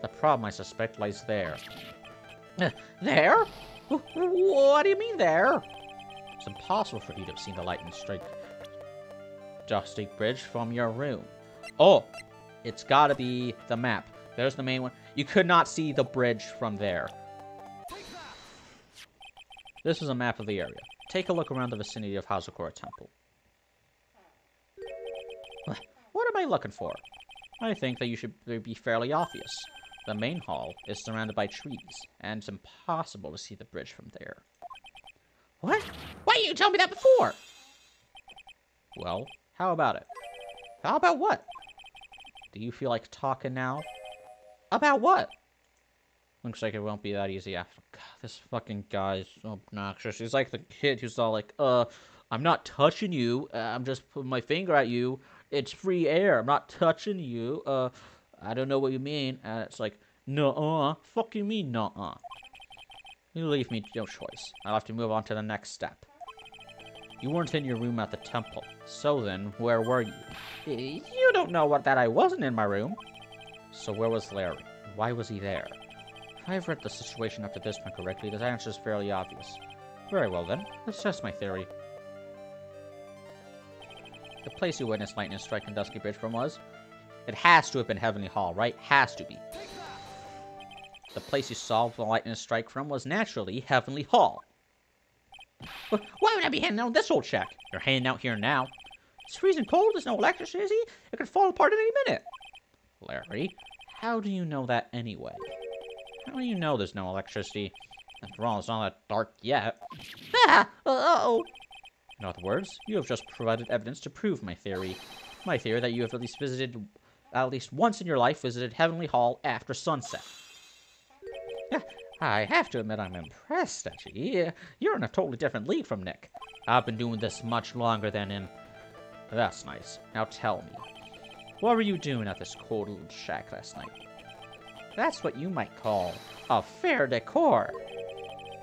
The problem, I suspect, lies there. There? What do you mean there? It's impossible for you to have seen the lightning strike Dusty Bridge from your room. Oh, it's gotta be the map. There's the main one. You could not see the bridge from there. This is a map of the area. Take a look around the vicinity of Hazakura Temple. What am I looking for? I think that you should be fairly obvious. The main hall is surrounded by trees, and it's impossible to see the bridge from there. What? Why didn't you tell me that before? Well, how about it? How about what? Do you feel like talking now? About what? Looks like it won't be that easy after. God, this fucking guy's so obnoxious. He's like the kid who's all like, I'm not touching you. I'm just putting my finger at you. It's free air. I'm not touching you. I don't know what you mean. And it's like, nuh-uh. Fuck you mean, nuh-uh. You leave me no choice. I'll have to move on to the next step. You weren't in your room at the temple. So then, where were you? You don't know that I wasn't in my room. So where was Larry? Why was he there? If I've read the situation up to this point correctly, the answer is fairly obvious. Very well then, let's test my theory. The place you witnessed lightning strike and Dusky Bridge from was? It has to have been Heavenly Hall, right? Has to be. The place you saw the lightning strike from was naturally Heavenly Hall. Why would I be handing out this old check? You're handing out here now. It's freezing cold, there's no electricity, it could fall apart at any minute. Larry, how do you know that anyway? How do you know there's no electricity? After all, it's not that dark yet. Ah! Uh-oh! In other words, you have just provided evidence to prove my theory. My theory that you have at least once in your life, visited Heavenly Hall after sunset. I have to admit I'm impressed, actually. You're in a totally different league from Nick. I've been doing this much longer than him. That's nice. Now tell me, what were you doing at this cold little shack last night? That's what you might call a fair decor.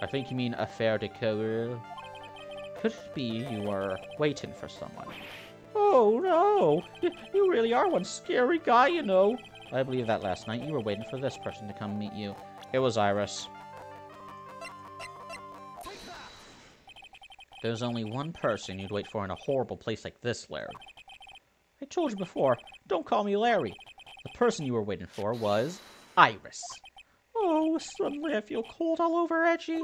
I think you mean a fair decor. Could it be you were waiting for someone? Oh no, you really are one scary guy, you know. I believe that last night you were waiting for this person to come meet you. It was Iris. There's only one person you'd wait for in a horrible place like this, Larry. I told you before, don't call me Larry. The person you were waiting for was Iris. Oh, suddenly I feel cold all over, Edgy.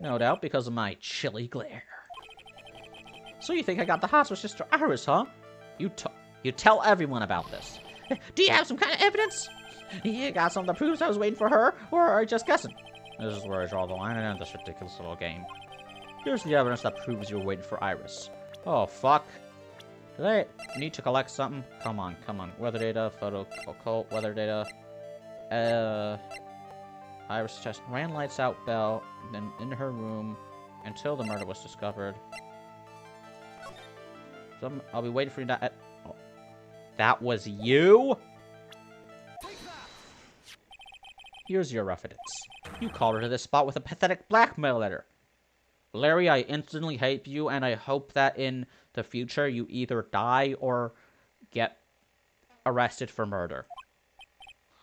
No doubt because of my chilly glare. So you think I got the hots with Sister Iris, huh? You tell everyone about this. Do you have some kind of evidence? You got something that proves I was waiting for her, or are you just guessing? This is where I draw the line and end this ridiculous little game. Here's the evidence that proves you were waiting for Iris. Oh, fuck. Did I need to collect something? Come on, come on. Weather data, photo, occult, weather data. Iris just ran lights out bell, then in her room, until the murder was discovered. So I'll be waiting for you to... Oh. That was you? Here's your rough evidence. You called her to this spot with a pathetic blackmail letter. Larry, I instantly hate you, and I hope that in the future you either die or get arrested for murder.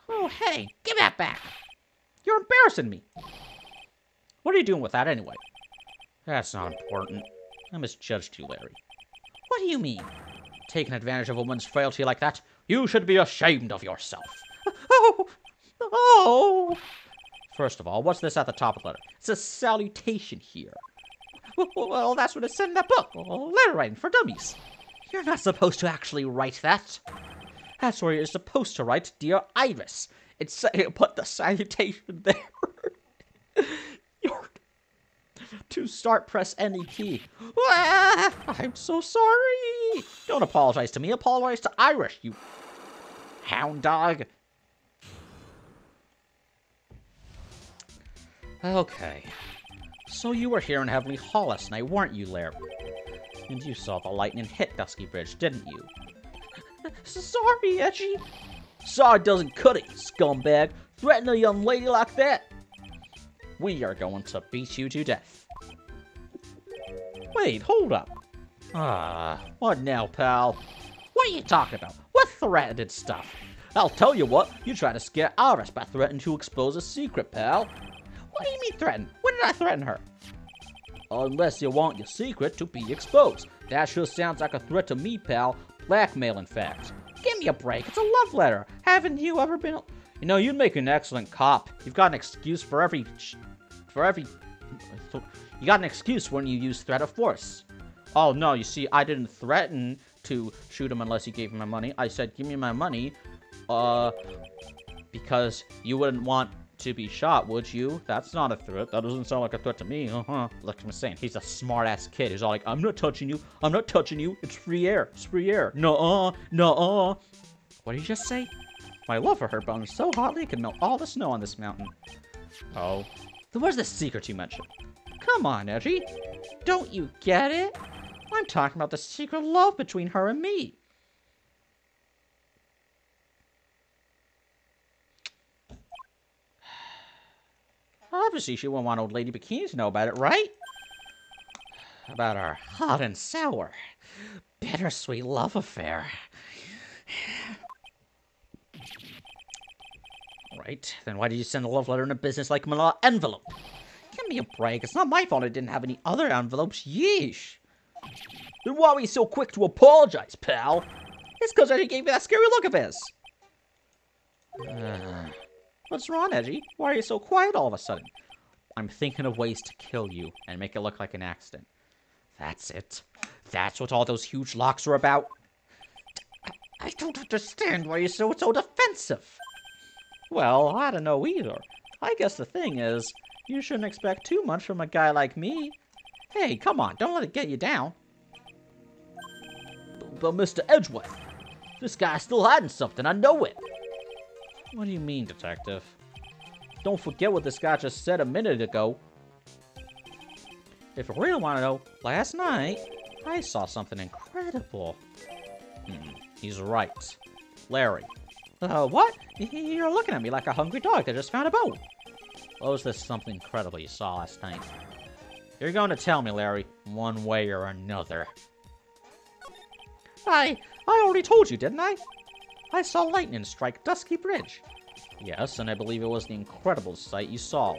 Oh, hey, give that back. You're embarrassing me. What are you doing with that anyway? That's not important. I misjudged you, Larry. What do you mean? Taking advantage of a woman's frailty like that? You should be ashamed of yourself. Oh! Oh! First of all, what's this at the top of the letter? It's a salutation here. Well, that's what it said in that book. Letter writing for dummies. You're not supposed to actually write that. That's where you're supposed to write, Dear Iris. It's put the salutation there. You're to start, press any key. Ah, I'm so sorry. Don't apologize to me. Apologize to Iris, you hound dog. Okay. So you were here in Heavenly Hall last night, weren't you, Larry? And you saw the lightning hit Dusky Bridge, didn't you? Sorry, Edgy. Sorry doesn't cut it, scumbag. Threaten a young lady like that. We are going to beat you to death. Wait, hold up. What now, pal? What are you talking about? What threatened stuff? I'll tell you what, you try to scare Iris by threatening to expose a secret, pal. What do you mean threaten? When did I threaten her? Unless you want your secret to be exposed. That sure sounds like a threat to me, pal. Blackmail, in fact. Give me a break. It's a love letter. Haven't you ever been... You know, you'd make an excellent cop. You've got an excuse for every... You got an excuse when you use threat of force. Oh, no, you see, I didn't threaten to shoot him unless he gave me my money. I said, give me my money, because you wouldn't want to be shot, would you? That's not a threat. That doesn't sound like a threat to me. Like I'm saying, he's a smart-ass kid. He's all like, I'm not touching you. I'm not touching you. It's free air. It's free air. Nuh-uh. Nuh-uh. What did you just say? My love for her burns so hotly it could melt all the snow on this mountain. Oh. Then where's the secret you mentioned? Come on, Edgy. Don't you get it? I'm talking about the secret love between her and me. Obviously, she won't want old lady Bikini to know about it, right? About our hot and sour, bittersweet love affair. Right, then why did you send a love letter in a business-like manila envelope? Give me a break. It's not my fault I didn't have any other envelopes. Yeesh. Then why were you so quick to apologize, pal? It's because Edgy gave me that scary look of his. What's wrong, Edgy? Why are you so quiet all of a sudden? I'm thinking of ways to kill you and make it look like an accident. That's it? That's what all those huge locks are about? I don't understand why you're so defensive. Well, I don't know either. I guess the thing is, you shouldn't expect too much from a guy like me. Hey, come on, don't let it get you down. But Mr. Edgeworth, this guy's still hiding something, I know it. What do you mean, detective? Don't forget what this guy just said a minute ago. If you really want to know, last night, I saw something incredible. He's right. Larry. What? You're looking at me like a hungry dog that just found a bone. What was this something incredible you saw last night? You're going to tell me, Larry, one way or another. I already told you, didn't I? I saw lightning strike Dusky Bridge. Yes, and I believe it was the incredible sight you saw.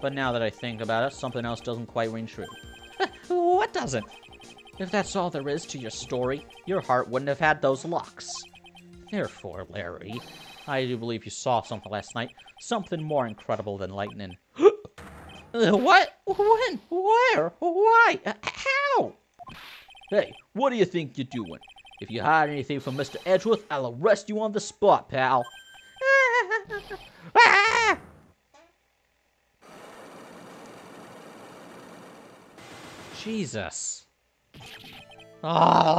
But now that I think about it, something else doesn't quite ring true. What doesn't? If that's all there is to your story, your heart wouldn't have had those locks. Therefore, Larry, I do believe you saw something last night. Something more incredible than lightning. What? When? Where? Why? How? Hey, what do you think you're doing? If you hide anything from Mr. Edgeworth, I'll arrest you on the spot, pal. Jesus. Oh!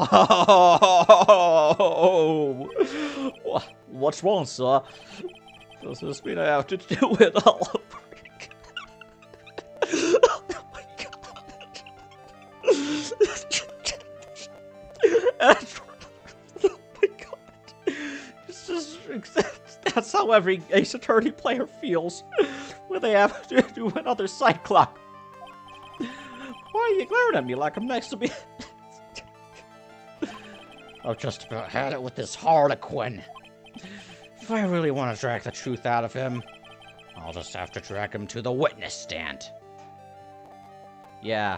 What's wrong, sir? Does this mean I have to do it all over again? Oh my god. Oh my god. It's just, that's how every Ace Attorney player feels when they have to do another Cyclops. Why are you glaring at me like I'm next to me? I've just about had it with this Harlequin. If I really want to drag the truth out of him, I'll just have to drag him to the witness stand. Yeah,